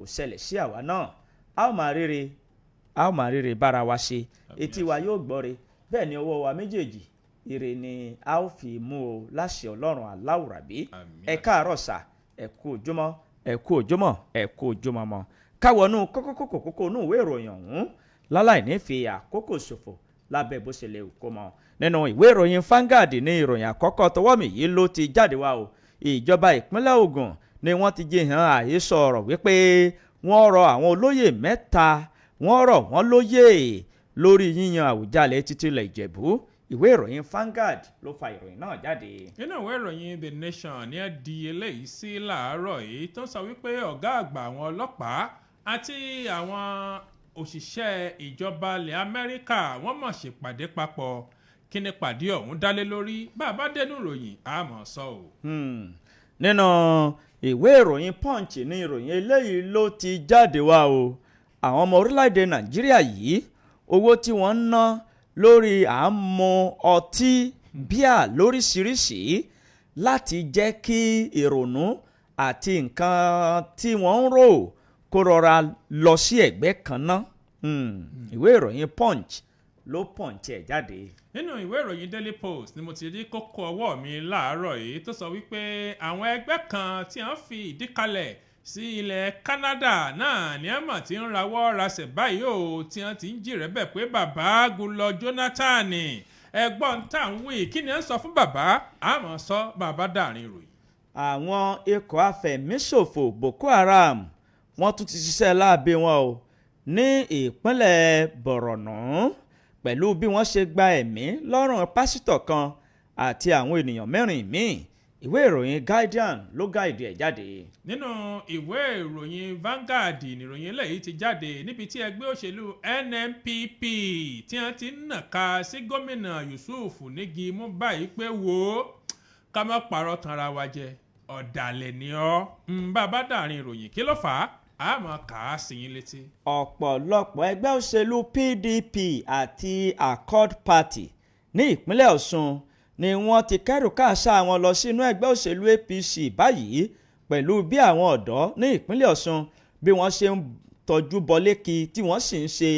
kò ṣẹlẹ̀ sí àwa náà a ó máa rere bára wa ṣe etí wa yóò gbọ́re bẹ́ẹ̀ ni ọwọ́ wa méjèèjì ire ni a ó fi mú o láṣẹ ọlọ́run aláwùrábí ẹ káàárọ̀ sà ẹ kú ojúmọ́ ẹ kú ojúmọ́ ẹ kú ojúmọ́ mọ́ káwọnú kókó inú ìwé ìròyìn ọ̀hún láláì ní fi àkókò ṣòfò lábẹ́ bó ṣe lè kó mọ́ nínú ìwé ìròyìn Vanguard ní ìròyìn àkọ́kọ́ tọwọ́ mi yìí ló ti jáde wá o ìjọba ìpínlẹ̀ Ògùn ni wọ́n ti jẹ́ hàn àhesọ ọ̀rọ̀ wípé wọ́n rọ àwọn olóyè mẹ́ta wọ́n rọ̀ wọ́n lóyè lórí yíyan Àwùjalẹ̀ títí ilẹ̀ Ìjẹ̀bú ìwé ìròyìn Vanguard ló fa ìròyìn náà jáde. nínú ìwé ìròyìn The Nation ní ẹ di eléyìí sí láàárọ̀ yìí tó sọ wípé ọ̀gá àgbà àwọn ọlọ́pàá àti àwọn òṣìṣẹ́ ìjọba ilẹ̀ Amẹ́ríkà wọ́n mọ̀ ṣèpàdé papọ̀ kí ni pàdé ọ̀hún dálé lórí bá a bá dénú ìròyìn àmọ́ sọ o. nínú ìwé ìròyìn Punch ní ìròyìn eléyìí ló ti jáde wá o àwọn ọmọ orílẹ̀-èdè Nàìjíríà yìí owó tí wọ́n ń ná lórí àmú ọtí bíà lóríṣiríṣi láti jẹ́ kí ìrònú àti nǹkan tí wọ́n ń rò kó rọra lọ sí ẹ̀gbẹ́ kan ná ìwé ìròyìn Punch ló Punch ẹ̀ jáde. nínú ìwé ìròyìn Daily Post ni mo ti rí kókó ọwọ́ mi láàárọ̀ yìí tó sọ wípé àwọn ẹgbẹ́ kan tí wọ́n fi ìdí kalẹ̀ sí ilẹ̀ Canada náà ní ẹ̀mọ̀ tí ń rawọ́ rasẹ̀ báyìí o tí wọ́n ti ń jìrẹ́bẹ̀ pé bàbá Goodluck Jonathan ẹgbọ́n tá ń wí kí ni ẹ ń sọ fún bàbá àmọ́ sọ bàbá dàrin ìròyìn. àwọn ikọ̀ afẹ̀míṣòfò Boko Haram wọ́n tún ti ṣiṣẹ́ láabe wọn o ní ìpínlẹ̀ Borno pẹ̀lú bí wọ́n ṣe gba ẹ̀mí lọ́rùn pásítọ̀ kan àti àwọn ènìyàn mẹ́rin míì ìwé ìròyìn Guardian ló gáìdì ẹ̀ jáde. nínú ìwé ìròyìn Vanguard nìròyìn eléyìí ti jáde níbi tí ẹgbẹ́ òṣèlú NNPP tí wọ́n ti ń nàka sí gómìnà Yusuf nígi mú báyìí pé wò ó ká má parọ́ tanra wa jẹ ọ̀dàlẹ̀ ni ọ́ bàbá dàrin ìròyìn kí ló fà á àmọ́ kà á sí yín létí. ọ̀pọ̀lọpọ̀ ẹgbẹ́ òṣèlú PDP àti Accord Party ní ìpínlẹ̀ Ọ̀ṣun ni wọ́n ti kẹ́rù káàsà wọn lọ sínú ẹgbẹ́ òṣèlú APC báyìí pẹ̀lú bí àwọn ọ̀dọ́ ní ìpínlẹ̀ Ọ̀ṣun bí wọ́n ṣe ń tọ́jú bọlékì tí wọ́n sì ń ṣe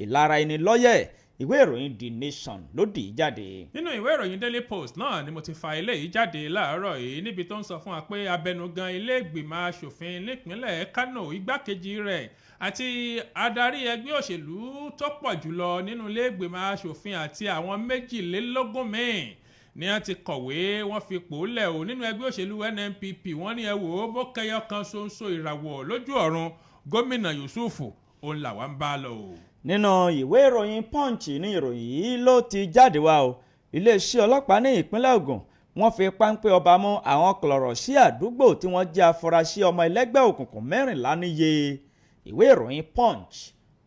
ìlara ẹni lọ́yẹ̀ ìwé ìròyìn The Nation ló dì í jáde. nínú ìwé ìròyìn Daily Post náà ni mo ti fa eléyìí jáde láàárọ̀ yìí níbi tó ń sọ fún wa pé abẹnugan ilé ìgbìmọ̀ asòfin nípínlẹ̀ Kano igbákejì rẹ̀ àti adarí ẹgbẹ́ òṣèlú tó pọ̀ jùlọ nínú ilé ìgbìmọ̀ asòfin àti àwọn 22 míì ni wọ́n ti kọ̀wé wọ́n fi pòólẹ̀ o nínú ẹgbẹ́ òṣèlú NNPP wọ́n ní ẹ wò ó bó kẹyọ kan ṣoṣo ìràwọ̀ lójú ọ̀run gómìnà Yusuf òun làwọn ń bá lọ o. nínú ìwé ìròyìn Punch ní ìròyìn yìí ló ti jáde wá o iléeṣẹ́ ọlọ́pàá ní ìpínlẹ̀ Ògùn wọ́n fi páńpẹ́ ọba mú àwọn kọlọ̀rọ̀ sí àdúgbò tí wọ́n jẹ́ afurasí ọmọ ẹlẹ́gbẹ́ òkùnkùn 14 níye ìwé ìròyìn Punch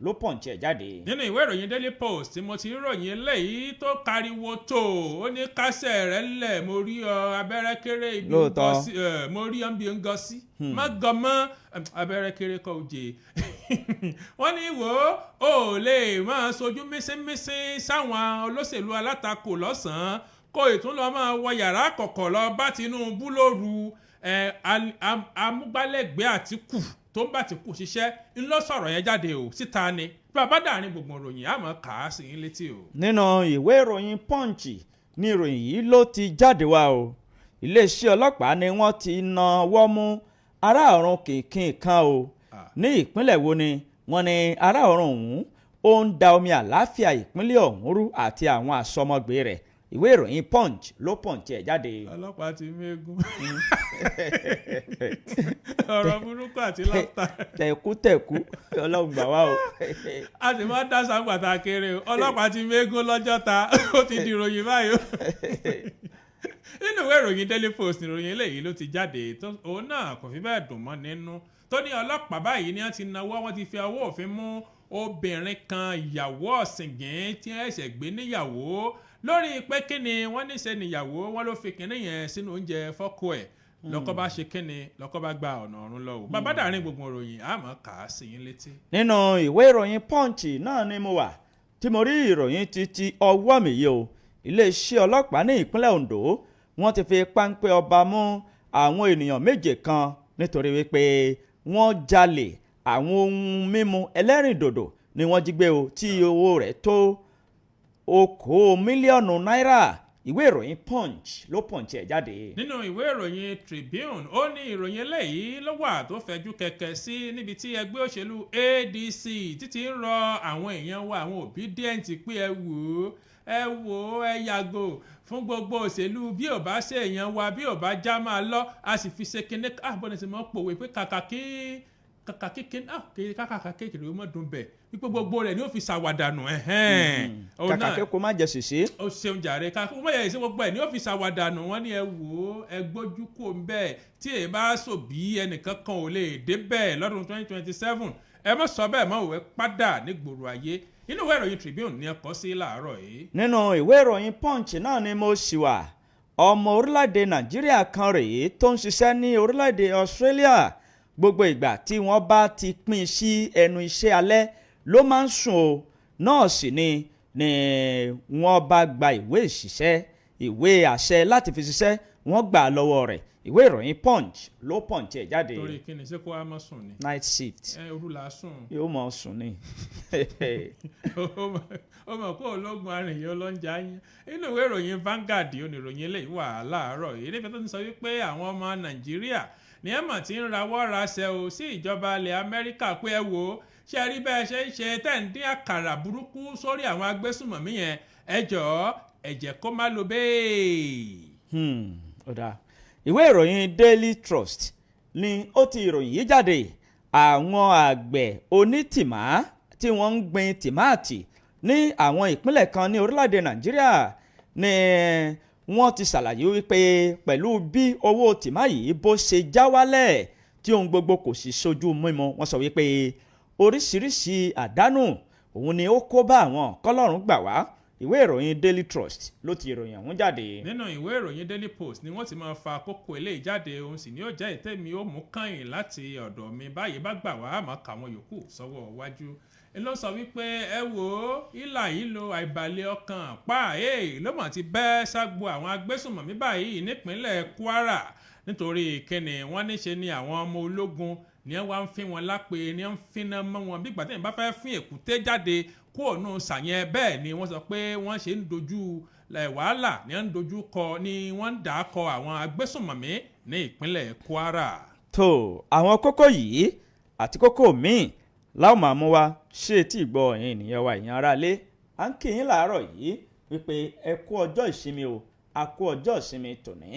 ló Punch ẹ̀ jáde. nínú ìwé ìròyìn Daily Post tí mo ti ń ròyìn eléyìí tó kariwo tó ó ní kásẹ̀ rẹ̀ ńlẹ̀ mo rí ọ abẹ́rẹ́ kéré ibi ń gọ sí mo rí ọ bí ń gọ sí má gan mọ́ abẹ́rẹ́ kéré kọ́ òjè wọ́n ní wò ó lè máa sojú mísínmísín sáwọn olóṣèlú alátakò lọ́sàn-án kó ìtúnlọ́ máa wọ yàrá kọ̀kọ̀ lọ bá Tinubu lóru amúgbálẹ́gbẹ̀ẹ́ Àtíkù tó ń bá ti kú ṣiṣẹ́ ńlọ sọ̀rọ̀ yẹn jáde o síta ni bàbá dàrin gbogbo ìròyìn àmọ́ kà á sí yín létí o. nínú ìwé ìròyìn Punch ní ìròyìn yìí ló ti jáde wá o iléeṣẹ́ ọlọ́pàá ni wọ́n ti nawọ́ mú ará ọ̀run kìnkìn kan o ní ìpínlẹ̀ wo ni wọ́n ní ará ọ̀run ọ̀hún ó ń da omi àlàáfíà ìpínlẹ̀ ọ̀hún rú àti àwọn àsọmọgbé rẹ̀ ìwé ìròyìn Punch ló Punch ẹ̀ jáde. ọlọ́pàá ti mẹ́gun ọ̀rọ̀ burúkú àti láfta. tẹ̀kú ọlọ́run gbà wá o. a sì máa ń dá sàgbàtà kéré o ọlọ́pàá ti mẹ́gun lọ́jọ́ ta ó ti di ìròyìn báyìí o. nínú ìwé ìròyìn Daily Post ìròyìn eléyìí ló ti jáde òun náà kò fi bẹ́ẹ̀ dùn mọ́ nínú tó ní ọlọ́pàá báyìí ni wọ́n ti nawọ́ wọ́n ti fi ọwọ́ òfin mú obìnrin kan ìyàwó ọ̀sìngín tí wọ́n ṣẹ̀ gbé níyàwó lórí pé kíni wọ́n ní ṣe níyàwó wọ́n ló fi kíní yẹn sínú oúnjẹ fọ́kọ ẹ̀ lọ́kọ́ bá ṣe kíni lọ́kọ́ bá gba ọ̀nà ọ̀run lọ o bàbá dàrin gbogbo ìròyìn àmọ́ kà á sí yín létí. nínú ìwé ìròyìn Punch náà ni mo wà tí mo rí ìròyìn ti ọwọ́ mi yìí o iléeṣẹ́ ọlọ́pàá ní ìpínlẹ̀ Ondo wọ́n ti fi páńpẹ́ ọba mú àwọn ènìyàn 7 kan nítorí wípé wọ́n jalè àwọn ohun mímu ẹlẹ́rìndòdò ni wọ́n jí gbé o tí owó rẹ̀ tó okòó mílíọ̀nù náírà. Ìwé ìròyìn Punch ló punch ẹ̀ jáde. Nínú ìwé ìròyìn Tribune ó ní ìròyìn eléyìí ló wà tó fẹ̀jú kẹ̀kẹ́ sí níbi tí ẹgbẹ́ òṣèlú ADC títí ń rọ àwọn èèyàn wa àwọn obedient pé ẹ wò ẹ yàgò fún gbogbo òṣèlú bí ò bá ṣe èèyàn wa bí ò bá já máa lọ a sì fi ṣe kíní bọ́ni sì mọ́ pòwe pé kàkà kékeré mọ́ dùn bẹ̀ wípé gbogbo rẹ̀ ni ó fi ṣàwàdànù kàkà kéko má jẹ ṣèṣe. ó ṣeun jàre kàkà kó má jẹ ṣèṣe gbogbo ẹ̀ ni ó fi ṣàwàdànù wọ́n ní ẹ wò ẹ gbójú kò ń bẹ́ẹ̀ tí èyí bá sọ bí ẹnìkan kan ò lè dé bẹ́ẹ̀ lọ́dún 2027 ẹ mọ̀ sọ bẹ́ẹ̀ mọ̀ òwe padà nígboro ayé. Inú ìwé ìròyìn Tribune ni ẹ kọ sí láàárọ̀ yìí. Nínú ìwé ìròyìn Punch náà ni mo ṣì wà. Ọmọ orílẹ̀-èdè Nàìjíríà kan rèé tó ń ṣiṣẹ́ ní orílẹ̀-èdè Australia. Gbogbo ìgbà tí wọ́n bá ti pín sí ẹnu iṣẹ́ alẹ́ ló máa ń sùn o. Náà sì ni wọ́n bá gba ìwé àṣẹ láti fi ṣiṣẹ́ wọ́n gbà lọ́wọ́ rẹ̀. Ìwé ìròyìn Punch ló punch ẹ̀ jáde. Torí kí ni ṣé kó a máa sùn ni. Night shift. Òru la sùn. Yóò máa sùn ni. Ó mọ̀ pé ológun arìnrìn ọlọ́njà yín. Inú ìwé ìròyìn Vanguard oníròyìn eléyìí wà láàárọ̀ yìí níbi tó ti sọ wípé àwọn ọmọ Nàìjíríà ní ẹ̀mọ̀ tí ń rawọ́ rasẹ̀ o sí ìjọba ilẹ̀ Amẹ́ríkà pé ẹ wò ṣe rí bẹ́ẹ̀ ṣe ń ṣe tẹ̀ ń dín àkàrà burúkú sórí àwọn agbésùnmọ̀mí yẹn ẹ jọ̀ọ́ ẹ jẹ́ kó má lo bẹ́ẹ̀. Ọ̀dà ìwé ìròyìn Daily Trust ni ó ti ìròyìn yìí jáde. Àwọn àgbẹ̀ onítìmá tí wọ́n ń gbin tìmáàtì ní àwọn ìpínlẹ̀ kan ní orílẹ̀-èdè Nàìjíríà ni wọ́n ti ṣàlàyé wípé pẹ̀lú bí owó tìmá yìí bó ṣe já wálẹ̀ tí ohun gbogbo kò sì sojú mímu, wọ́n sọ wípé oríṣiríṣi àdánù òun ni ó kó bá àwọn kọ́lọ́run gbà wá. Ìwé ìròyìn Daily Trust ló ti ìròyìn ọ̀hún jáde. Nínú ìwé ìròyìn Daily Post ni wọ́n ti máa fa kókó eléyìí jáde òun sì ni ó jẹ́ ìtẹ́mi ó mú kàn láti ọ̀dọ̀ mi báyìí bá gbà wá àmọ́ káwọn yòókù sọ́wọ́ wájú. Ló sọ wípé ẹ wò ó ìlà yìí lo àìbalẹ̀ ọkàn ló mọ̀ ti bẹ́ ságbo àwọn agbésùnmọ̀mí báyìí nípínlẹ̀ Kwara nítorí kíni wọ́n níṣe ni àwọn ọmọ ológun ni wọ́n wá ń fín wọn lápè ni wọ́n ń fínná mọ́ wọn bí ìgbà tí wọ́n bá fẹ́ fín èkúté jáde kúrò nù sàyẹn bẹ́ẹ̀ ni wọ́n sọ pé wọ́n ṣe ń dojú wàhálà ni wọ́n ń dojú kọ ni wọ́n ń dà kọ àwọn agbésùnmọ̀mí ní ìpínlẹ̀ Kwara. tó àwọn kókó yìí àti kókó míì láwọn máa mú wa ṣé tí ìgbọ́ ẹ̀yin ènìyàn wa ìyẹn aráalé à ń kí yín láàárọ̀ yìí wípé ẹ kú ọjọ́ ìsinmi o a kú ọjọ́ ìsinmi tòní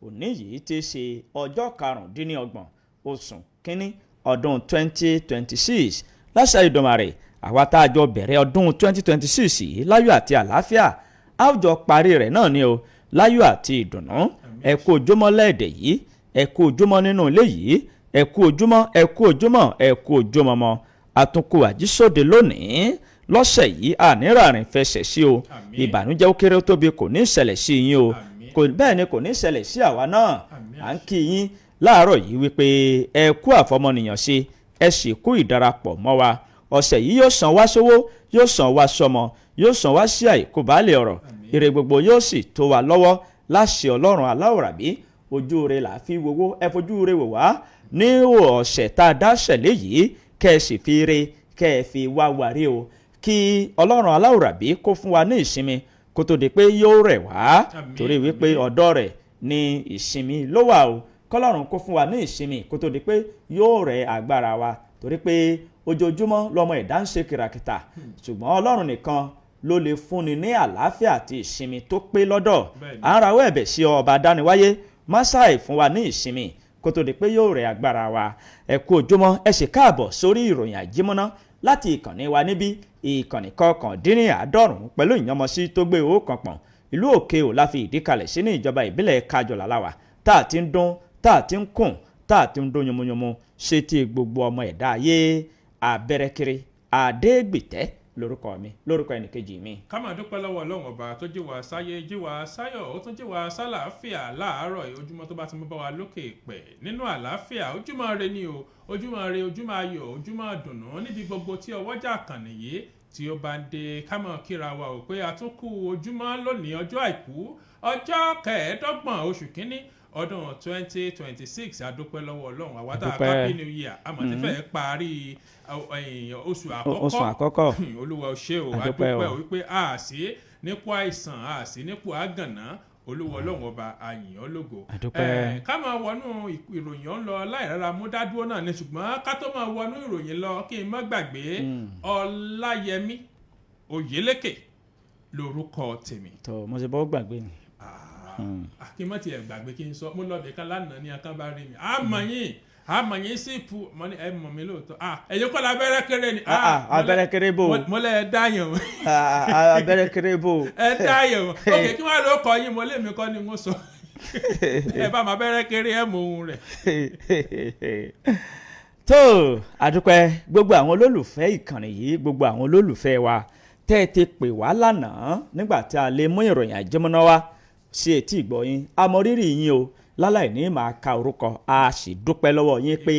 òní yìí ti ṣe ọjọ́ 25 oṣù kínní ọdún 2026 láṣà Ìdùmarè àwa tá a jọ bẹ̀rẹ̀ ọdún 2026 yìí láyọ̀ àti àlàáfíà a ó jọ parí rẹ̀ náà ni o láyọ̀ àti ìdùnnú ẹ kú ojúmọ́ lẹ́ẹ̀dẹ̀ yìí ẹ kú ojúmọ́ nínú ilé yìí ẹ kú ojúmọ́ ẹ kú ojúmọ́ ẹ kú ojúmọ́ mọ́ àtúnkù àjísòde lónìí lọ́sẹ̀ yìí àníràrìn fẹsẹ̀ sí o ìbànújẹ́ ó kéré ó tóbi kò ní ìṣẹ̀lẹ̀ sí yín o bẹ́ẹ̀ ni kò ní ìṣẹ̀lẹ̀ sí àwa náà à ń kí yín láàárọ̀ yìí wípé ẹ kú àfọmọnìyàn ṣe ẹ sì kú ìdarapọ̀ mọ́ wa ọ̀sẹ̀ yìí yóò san wá sówó yóò san wá sọmọ yóò san wá sí àìkú baálé ọ̀rọ̀ ire gbogbo yóò sì tó wa lọ́wọ́ láṣẹ Ọlọ́run aláwòrábí ojú rẹ̀ là á fi wowó ẹ fojú rẹ̀ wò wá ní ọ̀sẹ̀ tá a dáṣẹ̀ léyìí kẹ́ ẹ sì fi re kẹ́ ẹ fi wá wárí o kí Ọlọ́run aláwòrábí kó fún wa ní ìsinmi kó tó di pé yóò rẹ̀ wá torí wípé ọ̀dọ̀ rẹ̀ ní ìsinmi ló wà o kọ́lọ́run kó fún wa ní ìsinmi kó tó di pé yóò rẹ̀ agbára wa torí pé ojoojúmọ́ lọmọ ẹ̀dá ń ṣe kìràkìtà ṣùgbọ́n Ọlọ́run nìkan ló lè fúnni ní àlàáfíà àti ìsinmi tó pé lọ́dọ̀ à ń rawọ́ ẹ̀bẹ̀ sí ọba dániwáyé másáì fún wa ní ìsinmi kó tó di pé yóò rẹ̀ agbára wa ẹ kú ojúmọ́ ẹ sì káàbọ̀ sórí ìròyìn àjímọ́ná láti ìkànnì wa níbí ìkànnì 99 pẹ̀lú ìyànmọ́sí tó gbé owó kan pọ̀n ìlú òkè ò la fi ìdí kalẹ̀ sí ní ìjọba ìbílẹ̀ kájọlá láwà tá a ti ń dún tá a ti ń kùn tá a ti ń dún yomoyomo ṣe ti gbogbo ọmọ ẹ̀dá ayé abẹ́rẹ́kiri adégbìtẹ́ lórúkọ mi lórúkọ ẹnìkejì mi. ká máa dúpẹ́ lọ́wọ́ Ọlọ́run ọba tó jí wa sáyé jí wa sáyọ̀ ó tún jí wa sálàáfíà láàárọ̀ ojúmọ́ tó bá ti mú bá wa lókè pẹ̀ nínú àlàáfíà ojúmọ́ re ni o ojúmọ́ re ojúmọ́ ayọ̀ ojúmọ́ dùnnú níbi gbogbo tí ọwọ́jà kàn nìyí tí ó bá ń dé ká máa kíra wa ò pé a tún kú ojúmọ́ lónìí ọjọ́ àìkú ọjọ́ 25 oṣù kínní ọdún 2026 adúpẹ́ lọ́wọ́ ọlọ́run àwátà happy new year àmọ́ ti fẹ́ parí oṣù àkọ́kọ́ olúwa ṣé o adúpẹ́ wípé a sí nípò àìsàn a sí nípò àgànná olúwa ọlọ́run ọba àyìn ológo ká máa wọnú ìròyìn ń lọ láìrára mú dádúró náà ni ṣùgbọ́n ká tó máa wọnú ìròyìn lọ kí n má gbàgbé ọláyẹmí oyèlékè lórúkọ tèmi. tó mo ṣe bọ́ gbàgbé ni. kí n má tiẹ̀ gbàgbé kí n sọ mo lọ bìkan lánàá ní akábárí mi àmọ̀yìn sí ipò mọ́ ní ẹ mọ̀ mi lóòótọ́ ẹ̀yin kọ́ la abẹ́rẹ́ kéré ni. abẹ́rẹ́ kéré bò. mo lẹ́ ẹ dáyàn mọ́. abẹ́rẹ́ kéré bò. ẹ dáyàn mọ́ ok kí wọ́n ló kọ́ yín mo lé mi kọ́ ni mo sọ ẹ bá ma abẹ́rẹ́ kéré ẹ mọ ohun rẹ̀. tó àdúpẹ́ gbogbo àwọn olólùfẹ́ ìkànnì yìí gbogbo àwọn olólùfẹ́ wa tẹ́ ẹ ti pè wá lánàá nígbà tí a lè mú ìròyìn àjẹmọ́ná wá sí etí ìgbọ́ yín a mọ rírì yín o láláì ní máa ka orúkọ a sì dúpẹ́ lọ́wọ́ yín pé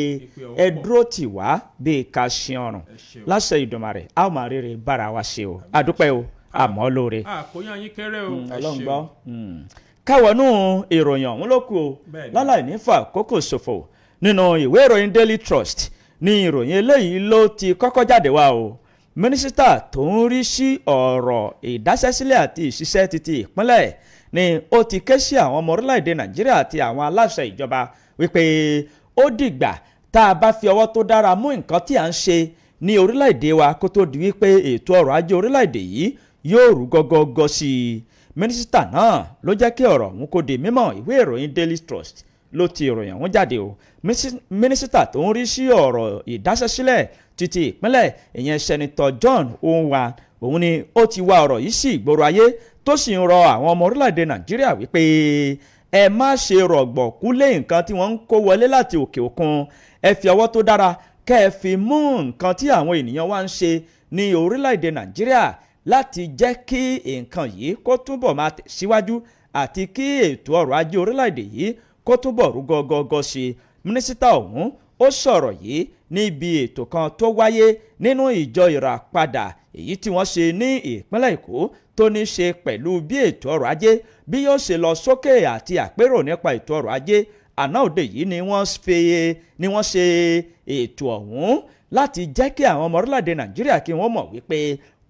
ẹ dúró tì wá bíi ká ṣe ọrùn láṣẹ Ìdùmarè a ó máa rere bára wa ṣe o a dúpẹ́ o àmọ́ lóore. àkóyán yín kéré o ọlọ́run gbọ́ káwọnú ìròyìn ọ̀hún ló kù o láláì ní fà kókò ṣòfò nínú ìwé ìròyìn Daily Trust ní ìròyìn eléyìí ló ti kọ́kọ́ jáde wá o mínísítà tó ń rí sí ọ̀rọ̀ ìdáṣẹ́sílẹ̀ àti ìṣiṣẹ́ títí ìpínlẹ̀ ni ó ti ké sí àwọn ọmọ orílẹ̀-èdè Nàìjíríà àti àwọn aláṣẹ ìjọba wípé ó dìgbà tá a bá fi ọwọ́ tó dára mú nǹkan tí à ń ṣe ní orílẹ̀-èdè wa kó tó di wípé ètò ọrọ̀ ajé orílẹ̀-èdè yìí yóò rú gọ́gọ́gọ́ sí i mínísítà náà ló jẹ́ kí ọ̀rọ̀ ọ̀hún kó di mímọ̀ ìwé ìròyìn Daily Trust ló ti ìròyìn ọ̀hún jáde o mínísítà tó ń rí sí ọ̀rọ̀ ìdáṣẹ́sílẹ̀ títí ìpínlẹ̀ ìyẹn sẹ́nitọ́ John Onwa òun ni ó ti wá ọ̀rọ̀ yìí sí ìgboro ayé tó sì ń rọ àwọn ọmọ orílẹ̀-èdè Nàìjíríà wípé ẹ má ṣe rọ̀gbọ̀kú lé nǹkan tí wọ́n ń kó wọlé láti òkè òkun ẹ fi ọwọ́ tó dára kẹ́ ẹ fi mú nǹkan tí àwọn ènìyàn wá ń ṣe ní orílẹ̀-èdè Nàìjíríà láti jẹ́ kí nǹkan yìí kó túbọ̀ máa tẹ̀síwájú àti kí ètò ọrọ̀ ajé orílẹ̀-èdè yìí kó túbọ̀ rú gọ́gọ́gọ́ sí i mínísítà ọ̀hún ó sọ̀rọ̀ yìí níbi ètò kan tó wáyé nínú ìjọ ìràpadà èyí tí wọ́n ṣe ní ìpínlẹ̀ Èkó tó ní ṣe pẹ̀lú bí ètò ọrọ̀ ajé bí yóò ṣe lọ sókè àti àpérò nípa ètò ọrọ̀ ajé àná òde yìí ni wọ́n ṣe ètò ọ̀hún láti jẹ́ kí àwọn ọmọ orílẹ̀-èdè Nàìjíríà kí wọ́n mọ̀ wípé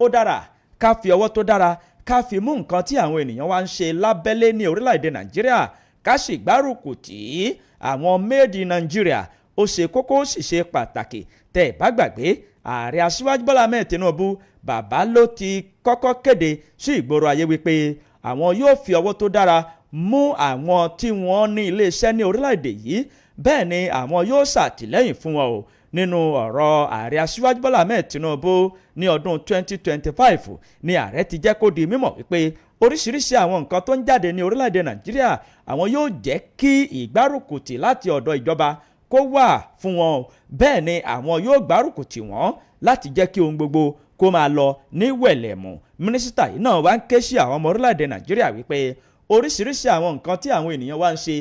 ó dára ká fi ọwọ́ tó dára ká fi mú nǹkan tí àwọn ènìyàn wá ń ṣe lábẹ́lé ní orílẹ̀-èdè Nàìjíríà ká sì gbárùkù tì í àwọn made in Nigeria ó ṣe kókó ó sì ṣe pàtàkì tẹ́ ẹ bá gbàgbé ààrẹ aṣíwájú Bọ́lá Ahmed Tinubu bàbá ló ti kọ́kọ́ kéde sí ìgboro ayé wípé àwọn yóò fi ọwọ́ tó dára mú àwọn tí wọ́n ní iléeṣẹ́ ní orílẹ̀-èdè yìí bẹ́ẹ̀ ni àwọn yóò ṣàtìlẹ́yìn fún wọn o nínú ọ̀rọ̀ ààrẹ aṣíwájú Bọ́lá Ahmed Tinubu ní ọdún 2025 ni ààrẹ ti jẹ́ kó di mímọ̀ wípé oríṣiríṣi àwọn nǹkan tó ń jáde ní orílẹ̀-èdè Nàìjíríà àwọn yóò jẹ́ kí ìgbárùkùtì láti ọ̀dọ̀ ìjọba kó wà fún wọn bẹ́ẹ̀ ni àwọn yóò gbárùkùtì wọn láti jẹ́ kí ohun gbogbo kó máa lọ ní wẹ̀lẹ̀mù mínísítà yìí náà wá ń ké sí àwọn ọmọ orílẹ̀-èdè Nàìjíríà wípé oríṣiríṣi àwọn nǹkan tí àwọn ènìyàn wá ń ṣe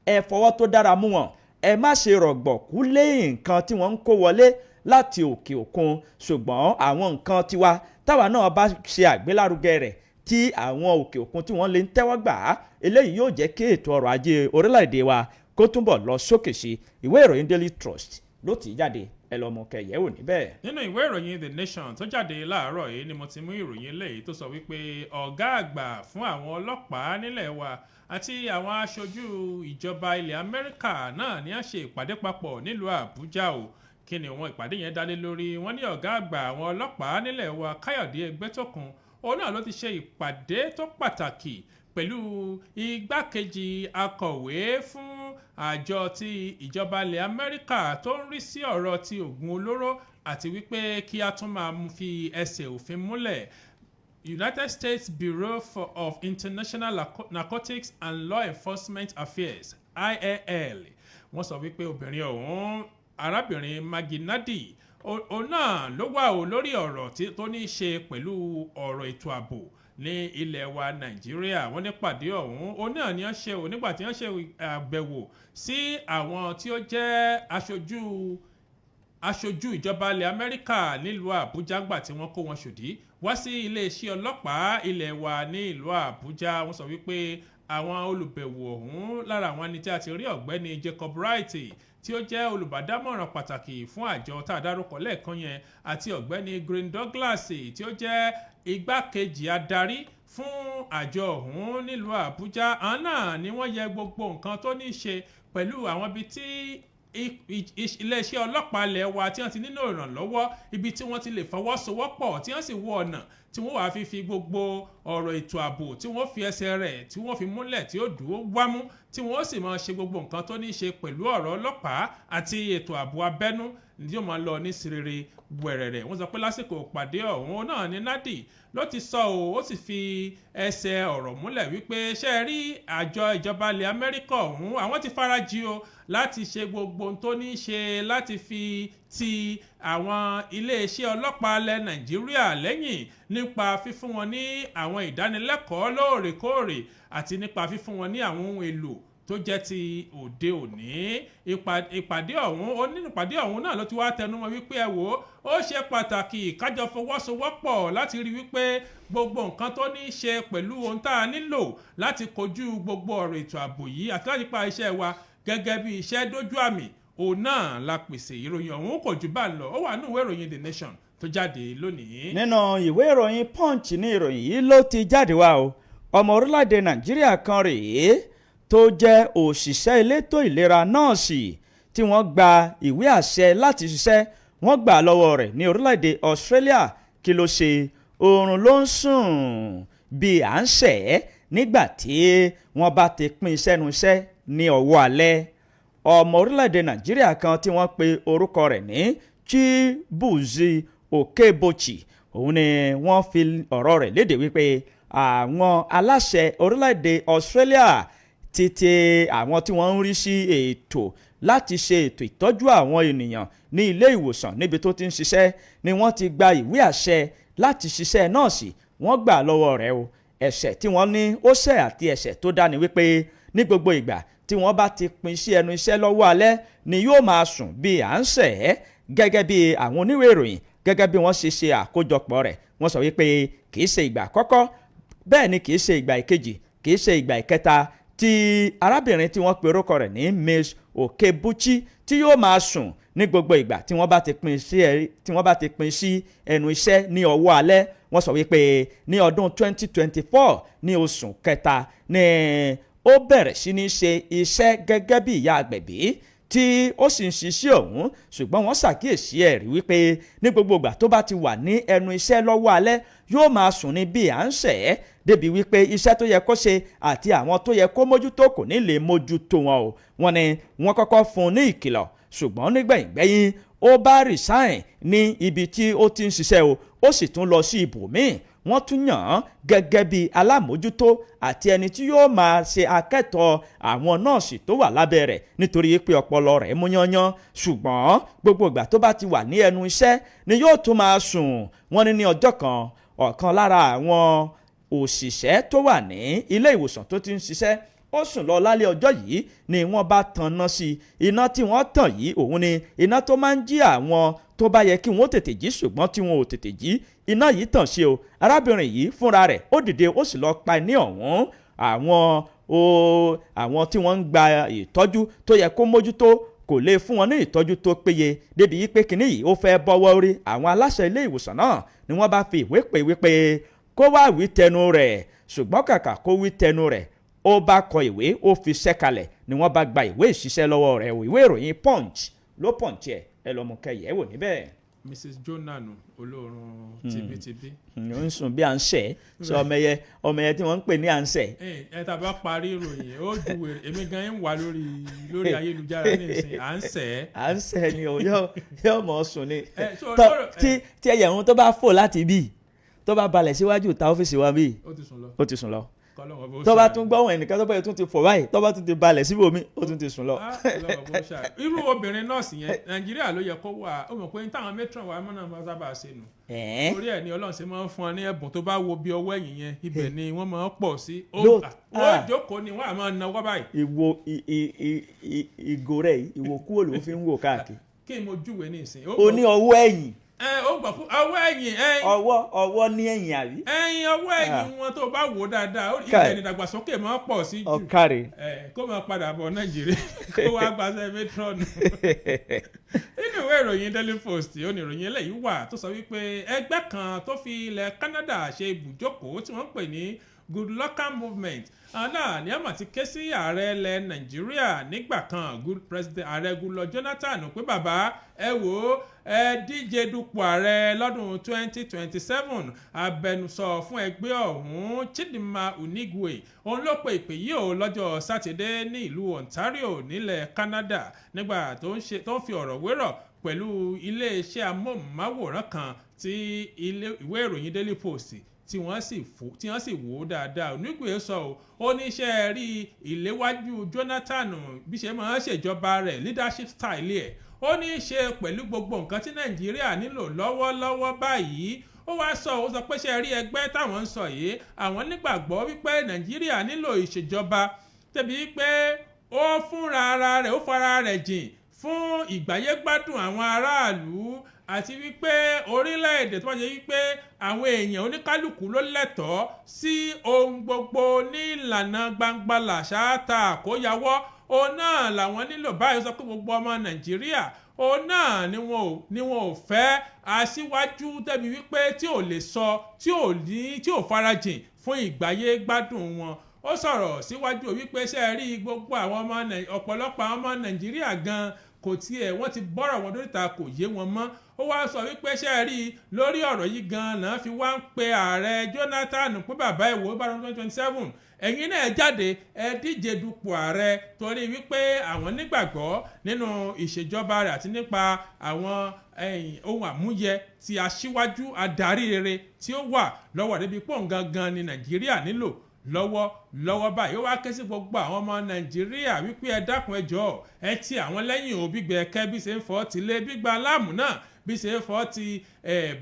ẹ fọwọ́ tó dára mú wọn ẹ má ṣe rọ̀gbọ̀kú lé nǹkan tí wọ́n ń kó wọlé láti òkè òkun ṣùgbọ́n àwọn nǹkan tiwa táwa náà bá ṣe àgbélárugẹ rẹ̀ tí àwọn òkè òkun tí wọ́n lè ń tẹ́wọ́ gbà á eléyìí yóò jẹ́ kí ètò ọrọ̀ ajé orílẹ̀-èdè wa kó túnbọ̀ lọ sókè sí ìwé ìròyìn Daily Trust ló ti jáde ẹ lọ mọ kẹyẹwò níbẹ̀. nínú ìwé ìròyìn The Nation tó jáde láàárọ̀ yìí ni mo ti mú ìròyìn eléyìí tó sọ wípé ọ̀gá àgbà fún àwọn ọlọ́pàá nílẹ̀ wa àti àwọn aṣojú ìjọba ilẹ̀ Amẹ́ríkà náà ní a ṣe ìpàdé papọ̀ nílùú Àbújá o kí ni wọn ìpàdé yẹn dálé lórí wọn ní ọ̀gá àgbà àwọn ọlọ́pàá nílẹ̀ wa Káyọ̀dé Ẹgbẹ́tókun òun náà ló ti ṣe ìpàdé tó pàtàkì pẹ̀lú igbákejì akọ̀wé fún àjọ ti ìjọba ilẹ̀ Amẹ́ríkà tó ń rí sí ọ̀rọ̀ ti oògùn olóró àti wípé kí a tún máa fi ẹsẹ̀ òfin múlẹ̀ United States Bureau of International Narcotics and Law Enforcement Affairs IAL wọ́n sọ wípé obìnrin ọ̀hún arábìnrin Maginadi òun náà ló wà ó lórí ọ̀rọ̀ tó ní í ṣe pẹ̀lú ọ̀rọ̀ ètò ààbò ní ilẹ̀ wa Nàìjíríà wọ́n ní pàdé ọ̀hún òun náà ni wọ́n ṣe ò nígbà tí wọ́n ṣe àbẹ̀wò sí àwọn tí ó jẹ́ aṣojú ìjọba ilẹ̀ Amẹ́ríkà nílùú Àbújá gbà tí wọ́n kó wọn ṣòdí wá sí iléeṣẹ́ ọlọ́pàá ilẹ̀ wa ní ìlú Àbújá wọ́n sọ wípé àwọn olùbẹ̀wò ọ̀hún lára àwọn ẹni tí a ti rí ọ̀gbẹ́ni Jacob Wright tí ó jẹ́ olùbádámọ̀ràn pàtàkì fún àjọ tá a dárúkọ lẹ́ẹ̀kan yẹn àti ọ̀gbẹ́ni Green Douglas tí ó jẹ́ igbákejì adarí fún àjọ ọ̀hún nílùú Àbújá. àwọn náà ni wọ́n yẹ gbogbo nǹkan tó ní í ṣe pẹ̀lú àwọn ibi tí iléeṣẹ́ ọlọ́pàá ilẹ̀ wa tí wọ́n ti nílò ìrànlọ́wọ́, ibi tí wọ́n ti lè fọwọ́sowọ́pọ̀ tí wọ́n sì wọ ọ̀nà tí wọ́n wàá fi gbogbo ọ̀rọ̀ ètò ààbò tí wọ́n fi ẹsẹ̀ rẹ̀ tí wọ́n fi múlẹ̀ tí ó dúró wámú, tí wọ́n sì máa ṣe gbogbo nǹkan tó ní í ṣe pẹ̀lú ọ̀rọ̀ ọlọ́pàá àti ètò ààbò abẹ́nú ní yóò máa lọ ní sirere wẹ̀rẹ̀rẹ̀. wọ́n sọ pé lásìkò ìpàdé ọ̀hún náà ní Nadi ló ti sọ ó sì fi ẹsẹ̀ ọ̀rọ̀ múlẹ̀ wípé ṣe rí àjọ ìjọba ilẹ̀ Amẹ́ríkà ọ̀hún àwọn ti farajì o láti ṣe gbogbo ohun tó ní í ṣe láti fi ti àwọn iléeṣẹ́ ọlọ́pàá ilẹ̀ Nàìjíríà lẹ́yìn nípa fífún wọn ní àwọn ìdánilẹ́kọ̀ọ́ lóòrèkóòrè àti nípa fífún wọn ní àwọn ohun èlò tó jẹ́ ti òde òní. ìpàdé ọ̀hún náà ló ti wá tẹnumọ́ wípé ẹ wò ó ṣe pàtàkì kájọ fọwọ́sowọ́pọ̀ láti rí wípé gbogbo nǹkan tó ní í ṣe pẹ̀lú ohun tá a nílò láti kojú gbogbo ọ̀rọ̀ ètò ààbò yìí àti láti pa iṣẹ́ wa gẹ́gẹ́ bí iṣẹ́ dójú àmì òun náà la pèsè. ìròyìn ọ̀hún kò jù bá lọ, ó wà nínú ìwé ìròyìn The Nation tó jáde lónìí. nínú ìwé ìròyìn Punch ní ìròyìn yìí ló ti jáde wá o. ọmọ orílẹ̀-èdè Nàìjíríà kan rèé tó jẹ́ òṣìṣẹ́ elétò ìlera nọ́ọ̀sì tí wọ́n gba ìwé àṣẹ láti ṣiṣẹ́ wọ́n gbà lọ́wọ́ rẹ̀ ní orílẹ̀-èdè Australia. kí ló ṣe? oorun ló ń sùn bí à ń ṣẹ̀ nígbà tí wọ́n bá ti pín iṣẹ́ nu iṣẹ́ ní ọwọ́ alẹ́. ọmọ orílẹ̀-èdè Nàìjíríà kan tí wọ́n pe orúkọ rẹ̀ ní Chibuzi Okebochi òun ni wọ́n fi ọ̀rọ̀ rẹ̀ léde wípé àwọn aláṣẹ orílẹ̀-èdè Australia títí àwọn tí wọ́n ń rí sí ètò láti ṣe ètò ìtọ́jú àwọn ènìyàn ní ilé ìwòsàn níbi tó ti ń ṣiṣẹ́ ni wọ́n ti gba ìwé àṣẹ láti ṣiṣẹ́ nọ́ọ̀sì. wọ́n gbà lọ́wọ́ rẹ̀ o. ẹ̀ṣẹ̀ tí wọ́n ní ó ṣẹ̀ àti ẹ̀ṣẹ̀ tó dá ni wípé ní gbogbo ìgbà tí wọ́n bá ti pín sí ẹnu iṣẹ́ lọ́wọ́ alẹ́ ni yóò máa sùn bí à ń ṣẹ̀ ẹ́. gẹ́gẹ́ bí àwọn oníwèé ìròyìn gẹ́gẹ́ bí wọ́n ṣe àkójọpọ̀ rẹ̀ wọ́n sọ wípé kì í ṣe ìgbà àkọ́kọ́ bẹ́ẹ̀ ni kì í ṣe ìgbà ìkejì kì í ṣe ìgbà ìkẹta tí arábìnrin tí wọ́n pe orúkọ rẹ̀ ní Miss Okebuchi tí yóò máa sùn ní gbogbo ìgbà tí wọ́n bá ti pín sí ẹnu iṣẹ́ ní ọwọ́ alẹ́. wọ́n sọ wípé ní ọdún 2024 ní oṣù kẹta ni ó bẹ̀rẹ̀ sí ní ṣe iṣẹ́ gẹ́gẹ́ bí ìyá agbẹ̀bí tí ó sì ń ṣiṣẹ́ ọ̀hún ṣùgbọ́n wọ́n ṣàkíyèsí ẹ̀ rí wípé ní gbogbo ìgbà tó bá ti wà ní ẹnu iṣẹ́ lọ́wọ́ alẹ́ yóò máa sùn ní bí à ń ṣẹ̀ ẹ́ débi wípé iṣẹ́ tó yẹ kó ṣe àti àwọn tó yẹ kó mójútó kò ní lè mójútó wọn o. wọ́n ní wọ́n kọ́kọ́ fún un ní ìkìlọ̀ ṣùgbọ́n nígbẹ̀yìngbẹ̀yìn ó bá resign ní ibi tí ó ti ń ṣiṣẹ́ o ó sì tún lọ sí ibòmíì. wọ́n tún yàn án gẹ́gẹ́ bí alámòójútó àti ẹni tí yóò máa ṣe akẹ́tọ̀ọ́ àwọn nọ́ọ̀sì tó wà lábẹ́ rẹ̀ nítorí pé ọpọlọ rẹ̀ mú yányán ṣùgbọ́n gbogbo ìgbà tó bá ti wà ní ẹnu iṣẹ́ ni yóò tún máa sùn. wọ́n ní ọjọ́ kan ọ̀kan lára àwọn òṣìṣẹ́ tó wà ní ilé ìwòsàn tó ti ń ṣiṣẹ́ ó sùn lọ lálẹ́ ọjọ́ yìí ni wọ́n bá tanná sí iná tí wọ́n tàn yìí òun ni iná tó máa ń jí àwọn tó bá yẹ kí wọ́n tètè jí ṣùgbọ́n tí wọ́n ò tètè jí iná yìí tàn sí o. arábìnrin yìí fúnra rẹ̀ ó dìde ó sì lọ pa ní ọ̀hún. àwọn tí wọ́n ń gba ìtọ́jú tó yẹ kó mójútó kò lè fún wọn ní ìtọ́jú tó péye débi wípé kinní yìí ó fẹ́ bọ́wọ́ rí. àwọn aláṣẹ ilé ìwòsàn náà ni wọ́n bá fi ìwé pè wípé kó wá wí tẹnu rẹ̀ ṣùgbọ́n kàkà kó wí tẹnu rẹ̀ ó bá kọ ìwé ó fi ṣẹ́kalẹ̀ ni wọ́n bá gba ìwé ìṣiṣẹ́ lọ́wọ́ rẹ̀ o. ìwé ìròyìn Punch ló Punch ẹ lọ́mú kẹyẹ̀ wò níbẹ̀. Mrs. Jonanu olóorun tibitibi. ó ń sùn bí à ń ṣẹ̀ sọ ọmọ ẹyẹ tí wọ́n ń pè ní à ń ṣẹ̀. ẹ tàbá parí ìròyìn ó ju wèrè èmi gan ń wà lórí ayélujára ní ìsìn à ń ṣẹ̀. à ń ṣẹ̀ ni o yóò mọ̀ ọ́ sùn ni. tí ẹyẹ ohun tó bá fò láti bí tó bá balẹ̀ síwájú ta ọ́fíìsì wa bí ó ti sùn lọ. tó bá tún gbọ́wọ̀n ẹnìkan tó bá yẹ tún ti fò báyìí tó bá tún ti balẹ̀ síbòmí ó tún ti sùn lọ. irú obìnrin nọ́ọ̀sì yẹn Nàìjíríà ló yẹ kó wà ó mọ̀ pé táwọn matron wa mọ́nà máa sábà ṣe nù. orí ẹ̀ ni Ọlọ́run ṣe máa ń fún ọ ní ẹ̀bùn tó bá wo bí ọwọ́ ẹ̀yìn yẹn ibẹ̀ ni wọ́n máa ń pọ̀ sí. ó jókòó ni wọ́n á máa náwó báyìí. ìgò rẹ̀ ìwò kúrò ló fi ń wò káàkiri. kí n mo júwe ní ìsìn. o ní ọwọ́ ẹ̀yìn ó gbọ́ fún ọwọ́ ẹ̀yìn ọwọ́ ní ẹ̀yìn àbí. ọwọ́ ẹ̀yìn wọn tó bá wò dáadáa ibẹ̀ ni ìdàgbàsókè máa pọ̀ sí jù. ọ̀kàrẹ̀. kó máa padà bọ̀ Nàìjíríà kó wá gbàṣẹ matron. nínú ìwé ìròyìn Daily Post ó ní ìròyìn eléyìí wà tó sọ wípé ẹgbẹ́ kan tó fi ilẹ̀ Canada ṣe ibùjókòó tí wọ́n ń pè ní Good Local Movement náà ní àmọ̀ ti ké sí ààrẹ ilẹ̀ Nàìjíríà nígbà kan ààrẹ Goodluck Jonathan pé bàbá ẹ wò ó ẹ díje dupò ààrẹ lọ́dún 2027 abẹnusọ fún ẹgbẹ́ ọ̀hún Chidinma Unigwe òun ló pe ìpè yìí ò lọ́jọ́ sátidé ní ìlú Ontario nílẹ̀ Canada nígbà tó ń fi ọ̀rọ̀ wérọ̀ pẹ̀lú iléeṣẹ́ amóhùnmáwòrán kan tí ìwé ìròyìn Daily Post tí wọ́n sì wò ó dáadáa. Onígbè sọ ó ní iṣẹ́ rí ìléwájú Jonathan bí ṣe máa ń ṣèjọba rẹ̀ leadership style ẹ̀ ó ní í ṣe pẹ̀lú gbogbo nǹkan tí Nàìjíríà nílò lọ́wọ́lọ́wọ́ báyìí. Ó sọ pé ṣe rí ẹgbẹ́ táwọn ń sọ yìí àwọn nígbàgbọ́ wípé Nàìjíríà nílò ìṣèjọba tẹ̀bí pé ó fúnra ara rẹ̀ ó fara rẹ̀ jìn fún ìgbáyégbádùn àwọn aráàlú àti wípé orílẹ̀-èdè tó wá jẹ́ wípé àwọn èèyàn oníkálùkù ló lẹ́tọ̀ọ́ sí ohun gbogbo ní ìlànà gbangba làṣáátà àkóyawọ́ òun náà làwọn nílò báyìí. Sọ pé gbogbo ọmọ Nàìjíríà òun náà ni wọn ò fẹ́ aṣíwájú débi wípé tí ò lè sọ tí ò farajìn fún ìgbáyé gbádùn wọn. Ó sọ̀rọ̀ síwájú wípé ṣe rí gbogbo àwọn ọ̀pọ̀lọpọ̀ àwọn ọmọ Nàìjíríà gan kò tiẹ̀ wọ́n ti bọ́rọ̀ wọn dóríta kò yé wọn mọ́. Ó wá sọ wípé ṣe rí lórí ọ̀rọ̀ yìí gan náà fi wá ń pe ààrẹ Jonathan pé bàbá ìwò bá 2027 ẹ̀yin náà jáde ẹ díje dupò ààrẹ torí wípé àwọn nígbàgbọ́ nínú ìṣèjọba rẹ̀ àti nípa àwọn ohun àmúyẹ ti aṣíwájú adarí rere tí ó wà lọ́wọ́ débi pọ̀ gangan ní Nàìjíríà nílò lọ́wọ́ báyìí. Ó wá ké sí gbogbo àwọn ọmọ Nàìjíríà wípé ẹ dákun ẹ jọ̀ọ́ ẹ ti àwọn lẹ́yìn òbí gbẹ̀kẹ́ bí ṣe ń fọ́ ti lé gbígba aláàmù náà bí ṣe ń fọ́ ti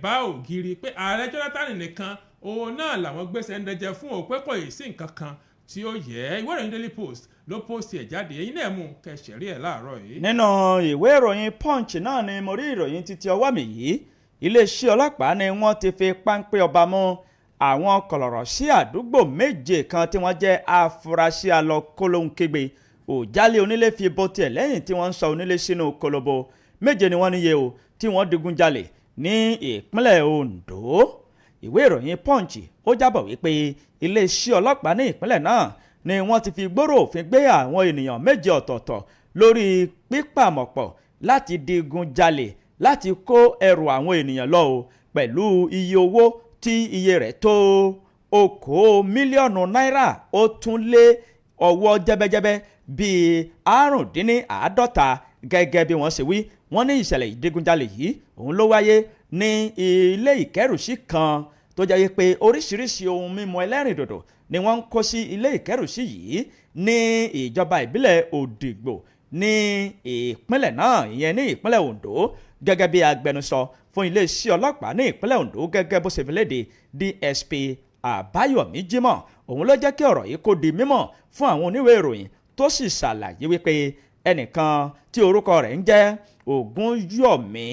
bá ògiri pé ààrẹ Jonathan nìkan òun náà làwọn gbèsè ń dẹjẹ fún òun pé kò yìí sí nǹkan kan tí ó yẹ. Ìwé ìròyìn Daily Post ló post ẹ̀ jáde èyí náà mú kẹsẹ̀rí ẹ̀ láàárọ̀ yìí. nínú ìwé ìròyìn Punch náà ni mo rí ìròyìn títí ọwọ́ mi yìí iléeṣẹ́ ọlọ́pàá ni wọ́n ti fi páńpẹ́ ọba mú àwọn kọ̀lọ̀rọ̀ sí àdúgbò méje kan tí wọ́n jẹ́ afurasí alọ́kólóhunkégbe òjálé onílé fi bó tiẹ̀ lẹ́yìn tí wọ́n ń sọ onílé sínú kolobo méje ni wọ́n níye o tí wọ́n digunjalè ní ìpínlẹ̀ Ondo. Ìwé ìròyìn Punch ó jábọ̀ wípé iléeṣẹ́ ọlọ́pàá ní ìpínlẹ̀ náà ni wọ́n ti fi gbòòrò òfin gbé àwọn ènìyàn méje ọ̀tọ̀ọ̀tọ̀ lórí pípàmọ̀pọ̀ láti digunjalè láti kó ẹrù àwọn ènìyàn lọ o pẹ̀lú iye owó tí iye rẹ̀ tó okòó mílíọ̀nù náírà ó tún lé ọwọ́ jẹ́bẹ́jẹ́bẹ́ bíi 550 gẹ́gẹ́ bí wọ́n ṣe wí. Wọ́n ní ìṣẹ̀lẹ̀ ìdigunjalè yìí òun ló wáyé ní ilé ìkẹ́rùsí kan tó jẹ́ pé oríṣiríṣi ohun mímu ẹlẹ́rìndòdò ni wọ́n ń kó sí ilé ìkẹ́rùsí yìí ní ìjọba ìbílẹ̀ Òdìgbò ní ìpínlẹ̀ náà ìyẹn ní ìpínlẹ̀ Ondo gẹ́gẹ́ bí agbẹnusọ fún iléeṣẹ́ ọlọ́pàá ní ìpínlẹ̀ Ondo gẹ́gẹ́ bó ṣe fi léde DSP Àbáyọ̀mí Jímọ̀ òun ló jẹ́ kí ọ̀rọ̀ yìí kó di mímọ̀ fún àwọn oníwèé ìròyìn tó sì ṣàlàyé wípé ẹnìkan tí orúkọ rẹ̀ ń jẹ́ Ògúnyọ̀mí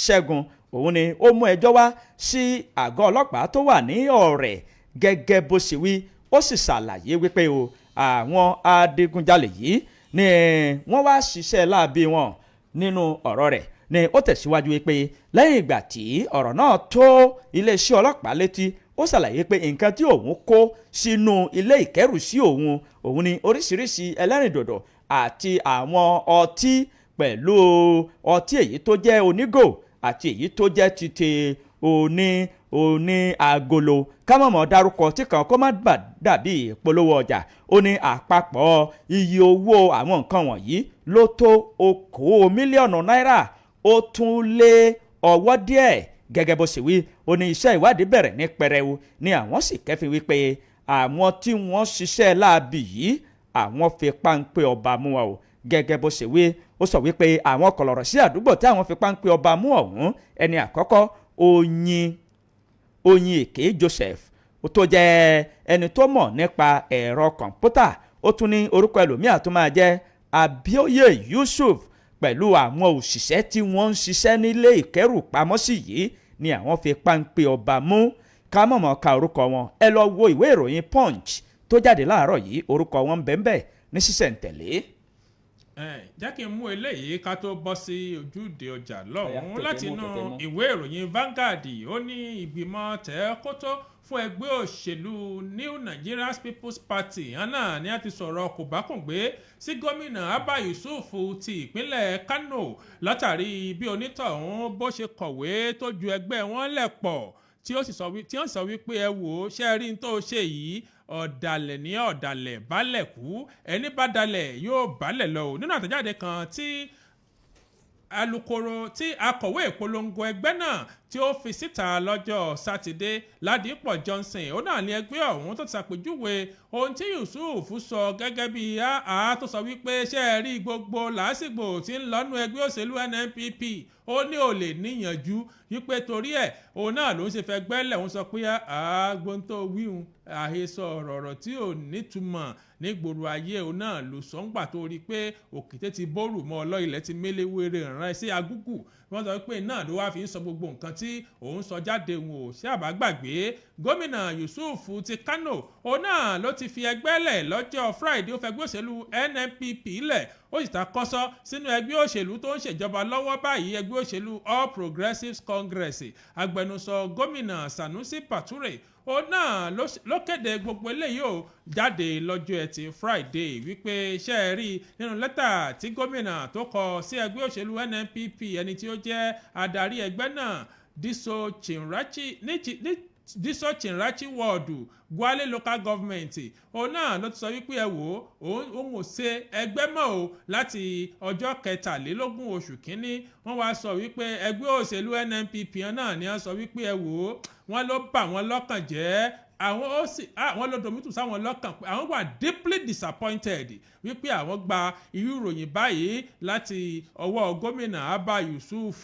Ṣẹ́gun òun ni ó mú ẹjọ́ wá sí àgọ́ ọlọ́pàá tó wà ní Ọ̀rẹ́ gẹ́gẹ́ bó ṣe wí. Ó sì ṣàlàyé wípé o àwọn adigunjalè yìí ni wọ́n wá ṣiṣẹ́ láabi wọn. Nínú ọ̀rọ̀ rẹ̀ ni ó tẹ̀síwájú wípé lẹ́yìn ìgbà tí ọ̀rọ̀ náà tó iléeṣẹ́ ọlọ́pàá létí ó ṣàlàyé pé nǹkan tí òun kó sínú ilé ìkẹ́rùsí òun ni oríṣiríṣi ẹlẹ́rìndòdò àti àwọn ọtí pẹ̀lú ọtí èyí tó jẹ́ onígò àti èyí tó jẹ́ títí oní agolo kámọ̀mọ́ dárúkọ tí kan kó má dàbí ìpolówó ọjà. Ó ní àpapọ̀ iye owó àwọn nǹkan wọ̀nyí ló tó okòó mílíọ̀nù náírà ó tún lé ọwọ́ díẹ̀ gẹ́gẹ́ bó ṣe wí. Ó ní iṣẹ́ ìwádìí bẹ̀rẹ̀ ní pẹrẹwu ni àwọn sì kẹ́fìn wípé àwọn tí wọ́n ṣiṣẹ́ láabi yìí àwọn fi páńpẹ́ ọba mú wọn o gẹ́gẹ́ bó ṣe wí. Ó sọ wípé àwọn kọ̀lọ̀rọ̀ sí àdúgbò tí àwọn fi páńpẹ́ ọba mú ọ̀hún ẹni àkọ́kọ́ Oyin Èké Joseph tó jẹ́ ẹni tó mọ̀ nípa ẹ̀rọ kọ̀ǹpútà. Ó tún ní orúkọ ẹlòmíà tó máa jẹ́ Abíóyè Yusuf pẹ̀lú àwọn òṣìṣẹ́ tí wọ́n ń ṣiṣẹ́ nílé ìkẹ́rùpamọ́sí yìí ni àwọn fi páńpẹ́ ọba mú. ká mọ̀mọ́ ka orúkọ wọn ẹ lọ wo ìwé ìròyìn Punch tó jáde láàárọ̀ yìí, orúkọ wọn ń bẹ́ẹ̀ ní sísẹ̀ǹtẹ̀lé. jẹ́ kí n mú eléyìí ká tó bọ́ sí ojúde ọjà lọ́hùn-ún láti inú ìwé ìròyìn Vanguard. ó ní ìgbìmọ̀ tẹ́kótó fún ẹgbẹ́ òṣèlú New Nigeria People's Party náà ni a ti sọ̀rọ̀ kòbákùngbé sí gómìnà Abba Yusuf ti ìpínlẹ̀ Kano látàrí bí onítọ̀hún bó ṣe kọ̀wé tó ju ẹgbẹ́ wọn lẹ̀ pọ̀ tí ó sì sọ wípé ẹ wò ó ṣe rí n tó ṣe yìí ọ̀dàlẹ̀ ní ọ̀dàlẹ̀ balẹ̀ kú ẹni bá dalẹ̀ yóò balẹ̀ lọ nínú àtẹ̀jáde kan tí alukoro tí akọ̀wé ìpolongo ẹgbẹ́ náà tí ó fi síta lọ́jọ́ sátidé Ládìpọ̀ Johnson ó náà ní ẹgbẹ́ ọ̀hún tó ti ṣàpèjúwe ohun tí Yusuf sọ gẹ́gẹ́ bí àá tó sọ wípé ṣe é rí gbogbo làásìgbò tí ń lọ́nu ẹgbẹ́ òṣèlú NNPP ó ní ò lè níyànjú wípé torí ẹ̀ òun náà ló ń ṣe fẹ́ gbẹ́lẹ̀ òun sọ pé àgbọn tó wíhun àhesọ ọ̀rọ̀ tí ò nítumọ̀ nígboro ayé òun náà ló sọ ń gbà tó rí pé òkété ti bórù mọ́ ọlọ́ ilẹ̀ ti mélewére rán sí agúgù wọ́n sọ pé náà ló wá fi ń sọ gbogbo nǹkan tí òun sọ jáde wọn ò ṣe àbágbàgbé gómìnà Yusuf ti Kano òun náà ló ti fi ẹgbẹ́ lẹ̀ lọ́jọ́ Friday ó fẹgbẹ́ òṣèlú NNPP lẹ̀ ó sì ta kọ́sọ́ sínú ẹgbẹ́ òṣèlú tó ń ṣèjọba lọ́wọ́ báyìí ẹgbẹ́ òṣèlú All Progressives Congress. agbẹnusọ gómìnà Sanusi Pature òun náà ló kéde gbogbo eléyìí ó jáde lọ́jọ́ ẹtì Friday wípé ṣe é rí nínú lẹ́tà tí gómìnà tó kọ sí ẹgbẹ́ òṣèlú NNPP ẹni tí ó jẹ́ adarí ẹgbẹ́ náà Diso Chinrachi wọ́ọ̀dù Gwale local government òun náà ló ti sọ wípé ẹ wò ó òun ò ṣe ẹgbẹ́ mọ́ o láti ọjọ́ 23 oṣù kínní wọ́n wá sọ wípé ẹgbẹ́ òṣèlú NNPP náà ni wọ́n sọ wípé ẹ wò ó wọ́n ló bà wọ́n lọ́kàn jẹ́ àwọn ló domitù sáwọn lọ́kàn pé àwọn wà deeply disappointed wípé àwọn gba irú ìròyìn báyìí láti ọwọ́ gómìnà Abba Yusuf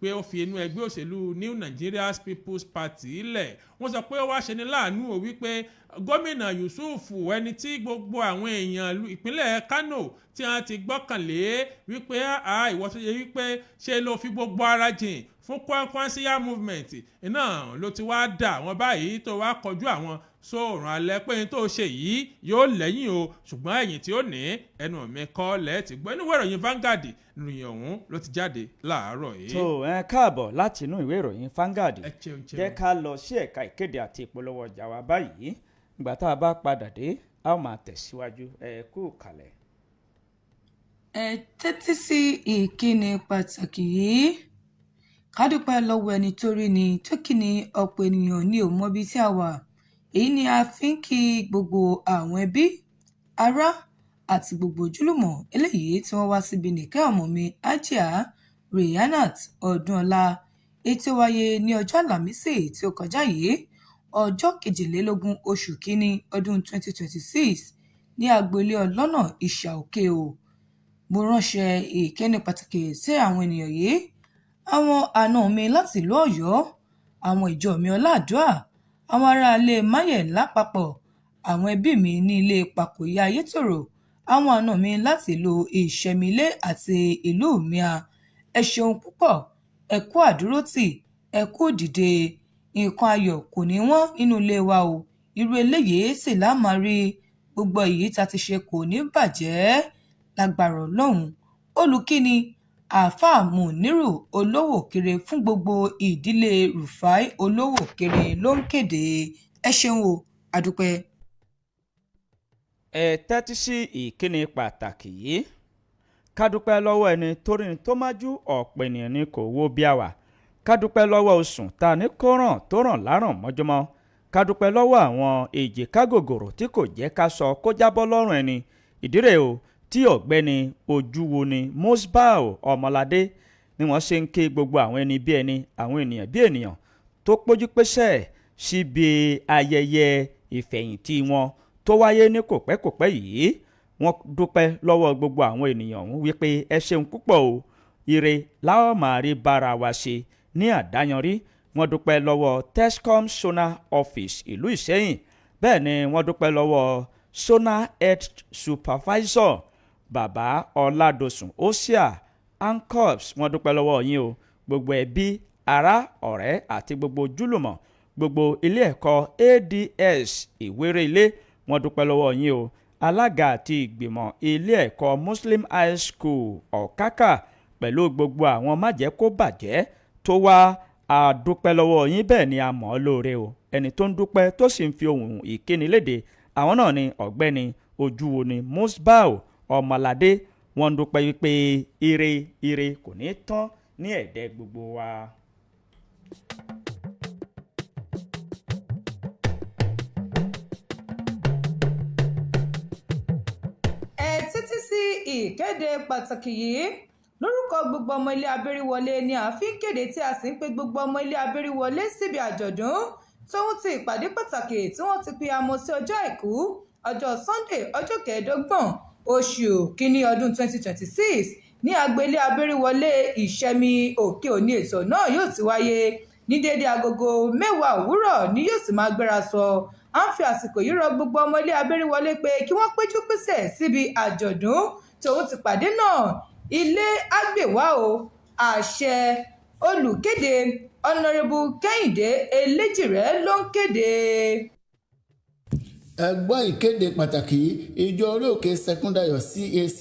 pé ó fi inú ẹgbẹ́ òṣèlú New Nigeria People's Party lẹ̀ wọ́n sọ pé ó wá ṣe ní láàánú o wípé gómìnà Yusuf ẹni tí gbogbo àwọn èèyàn ìpínlẹ̀ Kano tí wọ́n ti gbọ́kànlé wípé ìwọ tó yẹ wípé ṣe ló fi gbogbo ara jìn fún Kwankwasiya movement iná ló ti wá dà wọ́n báyìí tó wá kọjú àwọn sóòrùn alẹ́ pé ní tó ṣe yìí yóò lẹ́yìn o ṣùgbọ́n ẹ̀yìn tí ó ní ẹnu mi kọ́ lẹ́ẹ̀tì gbọ́ inú ìwé ìròyìn Vanguard ìròyìn ọ̀hún ló ti jáde láàárọ̀ yìí. tó ẹ káàbọ̀ láti inú ìwé ìròyìn Vanguard jẹ́ ká lọ sí ẹ̀ka ìkéde àti ìpolówó ọjà wa báyìí ìgbà tá a bá padà dé a ó máa tẹ̀síwájú ẹ kú kalẹ̀. ẹ tẹ́tí sí ìkíni pàtàkì yìí ká dúpẹ́ lọ́wọ́ ẹni tó rí ni tó kí ni ọ̀pọ̀ ènìyàn ní ò mọbi tí a wà èyí ni a fi ń kí gbogbo àwọn ẹbí ará àti gbogbo ojúlùmọ̀ eléyìí tí wọ́n wá síbi nìkẹ́ ọmọ mi Hajia Rihanat Ọdúnọlá ètò wáyé ní ọjọ́ Àlàmísì tí ó kọjá yìí ọjọ́ 22 oṣù kínní ọdún 2026 ní agboolé ọlọ́nà ìṣà òkè o mo ránṣẹ́ ìkíni pàtàkì sí àwọn ènìyàn yìí àwọn àna mi láti ìlú Ọ̀yọ́ àwọn ìjọ mi Ọláàdúà àwọn aráalé Máyẹ̀ lápapọ̀ àwọn ẹbí mi ní ilé Pàkòyà Ayétòrò àwọn àna mi láti ìlú Ìṣẹ̀mílé àti ìlú Mìà ẹ ṣeun púpọ̀ ẹ kú àdúrótì ẹ kú dìde nǹkan ayọ̀ kò ní wọ́n nínú ilé wa o irú eléyìí sì láàmà rí gbogbo èyí tá ti ṣe kò ní bàjẹ́ lágbára Ọlọ́run olùkíni àáfàá Mùnírù Olówókéré fún gbogbo ìdílé Rufai Olówókéré ló ń kéde ẹ ṣeun o àdúpẹ́. ẹ tẹ́tí sí ìkíni pàtàkì yìí ká dúpẹ́ lọ́wọ́ ẹni torí ní tó májú ọ̀pọ̀ ènìyàn ni kò wó bí a wà ká dúpẹ́ lọ́wọ́ oṣùn ta ní kó ràn tó ràn láràn mọ́júmọ́ ká dúpẹ́ lọ́wọ́ àwọn èjìká gògòrò tí kò jẹ́ ká sọ kó jábọ́ lọ́rùn ẹni ìdírè o tí ọ̀gbẹ́ni ojúwo ni Musbau Ọmọládé ni wọ́n ṣe ń ké gbogbo àwọn ẹni bí ẹni àwọn ènìyàn bí ènìyàn tó pójú pésẹ̀ síbi ayẹyẹ ìfẹ̀yìntì wọn tó wáyé ní kòpẹ́kòpẹ́ yìí wọ́n dúpẹ́ lọ́wọ́ gbogbo àwọn ènìyàn ọ̀hún wípé ẹ ṣeun púpọ̀ o ire láwọn máa rí bára wa ṣe ní àdáyanrí wọ́n dúpẹ́ lọ́wọ́ Tescom Sona Office ìlú Ìṣẹ́yìn bẹ́ẹ̀ ni wọ́n dúpẹ́ lọ́wọ́ Sona Health Supervisor bàbá Ọládòsùn Osia ancops wọ́n dúpẹ́ lọ́wọ́ yín o gbogbo ẹbí ará ọ̀rẹ́ àti gbogbo ojúlùmọ̀ gbogbo ilé ẹ̀kọ́ ads ìwéré ilé wọ́n dúpẹ́ lọ́wọ́ yín o alága àti ìgbìmọ̀ ilé ẹ̀kọ́ muslim high school ọ̀kákà pẹ̀lú gbogbo àwọn májẹ̀kóbàjẹ́ tó wá a dúpẹ́ lọ́wọ́ yín bẹ́ẹ̀ ni a mọ̀ ọ́ lóore o ẹni tó ń dúpẹ́ tó sì ń fi ohun ìkíni léde àwọn náà ni ọ̀gbẹ́ni ojúwoni musbau ọmọládé wọ́n ń dúpẹ́ wípé ire kò ní tán ní ẹ̀dẹ́ gbogbo wa. ẹ títí sí ìkéde pàtàkì yìí lórúkọ gbogbo ọmọ ilé abẹ́ríwọlé ni a fi ń kéde tí a sì ń pe gbogbo ọmọ ilé abẹ́ríwọlé síbi àjọ̀dún tóun ti ìpàdé pàtàkì tí wọ́n ti pe amọ̀ sí ọjọ́ àìkú ọjọ́ sunday ọjọ́ 25 oṣù kínní ọdún 2026 ní agboolé abẹ́ríwọlé ìṣẹ́mi òkè òní. ètò náà yóò ti wáyé ní déédéé agogo 10 òwúrọ̀ ni yóò sì máa gbéra sọ. à ń fi àsìkò yìí rọ gbogbo ọmọ ilé abẹ́ríwọlé pé kí wọ́n péjú pésẹ̀ síbi àjọ̀dún tóun ti pàdé náà. ilé àgbèwá o àṣẹ olùkéde ọ̀nàrẹ́bù kẹ́hìndé eléjìrẹ́ ló ń kéde. ẹgbọ́n ìkéde pàtàkì ìjọ orí òkè secondary CAC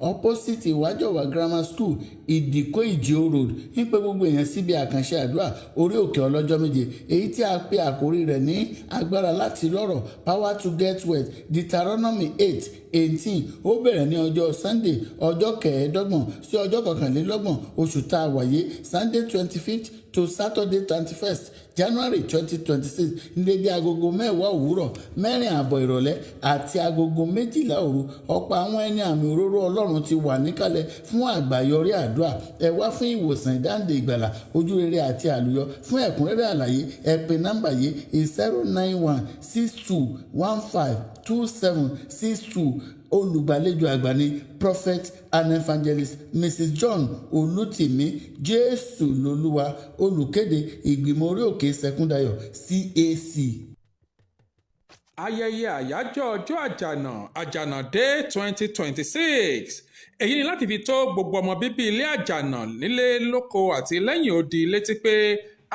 opposite ìwájọwà grammar school ìdìkó ìjìó road ń pe gbogbo èèyàn síbi àkànṣe àdúrà orí òkè ọlọ́jọ́ méje èyí tí a pe àkórí rẹ̀ ní agbára láti lọ́rọ̀ power to get wealth Deuteronomy 8:18 ó bẹ̀rẹ̀ ní ọjọ́ sunday ọjọ́ 25 sí ọjọ́ 21 oṣù tá a wáyé sunday 25th to saturday 21st january 2026 ní dédé agogo 10 òwúrọ̀ 4:00 ìrọ̀lẹ́ àti agogo 12 òru. ọ̀pọ̀ àwọn ẹni àmì òróró ọlọ́run ti wà níkàlẹ̀ fún àgbáyọrí àdúrà. ẹ wá fún ìwòsàn ìdáǹdè ìgbàlà ojúrere àti àlùyọ. fún ẹ̀kúnrẹ́rẹ́ àlàyé ẹ pè nọ́mbà yìí 09162152762. olùgbàlejò àgbà ní prophet and evangelist mrs john olùtìmí jésù lolúwa. olùkéde ìgbìmọ̀ orí òkè sẹ́kúndayọ̀ CAC. ayẹyẹ àyájọ́ ọjọ́ àjànà day 2026 èyí ni láti fi tó gbogbo ọmọ bíbí ilé àjànà nílé lóko àti lẹ́yìn odi létí pé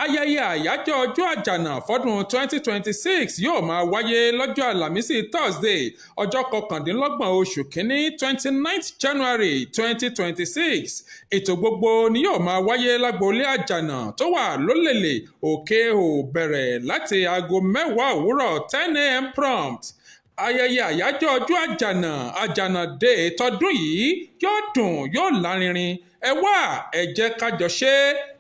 ayẹyẹ àyájọ́ ọjọ́ àjànà fọ́dún 2026 yóò máa wáyé lọ́jọ́ àlàmísì thursday ọjọ́ 29 oṣù kínní 29th january 2026. ètò gbogbo ni yóò máa wáyé lágboolé àjànà tó wà lólèlè òkè ò bẹ̀rẹ̀ láti aago 10 òwúrọ̀ 10 a.m. prompt. ayẹyẹ àyájọ́ ọjọ́ àjànà day tọdún yìí yóò dùn yóò lárinrin. ẹ wá ẹ jẹ́ ká jọ ṣe.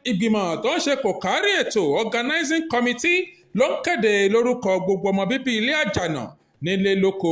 ìgbìmọ̀ tó ń ṣe kò kárí ètò organizing committee ló ń kéde lórúkọ gbogbo ọmọ bíbí ilé àjànà nílé lóko.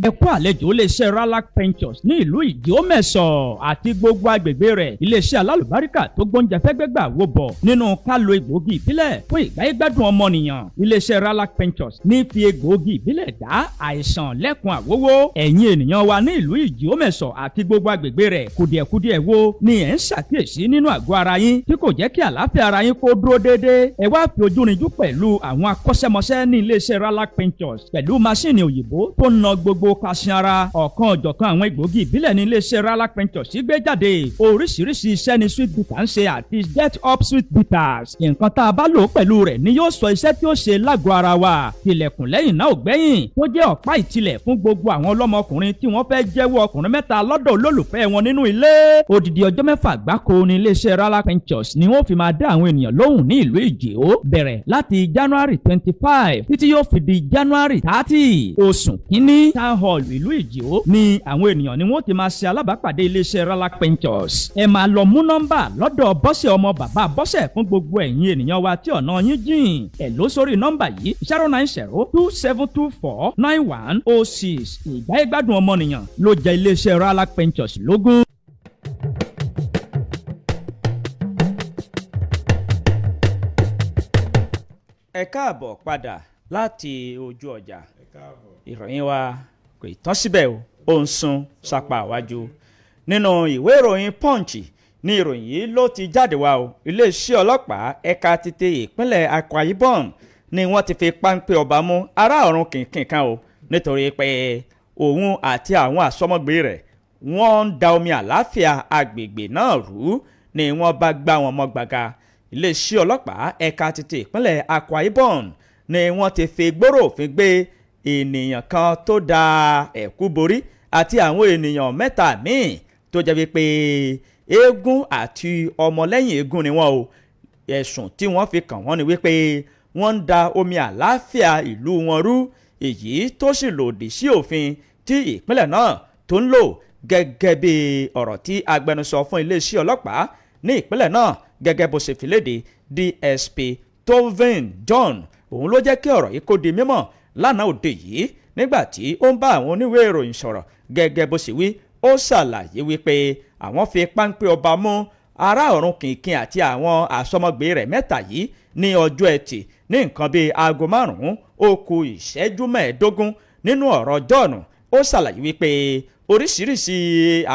ẹ kú àlejò iléeṣẹ́ Ralac Ventures ní ìlú Ìdíòmẹ̀sọ̀ àti gbogbo agbègbè rẹ̀. iléeṣẹ́ alálùbáríkà tó gbóúnjẹ fẹ́gbẹ́gbà wò bọ̀ nínú ká lo egbòogi ìbílẹ̀ fún ìgbáyégbádùn ọmọnìyàn. iléeṣẹ́ Ralac Ventures ní fi egbòogi ìbílẹ̀ dá àìsàn lẹ́kun àwówó. ẹ̀yin ènìyàn wa ní ìlú Ìdíòmẹ̀sọ̀ àti gbogbo agbègbè rẹ̀ kùdìẹ̀kudiẹ wo ni ẹ̀ ń ṣàkíyèsí nínú àgọ́ ara yín tí kò jẹ́ kí àlàáfíà ara yín kó dúró déédéé. ẹ wá fi ojú rinjú pẹ̀lú àwọn akọ́ṣẹ́mọṣẹ́ ní iléeṣẹ́ Ralac Ventures pẹ̀lú máṣíìnì òyìnbó tó ń na gbogbo kàṣin ara. ọ̀kan ọ̀jọ̀kan àwọn egbòogi ìbílẹ̀ ní iléeṣẹ́ Ralac Ventures gbé jáde. oríṣiríṣi iṣẹ́ ni sweet bitter ń ṣe àti get up sweet bitters. nǹkan tá a bá lò pẹ̀lú rẹ̀ ni yóò sọ iṣẹ́ tí ó ṣe lágọ̀ọ́ ara wa. tilẹ̀kùn lẹ́yìn náà ò gbẹ́yìn tó jẹ́ ọ̀pá ìtìlẹ̀ fún gbogbo àwọn ọlọ́mọkùnrin tí wọ́n fẹ́ jẹ́wọ́ ọkùnrin mẹ́ta lọ́dọ̀ olólùfẹ́ wọn nínú ilé. odidi ọjọ́ 6 gbáko ní iléeṣẹ́ Ralac Ventures ni wọ́n fi máa dá àwọn ènìyàn lóhùn ní ìlú Ìjẹ̀ó bẹ̀rẹ̀ láti January 25 títí yóò fi di January 30. oṣù kínní town hall ìlú Ìjẹ̀ó ni àwọn ènìyàn ni wọ́n ti máa ṣe alábàápàdé iléeṣẹ́ Ralac Ventures. ẹ máa lọ mú nọ́mbà lọ́dọ̀ Bọ́sẹ̀ ọmọ bàbá Bọ́sẹ̀ fún gbogbo ẹ̀yin ènìyàn wa tí ọ̀nà yín jìn. ẹ ló sórí nọ́mbà yìí 09027249106. ìgbáyégbádùn ọmọnìyàn ló jẹ iléeṣẹ́ Ralac Ventures lógún. ẹ káàbọ̀ padà láti ojú ọjà. ìròyìn wa kò tán síbẹ̀ ó ń sún sápá àwájú. nínú ìwé ìròyìn Punch ní ìròyìn yìí ló ti jáde wá o iléeṣẹ́ ọlọ́pàá ẹ̀ka títí ìpínlẹ̀ Akwa Ibom ni wọ́n ti fi páńpẹ́ ọba mú ará ọ̀run kìnkìn kan o nítorí pé òun àti àwọn àsọmọgbé rẹ̀ wọ́n ń da omi àláfíà agbègbè náà rú ni wọ́n bá gbá wọn mọ́ gbàgà. Iléeṣẹ́ ọlọ́pàá ẹ̀ka títí ìpínlẹ̀ Akwa Ibom ni wọ́n ti fi gbòòrò òfin gbé ènìyàn kan tó da ẹ̀kú borí àti àwọn ènìyàn mẹ́ta míì tó jẹ́ wípé eégún àti ọmọlẹ́yìn eégún ni wọ́n o. Ẹ̀sùn tí wọ́n fi kàn wọ́n ni wípé wọ́n ń da omi àláfíà ìlú wọn rú, èyí tó sì lòdì sí òfin tí ìpínlẹ̀ náà tó ń lò, gẹ́gẹ́ bí ọ̀rọ̀ tí agbẹnusọ fún iléeṣẹ́ ọlọ́pàá ní ìpínlẹ̀ náà gẹ́gẹ́ bó ṣe fi léde DSP Tovin John. Òun ló jẹ́ kí ọ̀rọ̀ yìí kó di mímọ̀ lánàá òde yìí nígbà tí ó ń bá àwọn oníwèé ìròyìn sọ̀rọ̀. Gẹ́gẹ́ bó ṣe wí, ó ṣàlàyé wípé àwọn fi páńpẹ́ ọba mú ará ọ̀run kìnkìn àti àwọn àsọmọgbé rẹ̀ mẹ́ta yìí ní ọjọ́ Ẹtì ní nǹkan bíi aago 5:15 nínú ọ̀rọ̀ John. Ó ṣàlàyé wípé oríṣiríṣi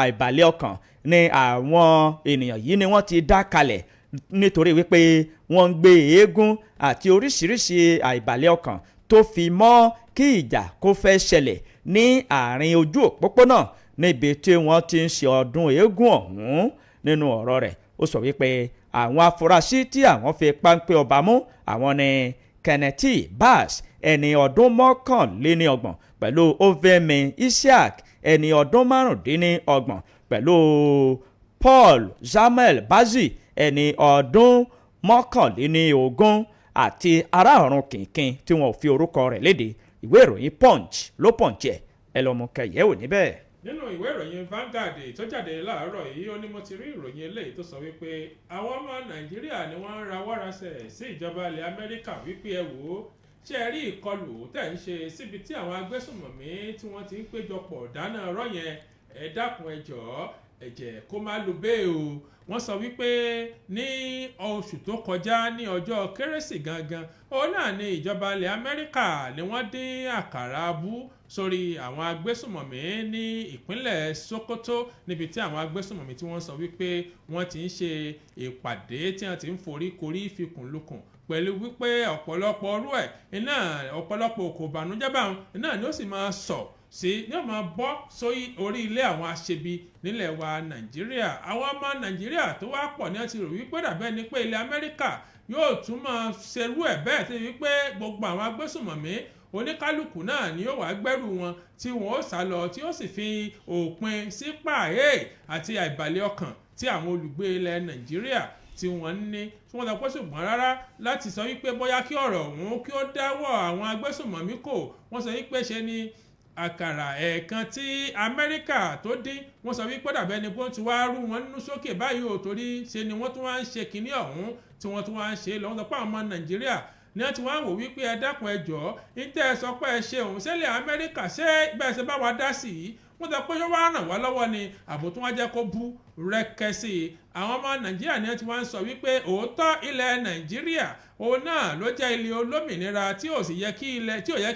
àìbalẹ̀ ọkàn ni àwọn ènìyàn yìí ni wọ́n ti dá kalẹ̀ nítorí wípé wọ́n ń gbé eégún àti oríṣiríṣi àìbalẹ̀ ọkàn tó fi mọ́ kí ìjà kó fẹ́ ṣẹlẹ̀ ní àárín ojú òpópónà níbi tí wọ́n ti ń ṣe ọdún eégún ọ̀hún. Nínú ọ̀rọ̀ rẹ̀ ó sọ wípé àwọn afurasí tí àwọn fi páńpẹ́ ọba mú àwọn ni Kenneth Bass ẹni ọdún 29 pẹ̀lú Ovemi Isiaq ẹni ọdún 25 pẹ̀lú Paul Samuel Bazi ẹni ọdún 21 àti ará ọ̀run kìnkìn tí wọn ò fi orúkọ rẹ̀ léde. Ìwé ìròyìn Punch ló Punch ẹ lọ́mọ kẹyẹ̀wò níbẹ̀. Nínú ìwé ìròyìn Vanguard tó jáde láàárọ̀ yìí ó ní mo ti rí ìròyìn eléyìí tó sọ wípé àwọn ọmọ Nàìjíríà ni wọ́n ń rawọ́ rasẹ̀ sí ìjọba ilẹ̀ Amẹ́ríkà wípé ẹ wò ó ṣe rí ìkọlù tẹ̀ ń ṣe síbi tí àwọn agbésùnmọ̀mí tí wọ́n ti ń péjọpọ̀ dáná ọ̀rọ̀ yẹn ẹ dákun ẹ jọ̀ọ́ ẹ̀jẹ̀ kó má lu bẹ́ẹ̀ o. Wọ́n sọ wípé ní oṣù tó kọjá ní ọjọ́ Kérésì gangan òun náà ni ìjọba ilẹ̀ Amẹ́ríkà ni wọ́n dín àkàrà abú sórí àwọn agbésùnmọ̀mí ní ìpínlẹ̀ Sokoto níbi tí àwọn agbésùnmọ̀mí tí wọ́n sọ wípé wọ́n ti ń ṣe ìpàdé tí wọ́n ti ń forí korí fikùn lukùn pẹ̀lú wípé ọ̀pọ̀lọpọ̀ ọrú ẹ̀ iná ọ̀pọ̀lọpọ̀ òkò ìbànújẹ́ báwọn iná ni ó sì máa sọ sí ní ọmọ bọ́ sórí orí ilé àwọn aṣebi nílẹ̀ wa Nàìjíríà. Àwọn ọmọ Nàìjíríà tó wá pọ̀ ní ti rò wípé dàbẹ́ ni pé ilẹ̀ Amẹ́ríkà yóò tún máa ṣerú ẹ̀ bẹ́ẹ̀ tí wípé gbogbo àwọn agbésùnmọ̀mí oníkálukú náà ni yóò wá gbẹ́rù wọn tí wọ́n ó sá lọ tí ó sì fi òpin sí pààyè àti àìbalẹ̀ ọkàn tí àwọn olùgbé ilẹ̀ Nàìjíríà tí wọ́n ní tí wọ́n sọ pé ṣùgbọ́n rárá láti sọ wípé bóyá kí ọ̀rọ̀ ọ̀hún kí ó dáwọ́ àwọn agbésùnmọ̀mí kò wọ́n sọ wípé ṣe ni àkàrà ẹ̀ẹ̀kan tí Amẹ́ríkà tó dín wọ́n sọ wípé dàbẹ́ ni bó ti wá rú wọn nínú sókè báyìí ò torí ṣe ni wọ́n tún wá ń ṣe kinní ọ̀hún tí wọ́n tún wá ń ṣe lọ́wọ́ sọ pé àwọn ọmọ Nàìjíríà ní wọ́n ti wá wò wípé ẹ dákun ẹ jọ̀ọ́ níta ẹ sọ pé ẹ ṣe òun ṣẹlẹ̀ Amẹ́ríkà ṣé bẹ́ẹ̀ ṣe bá wa dá sí i wọ́n sọ pé yóò wá ràn wá lọ́wọ́ ni àbò tó wá jẹ́ kó bú rẹ́kẹ́ sí i. Àwọn ọmọ Nàìjíríà ní wọ́n ti wá ń sọ wípé òótọ́ ilẹ̀ Nàìjíríà òun náà ló jẹ́ ilé olómìnira tí ò yẹ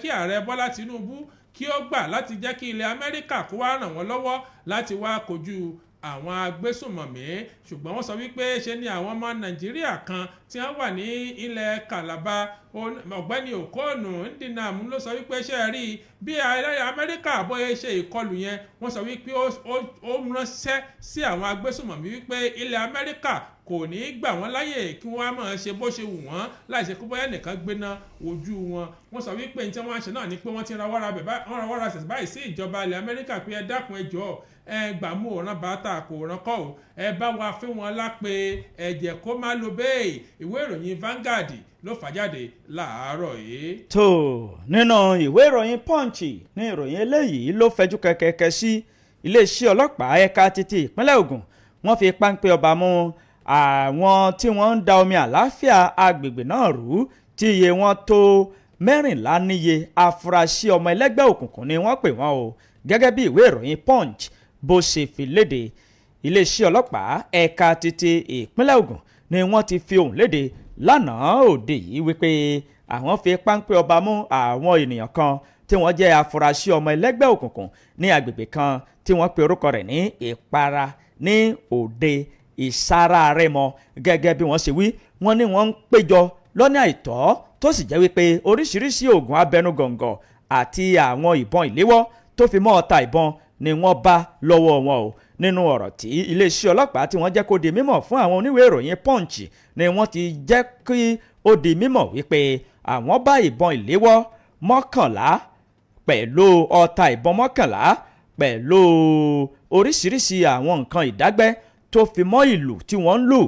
kí ààrẹ Bọ́lá Tinubu kí ó gbà láti jẹ́ kí ilẹ̀ Amẹ́ríkà kó wá ràn wọ́n lọ́wọ́ láti wá kojú àwọn agbésùnmọ̀mí. Ṣùgbọ́n wọ́n sọ wípé ṣe ni àwọn ọmọ Nàìjíríà kan tí wọ́n wà ní ilẹ̀ Calabar ọ̀gbẹ́ni Okonu Ndinam ló sọ wípé ṣe rí bí Amẹ́ríkà bóyá ṣe ìkọlù yẹn wọ́n sọ wípé ó ránṣẹ́ sí àwọn agbésùnmọ̀mí wípé ilẹ̀ Amẹ́ríkà kò ní í gbà wọ́n láyè kí wọ́n máa ṣe bó ṣe wù wọ́n láìṣe kó bóyá nìkan gbéná ojú wọn. Wọ́n sọ wípé ní tí wọ́n ṣe náà ni pé wọ́n ti rawọ́ rasẹ̀ báyìí sí ìjọba ilẹ̀ Amẹ́ríkà pé ẹ dákun ẹ jọ̀ọ́ ẹ gbà mú òràn bàtà kò ràn kọ́ ò ẹ bá wa fún wọn lápè ẹ̀jẹ̀ kó má lo bẹ́ẹ̀. Ìwé ìròyìn Vanguard ló fà jáde láàárọ̀ yìí. tó nínú ìwé ìròyìn Punch ní ìròyìn eléyìí ló fẹjú kẹ̀kẹ́ sí iléeṣẹ́ ọlọ́pàá ẹ̀ka títí ìpínlẹ̀ Ògùn. Wọ́n fi páńpẹ́ ọba mú àwọn tí wọ́n ń da omi àláfíà agbègbè náà rú tí iye wọn tó 14 níye. Afurasí ọmọ ẹlẹ́gbẹ́ òkùnkùn ni wọ́n pè wọ́n o gẹ́gẹ́ bí ìwé ìròyìn Punch bó ṣe fi léde. Iléeṣẹ́ ọlọ́pàá ẹ̀ka títí ìpínlẹ̀ Ògùn ni wọ́n ti fi ohùn léde lánàá òde yìí wípé àwọn fi páńpẹ́ ọba mú àwọn ènìyàn kan tí wọ́n jẹ́ afurasí ọmọ ẹlẹ́gbẹ́ òkùnkùn ní agbègbè kan tí wọ́n pe orúkọ rẹ̀ ní Ìpara ní Òde ìsara rẹ̀ mọ́ gẹ́gẹ́ bí wọ́n ṣe wí wọ́n ní wọ́n ń péjọ lọ́nà àìtọ́ tó sì jẹ́ wípé oríṣiríṣi oògùn abẹnugọ̀ngọ̀ àti àwọn ìbọn ìléwọ́ tó fi mọ́ ọta ìbọn ni wọ́n bá lọ́wọ́ wọn o nínú ọ̀rọ̀ tí iléeṣẹ́ ọlọ́pàá tí wọ́n jẹ́ kó di mímọ̀ fún àwọn oníwèé ìròyìn Punch ni wọ́n ti jẹ́ kí ó di mímọ̀ wípé àwọn bá ìbọn ìléwọ́ 11 pẹ̀lú ọta ìbọn 11 pẹ̀lú oríṣiríṣi àwọn nǹkan ìdágbẹ́ tó fi mọ́ ìlù tí wọ́n ń lù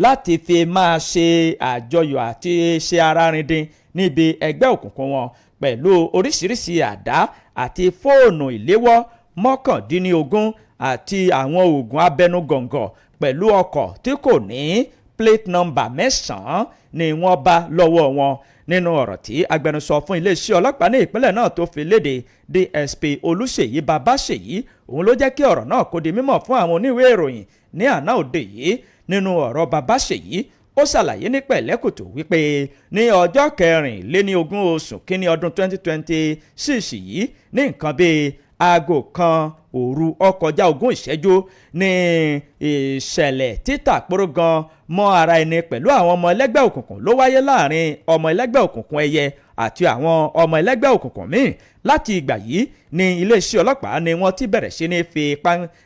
láti fi máa ṣe àjọyọ̀ àti ṣe ara rindin níbi ẹgbẹ́ òkùnkùn wọn pẹ̀lú oríṣiríṣi àdá àti fóònù ìléwọ́ 19 àti àwọn oògùn abẹnugọ̀ngọ̀ pẹ̀lú ọkọ̀ tí kò ní plate number 9 ni wọ́n bá lọ́wọ́ wọn nínú ọ̀rọ̀ tí agbẹnusọ fún iléeṣẹ́ ọlọ́pàá ní ìpínlẹ̀ náà tó fi léde DSP Olúṣèyí Babáṣèyí òun ló jẹ́ kí ọ̀rọ̀ náà kó di mímọ̀ fún àwọn oníwèé ìròyìn ní àná òde yìí nínú ọ̀rọ̀ Babáṣèyí ó ṣàlàyé ní pẹ̀lẹ́kùtù wípé ní ọjọ́ 24 oṣù kínní ọdún 2026 yìí ní nǹkan bíi aago kan òru ọkọjá 20 ìṣẹ́jú ní ìṣẹ̀lẹ̀ títàpóró gan mọ́ ara ẹni pẹ̀lú àwọn ọmọ ẹlẹ́gbẹ́ òkùnkùn ló wáyé láàrin ọmọ ẹlẹ́gbẹ́ òkùnkùn ẹyẹ àti àwọn ọmọ ẹlẹ́gbẹ́ òkùnkùn míì láti ìgbà yìí ní iléeṣẹ́ ọlọ́pàá ni wọ́n ti bẹ̀rẹ̀ sí ní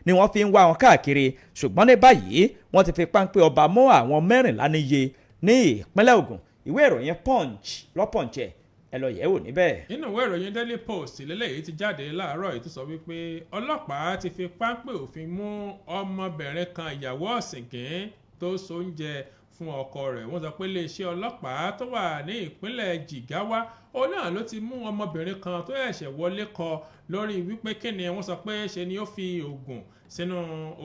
ni wọ́n fi ń wá wọn káàkiri ṣùgbọ́n ní báyìí wọ́n ti fi páńpẹ́ ọba mọ́ àwọn 14 níye ní ìpínlẹ̀ Ògùn ìwé ìròyìn Punch lọ́pọ̀njẹ́ ẹ lọ yẹ̀ wò níbẹ̀. nínú ìwé ìròyìn Daily Post lélẹ́yìí ti jáde láàárọ̀ yìí tó sọ wípé ọlọ́pàá ti fi páńpẹ́ òfin mú ọmọbìnrin kan ìyàwó ọ̀sìnkín tó sóúnjẹ fún ọkọ rẹ̀ wọ́n sọ pé iléeṣẹ́ ọlọ́pàá tó wà ní ìpínlẹ̀ Jigawa òun náà ló ti mú ọmọbìnrin kan tó ẹ̀ṣẹ̀ wọlé kọ lórí wípé kíni wọ́n sọ pé ṣe ni ó fi oògùn sínú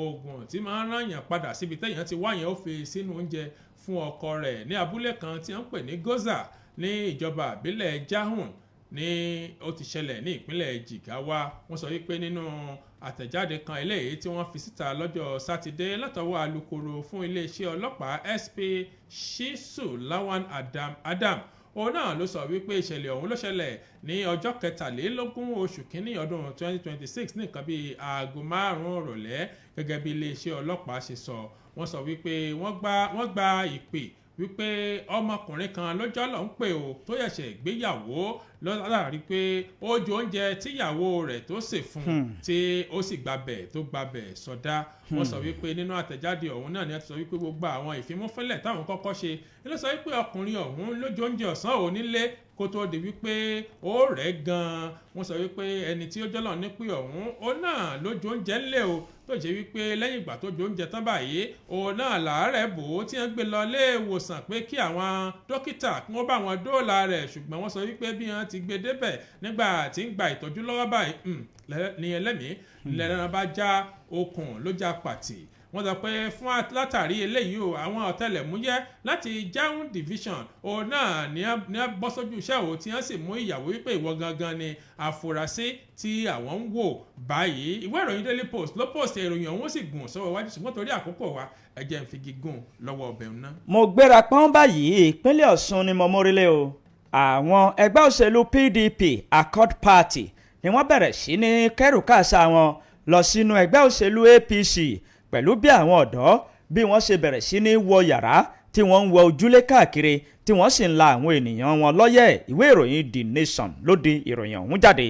oògùn tí máa ń rányàn padà síbi téèyàn ti wá yẹn ó fi sínú oúnjẹ fún ọkọ rẹ̀ ní abúlé kan tí wọ́n ń pè ní Goza ní ìjọba ìbílẹ̀ Jahun ní ó ti ṣẹlẹ̀ ní ìpínlẹ̀ Jigawa wọ́n sọ wípé nínú àtẹ̀jáde kan eléyìí tí wọ́n fi síta lọ́jọ́ sátidé látọwọ́ alukoro fún iléeṣẹ́ ọlọ́pàá SP Shisu Lawan Adam òun náà ló sọ wípé ìṣẹ̀lẹ̀ ọ̀hún ló ṣẹlẹ̀ ní ọjọ́ 23 oṣù kínní ọdún 2026 ní nǹkan bíi aago 5 ìrọ̀lẹ́ gẹ́gẹ́ bí iléeṣẹ́ ọlọ́pàá ṣe sọ wọ́n sọ wípé wọ́n gba ìpè wípé ọmọkùnrin kan lọ́jọ́ lọ ń pè ó tó yẹ̀ṣẹ̀ gbéyàwó látàrí pé ó jẹ oúnjẹ tíyàwó rẹ̀ tó sè fún tí ó sì gbabẹ̀ sọdá wọ́n sọ wípé nínú àtẹ̀jáde ọ̀hún náà ni wọ́n ti sọ wípé gbogbo àwọn ìfimúfínlẹ̀ táwọn kọ́kọ́ ṣe ló sọ wípé ọkùnrin ọ̀hún ló jẹ oúnjẹ ọ̀sán òun nílé kó tó di wípé ó rẹ̀ gan-an wọ́n sọ wípé ẹni tí ó jọ́lọ̀ nípì ọ̀hún ó náà ló jẹ oúnjẹ ńlẹ̀ o tó jẹ́ wípé lẹ́yìn ìgbà tó jẹ oúnjẹ tán báyìí òun náà làárẹ̀ bò ó tí wọ́n gbé lọ ilé ìwòsàn pé kí àwọn dókítà kí wọ́n bá wọn dóòlà rẹ̀ ṣùgbọ́n wọ́n sọ wípé bí wọ́n ti gbé débẹ̀ nígbà tí ń gba ìtọ́jú lọ́wọ́ báyìí ní ẹlẹ́mìí lẹ́ran bá já okùn ló já pàtì wọ́n sọ pé fún látàrí eléyìí o àwọn ọ̀tẹlẹ̀múyẹ́ láti Jahun division òun náà ní a bọ́ sójú iṣẹ́ o tí wọ́n sì mú ìyàwó wípé ìwọ gangan ni àfúrásì tí àwọn ń wò báyìí ìwé ìròyìn Daily Post ló post ìròyìn ọ̀hún sì gùn sọ́wọ́ iwájú ṣùgbọ́n torí àkókò wa ẹ jẹ́ n fi gígùn lọ́wọ́ ọbẹ̀ ńná. mo gbéra pọ́n báyìí ìpínlẹ̀ Ọ̀ṣun ni mo mórílẹ̀ o àwọn ẹgbẹ́ òṣèlú PDP Accord Party ni wọ́n bẹ̀rẹ̀ sí ní kẹ́rùkàṣà wọn lọ sínú ẹgbẹ́ òṣèlú APC pẹ̀lú bí àwọn ọ̀dọ́ bí wọ́n ṣe bẹ̀rẹ̀ sí ní wọ yàrá tí wọ́n ń wọ ojúlé káàkiri tí wọ́n sì ń la àwọn ènìyàn wọn lọ́yẹ̀ ìwé ìròyìn The Nation ló di ìròyìn ọ̀hún jáde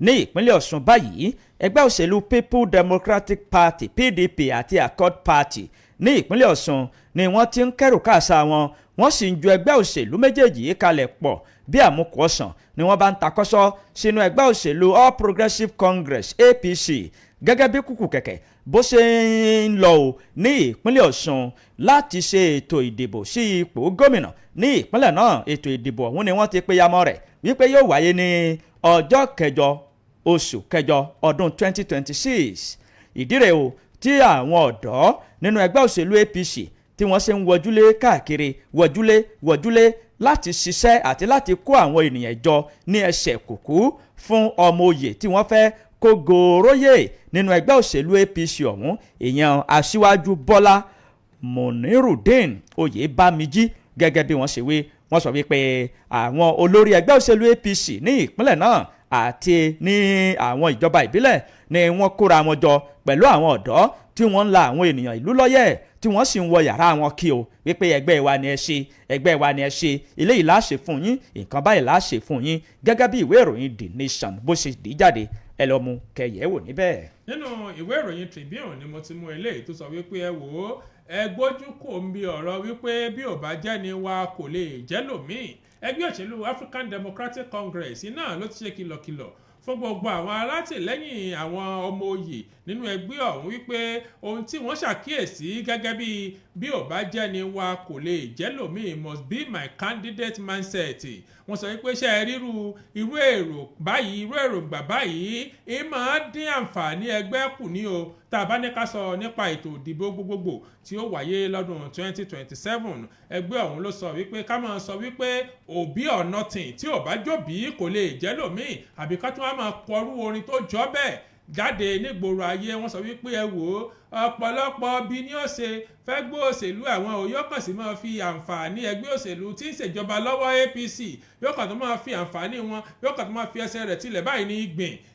ní ìpínlẹ̀ Ọ̀ṣun báyìí ẹgbẹ́ òṣèlú People Democratic Party PDP àti Accord Party ní ìpínlẹ̀ Ọ̀ṣun ni wọ́n ti ń kẹ́rùkàṣà wọn wọ́n sì ń ju ẹgbẹ́ òṣèlú méjèèjì yìí kalẹ̀ pọ̀ bí àmúkù ọ̀sán ni wọ́n bá ń takọ́sọ́ sínú ẹgbẹ́ òṣèlú All Progressives Congress APC gẹ́gẹ́ bí kùkù kẹ̀kẹ́ bó ṣe ń lọ ò ní ìpínlẹ̀ Ọ̀ṣun láti ṣe ètò ìdìbò sí ipò gómìnà ní ìpínlẹ̀ náà ètò ìdìbò ọ̀hún ni wọ́n ti péyàmọ́ rẹ̀ wípé yóò wáyé ní ọjọ́ 8 oṣù 8 ọdún 2026 ìdí rẹ̀ o tí àwọn ọ̀dọ́ nínú ẹgbẹ́ òṣèlú APC tí wọ́n ṣe ń wọjúlé káàkiri wọjúlé láti ṣiṣẹ́ àti láti kó àwọn ènìyàn jọ ní ẹsẹ̀ kùkú fún ọmọ oyè tí wọ́n fẹ́ kó gòróyè nínú ẹgbẹ́ òṣèlú APC ọ̀hún ìyẹn aṣíwájú Bọ́lá Munirudeen Oyèbámijí gẹ́gẹ́ bí wọ́n ṣe wí wọ́n sọ wípé àwọn olórí ẹgbẹ́ òṣèlú APC ní ìpínlẹ̀ náà àti ní àwọn ìjọba ìbílẹ̀ ni wọ́n kóra wọn jọ pẹ̀lú àwọn ọ̀dọ́ tí wọ́n ń la àwọn ènìyàn ìlú lọ́yẹ̀ tí wọ́n sì ń wọ yàrá wọn kí o wípé ẹgbẹ́ wa ni ẹ ṣe ẹgbẹ́ wa ni ẹ ṣe eléyìí la ṣe fún yín nǹkan báyìí la ṣe fún yín gẹ́gẹ́ bí ìwé ìròyìn The Nation bó ṣe dì jáde ẹ lọ mú kẹyẹ wò níbẹ̀. nínú ìwé ìròyìn Tribune ni mo ti mú eléyìí tó sọ wípé ẹ wò ó ẹ gbójú kò ń bi ọ̀rọ̀ wípé bí ò bá jẹ́ ni wa kò lè jẹ́ lòmíì ẹgbẹ́ òṣèlú African Democratic Congress náà ló ti ṣe kìlọ̀kìlọ̀ fún gbogbo àwọn alátìlẹ́yìn àwọn ọmọ oyè nínú ẹgbẹ́ ọ̀hún wípé ohun tí wọ́n ṣàkíyèsí gẹ́gẹ́ bí ò bá jẹ́ ni wa kò lè jẹ́ lòmíì must be my candidate mindset wọ́n sọ wípé ṣe é ríru irú èròǹgbà báyìí ì máa dín àǹfààní ẹgbẹ́ kù ní o tá a bá ní ká sọ nípa ètò ìdìbò gbogbogbò tí ó wáyé lọ́dún 2027 ẹgbẹ́ ọ̀hún ló sọ wípé ká máa sọ wípé òbí or nothing tí ò bá jòbí kò lè jẹ́ lòmíì àbí ká tún wá máa kọrú orin tó jọ bẹ́ẹ̀ jáde nígboro ayé wọ́n sọ wípé ẹ wò ó ọ̀pọ̀lọpọ̀ bí ní ó ṣe fẹ́ gbé òṣèlú àwọn òyò kàn sí máa fi àǹfààní ẹgbẹ́ òṣèlú tí ń ṣèjọba lọ́wọ́ APC yóò kàn tó máa fi àǹfààní wọn yóò kàn tó máa fi ẹsẹ̀ rẹ̀ tilẹ̀ báyìí ní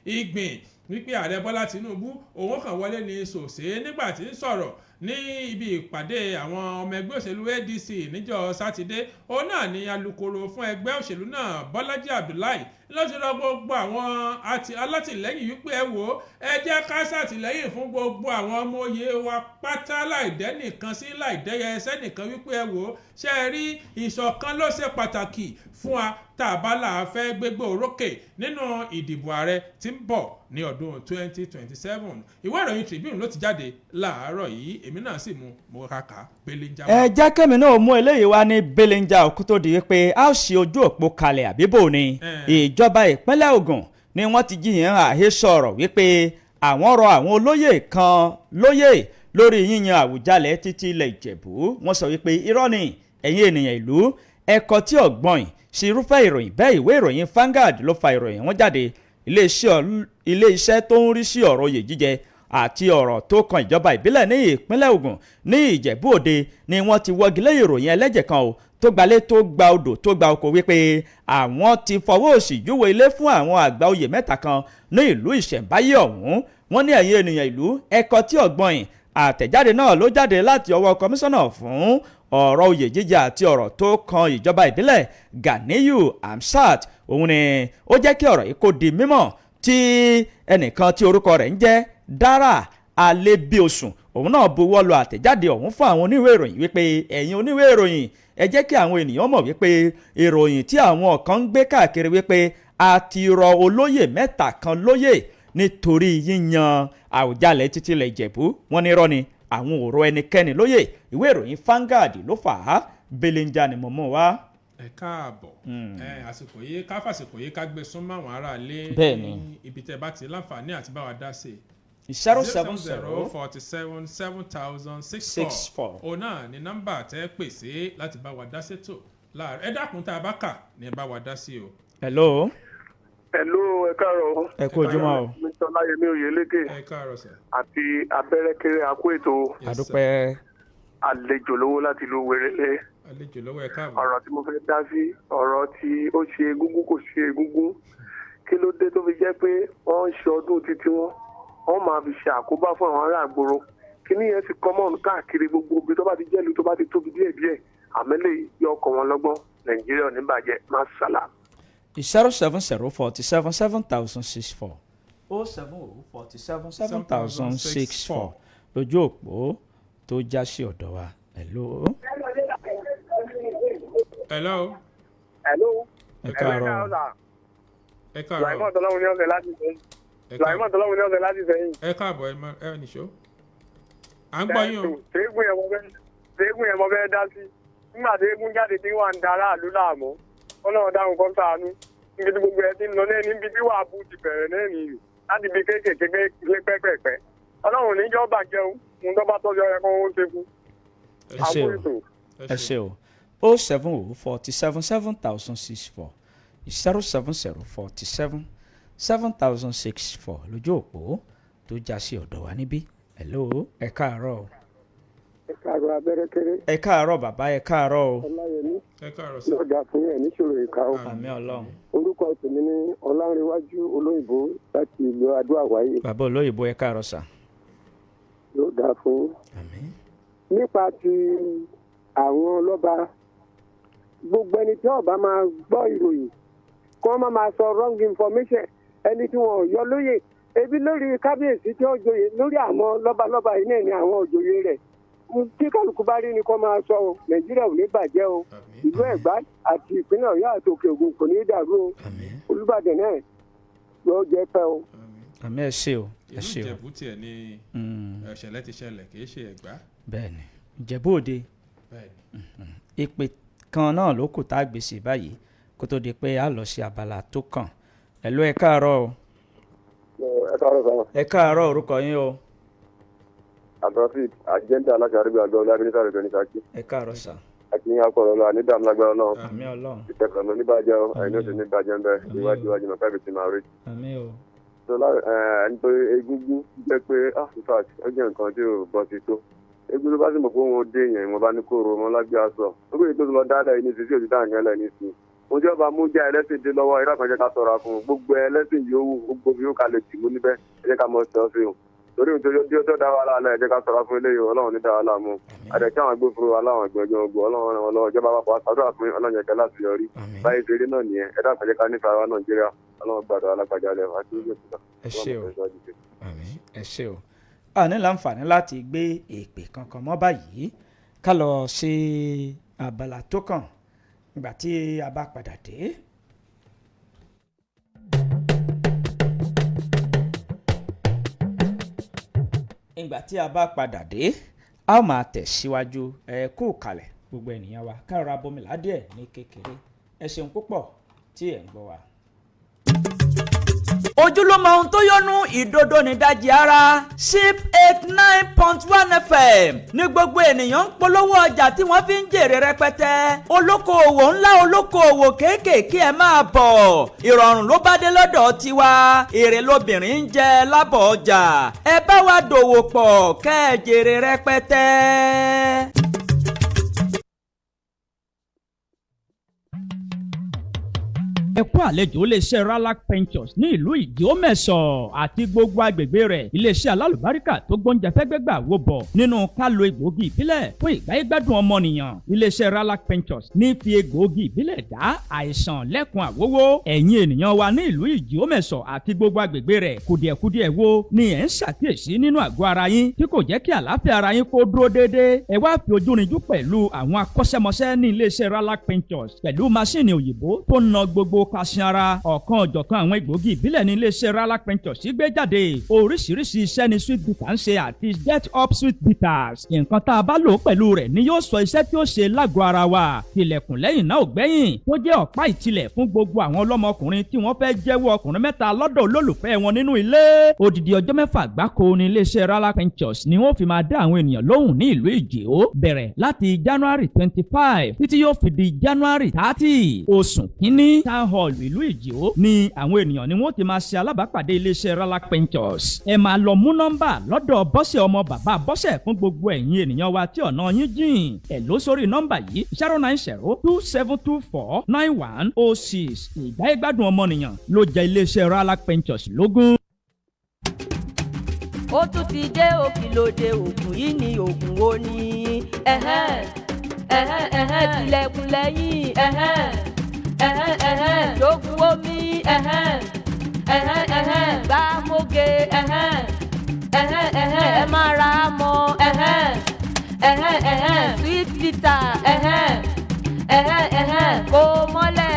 ìgbìn wípé ààrẹ Bọ́lá Tinubu òun kàn wọlé ní sòsé nígbà tí ń sọ̀rọ̀ ní ibi ìpàdé àwọn ọmọ ẹgbẹ́ òṣèlú ADC níjọ́ sátidé òun náà ni alukoro fún ẹgbẹ́ òṣèlú náà Bọ́lájí Abdullahi lọ́sí lọ gbogbo àwọn alátìlẹ́yìn wípé ẹ wò ó ẹ jẹ́ ká ṣàtìlẹ́yìn fún gbogbo àwọn ọmọ oyè wa pátá láìdẹ́ nìkan sí láìdẹ́yẹ ẹsẹ́ nìkan wípé ẹ wò ó ṣe é rí ìṣọ̀kan ló ṣe pàtàkì fún wa tá a bá là fẹ́ gbégbó orókè nínú ìdìbò ààrẹ tí ń bọ̀ ní ọdún 2027 ìwé ìròyìn Tribune ló ti jáde láàárọ̀ yìí èmi náà sì mú mo kàkà belenja. ẹ jẹ́ kẹ́mi náà mú eléyìí wá ní belenja òkú tó di pé a ó ṣe ojú òpó kalẹ̀ àbíbò ni ìjọba ìpínlẹ̀ Ògùn ni wọ́n ti jiyàn àhesọ ọ̀rọ̀ wípé àwọn rọ àwọn olóyè kan lóyè lórí yíyan Àwùjalẹ̀ títí ilẹ̀ Ìjẹ̀bú wọ́n sọ wípé irọ́ ni ẹ̀yin ènìyàn ìlú ẹ̀kọ́ tí ọ̀gbọ́n ṣe irúfẹ́ ìròyìn bẹ́ẹ̀ ìwé ìròyìn Vanguard ló fa ìròyìn wọn jáde ilé-iṣẹ́ tó ń rí sí ọ̀rọ̀ oyè jíjẹ àti ọ̀rọ̀ tó kan ìjọba ìbílẹ̀ ní ìpínlẹ̀ Ògùn ní Ìjẹ̀bú Òde ni wọ́n ti wọ́gi lé ìròyìn ẹlẹ́jẹ̀ kan o tó gbalé tó gba odò tó gba oko wípé àwọn ti fọwọ́ òsì júwe ilé fún àwọn àgbà oyè mẹ́ta kan ní ìlú ìṣẹ̀ǹbáyé ọ̀hún wọ́n ní ẹ̀yin ènìyàn ìlú ẹ̀kọ́ tí ọ̀gbọ́n yìí àtẹ̀jáde náà ló jáde láti ọwọ́ kọmíṣánná fún ọ̀rọ̀ oyè jíjẹ àti ọ̀rọ̀ tó kan ìjọba ìbílẹ̀ Ganiyu Hamsat òun ni ó jẹ́ kí ọ̀rọ̀ yìí kó di mímọ̀ tí ẹnìkan tí orúkọ rẹ̀ ń jẹ́ Dára Alébíosùn òun náà buwọ́ lu àtẹ̀jáde ọ̀hún fún àwọn oníwèé ìròyìn wípé ẹ̀yin oníwèé ìròyìn ẹ jẹ́ kí àwọn ènìyàn mọ̀ wípé ìròyìn tí àwọn kan ń gbé káàkiri wípé a ti rọ olóyè mẹ́ta kan lóyè nítorí yíyan Àwùjalẹ̀ títí ilẹ̀ Ìjẹ̀bú wọn ní irọ́ ni àwọn ò rọ ẹnikẹ́ni lóyè ìwé ìròyìn Vanguard ló fà á belenja ni mo mú wá. ẹ káàbọ̀ àsìkò yìí ká fàsìkò yìí ká gbé súnmọ́ àwọn aráalé ní ibi tẹ́ bá ti láǹfààní àti bá wa dá sí i 070477064 òun náà ni nọ́mbà tẹ́ pè sí láti bá wa dá sétò láàárọ̀ ẹ dákun tá a bá kà ní ẹ bá wa dá sí o. hello ẹ káàárọ̀ ẹ kú ojúmọ́ o. mr Láyẹmí Oyèlékè ẹ káàárọ̀ sà. àti abẹ́rẹ́kéré àkó ètò àdúpẹ́. àlejò lówó láti ìlú Wérélé. àlejò lọ́wọ́ ẹ káàbọ̀. ọ̀rọ̀ tí mo fẹ́ dá sí ọ̀rọ̀ tí ó ṣe egúngún kò ṣe egúngún kí ló dé tó fi jẹ́ pé wọ́n ń ṣe ọdún títí wọ́n máa fi ṣe àkóbá fún àwọn ará àgbòrò kíní yẹn ti kọ́mọ̀nù káàkiri gbogbo ibi tó bá ti jẹ́lu tó bá ti tóbi díẹ̀díẹ̀ àmẹ́lẹ̀ yọ ọkọ̀ wọn lọ́gbọ́n Nàìjíríà ní bàjẹ́ máa sàlà. 070477064 070477064 lójú òpó tó já sí ọ̀dọ̀ wa. hello. hello. hello. ẹ káàárọ̀. ẹ káàárọ̀. Sùláìmọ̀ Tọ́láhun ní ọ̀sẹ̀ láti sẹ́yìn. Sùláìmọ̀ Tọ́láhun ní ọ̀sẹ̀ láti sẹ́yìn. ẹ káàbọ̀ ẹ nìṣó. à ń gbọ́ yín o. ṣéégún yẹn mo fẹ́ dá sí nígbà tí eégún jáde tí wà ń da aráàlú láàmú Ọlọ́run dáhùn kọ́ ṣàánú níbi tí gbogbo ẹ ti ń lọ náà níbi tí wàá bú ti bẹ̀rẹ̀ náà nìyí láti bí kéékèèké lé pẹ́pẹ́pẹ́ Ọlọ́run níjọ́ bàjẹ́ o ń tọ́ bá tọ́jú ọ̀rẹ́ kan ó ṣe fún. ẹ ṣe o 070477064 070477064 lójú òpó tó já sí ọ̀dọ̀ wa níbí. hello ẹ káàárọ̀. ẹ káàárọ̀ abẹ́rẹ́kéré. ẹ káàárọ̀ bàbá ẹ káàárọ̀ o. Ọláyẹmí ẹ káàárọ̀ sà. lọ́jà fún ẹ̀ níṣòro ìka o. àmín Ọlọ́run. orúkọ tèmi ní Ọlánrewájú Olóyìnbó láti ìlú Adó Àwáyé. bàbá olóyìnbó ẹ káàárọ̀ sà. yóò dáa fún. àmín. nípa ti àwọn lọ́ba gbogbo ẹni tí ọba máa gbọ́ ìròyìn kí wọ́n máa sọ wrong information ẹni tí wọ́n yọ lóyè ebi lórí kábíyèsí tí ó joyè lórí àwọn lọ́balọ́ba yìí náà ni àwọn òjòyè rẹ̀ tí kálukú bá rí ni kó máa sọ o nàìjíríà ò ní bàjẹ́ o ìlú ẹ̀gbá àti ìpínlẹ̀ ọ̀yọ́ àti òkè ògùn kò ní í dàrú o olùbàdàn náà ló jẹ́ pẹ́ o. àmì ẹ ṣe o ẹ ṣe o. ìlú ìjẹ̀bú tiẹ̀ ni ìṣẹ̀lẹ̀ ti ṣẹlẹ̀ kì í ṣe ẹ̀gbá. bẹ́ẹ̀ni ìjẹ̀bú òde bẹ́ẹ̀ni. ìpè kan náà ló kù tá a gbèsè báyìí kó tó di pé a lọ sí abala tó kàn ẹ ló ẹ káàárọ̀ o. ẹ káàárọ̀ sáwọn. ẹ káàárọ̀ orúkọ yín o. àtọ́sí àjẹ́ńdà aláṣà àrígbà àgbà ọlábí nísàlẹ̀ tó ní sàkí. ẹ káàárọ̀ sà. akínyìn akọ̀rọ̀ lọ ànídàmú lágbára náà. àmì ọlọ́run. ìtẹ̀kọ̀ ló ní bàjẹ́ o àìní òsì ní bàjẹ́ ń bẹ iwájú iwájú náà káàbì ti máa rí. àmì o. nítorí egúngún jẹ́ pé in fact ó jẹ́ nǹkan tí ò bọ́ sí tó. egun tó bá sì mọ̀ pé òun dé yẹn mo bá ní kó ro ọmọ lágbé aṣọ. ó gbé tó lọ dáadáa yìí ní ìsinsìnyí òtítà yẹn lẹ̀ ní sí. mo jẹ́ ọba mú já ẹlẹ́sìn dé lọ́wọ́ irá kan jẹ́ ká sọ̀rọ̀ fún un gbogbo ẹlẹ́sìn yòówù gbogbo bí ó kalẹ̀ tì mú níbẹ̀ ẹ jẹ́ ká mọ̀ ọ́ sí o. torí nítorí ó tó dá wa láàlẹ́ ẹ jẹ́ ká sọ̀rọ̀ fún eléyìí ọlọ́run ní dá wa láàmú. àdẹ̀kí àwọn agbófinró aláwọn ẹgbẹ̀jọ ogun ọlọ́run ràn wọ́n lọ́wọ́ ìjọba àpapọ̀ àtàdúrà fún ọlọ́run yẹn kẹ́ láti yọrí. báyìí ṣeré náà nìyẹn ẹ dákun jẹ́ ká nífẹ̀ẹ́ wa nàìjíríà ọlọ́run gbàdọ̀ alágbàjálẹ̀ àti ìjọ ẹ ṣé o ẹ ṣé o a ní láǹfààní láti gbé èpè kankan mọ́ báyìí ká lọ sí abala tó kàn nígbà tí a bá padà dé. ìgbà tí a bá padà dé a ó máa tẹ̀síwájú ẹ kú kalẹ̀ gbogbo ènìyàn wa ká rọra bomi ládìẹ̀ ní kékeré ẹ ṣeun púpọ̀ tí ẹ̀ ń gbọ́ wa. ojúlówó ohun tó yọnu ìdodo nídajì ara ship 89.1 FM ní gbogbo ènìyàn ń polówó ọjà tí wọ́n fi ń jèrè rẹpẹtẹ olókoòwò ńlá olókoòwò kéékèèké ẹ máa bọ̀ ìrọ̀rùn ló bá dé lọ́dọ̀ tiwa èrè lobìnrin ń jẹ lábọ̀ ọjà ẹ bá wa dòwò pọ̀ kẹ́ ẹ jèrè rẹpẹtẹ. ẹ kú àlejò iléeṣẹ́ Ralac Ventures ní ìlú Ìdíòmẹ̀sọ̀ àti gbogbo agbègbè rẹ̀ iléeṣẹ́ alálùbáríkà tó gbóúnjẹ fẹ́gbẹ́gbà wo bọ̀ nínú ká lo egbòogi ìbílẹ̀ fún ìgbáyégbádùn ọmọnìyàn iléeṣẹ́ Ralac Ventures ní fi egbòogi ìbílẹ̀ dá àìsàn lẹ́kun àwówó ẹ̀yin ènìyàn wa ní ìlú Ìdíòmẹ̀sọ̀ àti gbogbo agbègbè rẹ̀ kùdìẹ̀kudiẹ̀ wo ni ẹ̀ ń ṣàkíyèsí nínú àgọ́ ara yín tí kò jẹ́ kí àlàáfíà ara yín kó dúró déédéé ẹ wá fi ojú rinjú pẹ̀lú àwọn akọ́ṣẹ́mọṣẹ́ ní iléeṣẹ́ Ralac Ventures pẹ̀lú máṣíìnì òyìnbó tó ń na gbogbo kàṣín ara ọ̀kan ọ̀jọ̀kan àwọn egbòogi ìbílẹ̀ ní iléeṣẹ́ Ralac Ventures gbé jáde oríṣiríṣi iṣẹ́ ni sweet bitter ń ṣe àti get up sweet bitters nǹkan tá a bá lò pẹ̀lú rẹ̀ ni yóò sọ iṣẹ́ tí ó ṣe lágọ̀ọ́ ara wa tilẹ̀kùn lẹ́yìn náà ò gbẹ́yìn tó jẹ́ ọ̀pá ìtìlẹ̀ fún gbogbo àwọn ọlọ́mọkùnrin tí wọ́n fẹ́ jẹ́wọ́ ọkùnrin mẹ́ta lọ́dọ̀ olólùfẹ́ wọn nínú ilé odidi ọjọ́ 6 gbáko ní iléeṣẹ́ Ralac Ventures ni wọ́n fi máa dá àwọn ènìyàn lóhùn ní ìlú Ìjẹ̀ó bẹ̀rẹ̀ láti January 25 títí yóò fi di January 30 oṣù kínní town hall ìlú Ìjẹ̀ó ni àwọn ènìyàn ni wọ́n ti máa ṣe alábàápàdé iléeṣẹ́ Ralac Ventures ẹ máa lọ mú nọ́mbà lọ́dọ̀ Bọ́sẹ̀ ọmọ bàbá Bọ́sẹ̀ fún gbogbo ẹ̀yin ènìyàn wa tí ọ̀nà yín jìn ẹ lọ sórí nọ́mbà yìí 09027249106 ìgbáyégbádùn ọmọnìyàn ló jẹ iléeṣẹ́ Ralac Ventures lógún. ó tún ti dé òkìlódé ògùn yìí ni ògùn wo ni tilẹ̀kùn lẹ́yìn jogun omi gbàmóge ẹ máa ra mọ́ sweet bitter kó mọ́lẹ̀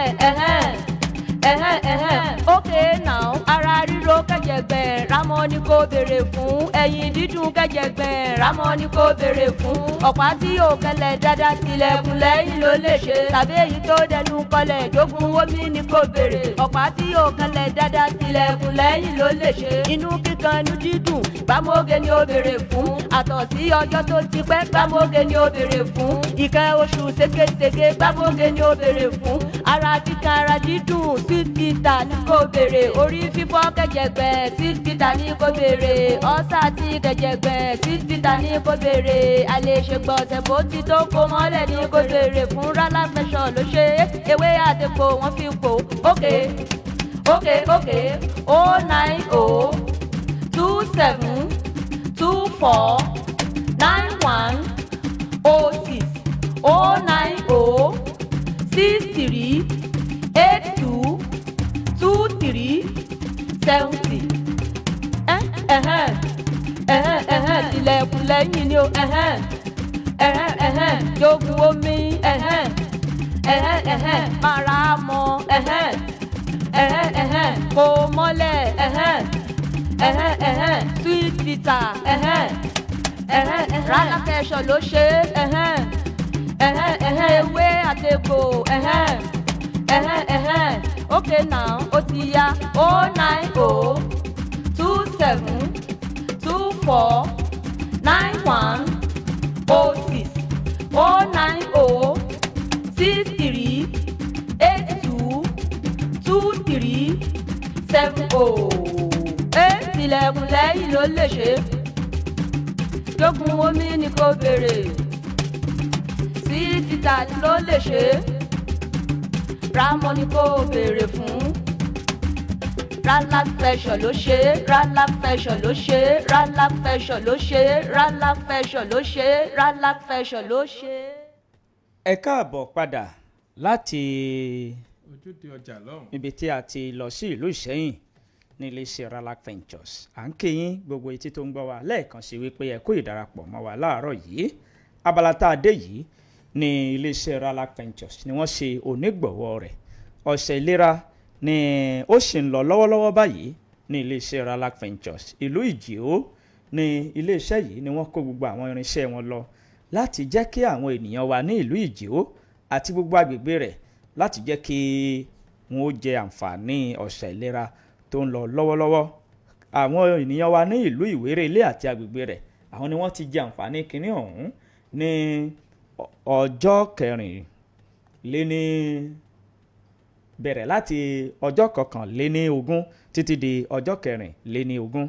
okay now ara ríro kẹjẹgbẹ ramọ ni kò béèrè fún ẹyin dídùn kẹjẹgbẹ ramọ ni kò béèrè fún ọ̀pá tí yóò kẹlẹ̀ dáadáa tilẹ̀kùn lẹ́yìn ló lè ṣe tàbí èyí tó dẹnu kọlẹ̀ jogun omi ni kò béèrè ọ̀pá tí yóò kẹlẹ̀ dáadáa tilẹ̀kùn lẹ́yìn ló lè ṣe inú kíkan inú dídùn gbàmóge ni ó béèrè fún àtọ̀sí ọjọ́ tó ti pẹ́ gbàmóge ni ó béèrè fún ìkẹ́ oṣù ségesège gbàmóge ni ó béèrè fún ara kíkan ara dídùn sweet bitter ní kò béèrè orí fífọ́ kẹjẹgbẹ sweet bitter ní kò béèrè ọ̀sà tí kẹjẹgbẹ sweet bitter ní kò béèrè àlèṣègbọ̀nsẹ̀ bó ti tó kó mọ́lẹ̀ ní kò béèrè fún Ralac Ventures ló ṣe ewé àtẹ̀kọ́ wọ́n fi pò ókè 09027249106 06 090 63 82 23 70. Tilẹ̀kùn lẹ́yìn ni o. Jogun omi. Mara mọ́. Kò mọ́lẹ̀. Sweet bitter. Rárá kẹ́sọ̀ ló ṣe ewé àtẹ̀gbò. Okay now ó ti yá 090 27 24 91 06 090 63 82 23 70. Tilẹ̀kùn lẹ́yìn ló lè ṣe. Jogun omi ni kò béèrè. Sí títà ló lè ṣe. Ramọ́ ni kò béèrè fún. Ralac Fashion ló ṣe. Ralac Fashion ló ṣe. Ralac Fashion ló ṣe. Ralac Fashion ló ṣe. Ralac Fashion ló ṣe. ẹ káàbọ̀ padà láti ojúde ọjà lọ́hùn. ibi tí a ti lọ sí ìlú Ìṣẹ́yìn ní iléeṣẹ́ Ralac Ventures. À ń kí yín gbogbo etí tó ń gbọ́ wa lẹ́ẹ̀kan sí wípé ẹ kú ìdarapọ̀ mọ́ wa láàárọ̀ yìí. Abala tá a dé yìí ní iléeṣẹ́ Ralac Ventures ni wọ́n ṣe onígbọ̀wọ́ rẹ̀. Ọ̀sẹ̀ ìlera ni ó sì ń lọ lọ́wọ́lọ́wọ́ báyìí ní iléeṣẹ́ Ralac Ventures. Ìlú Ìjìó ní iléeṣẹ́ yìí ni wọ́n kó gbogbo àwọn irinṣẹ́ wọn lọ láti jẹ́ kí àwọn ènìyàn wa ní ìlú Ìjìó àti gbogbo agbègbè rẹ̀ láti jẹ́ kí wọ́n ó jẹ àǹfààní ọ̀sẹ̀ ìlera tó ń lọ lọ́wọ́lọ́wọ́. Àwọn ènìyàn wa ní ìlú Ìwéré-Ilé àti agbègbè rẹ̀ àwọn ni wọ́n ti jẹ àǹfààní kinní ọ̀hún ní ọjọ́ kẹrìnléní bẹ̀rẹ̀ láti ọjọ́ kọkànléní-ogún títí di ọjọ́ kẹrìnléní-ogún.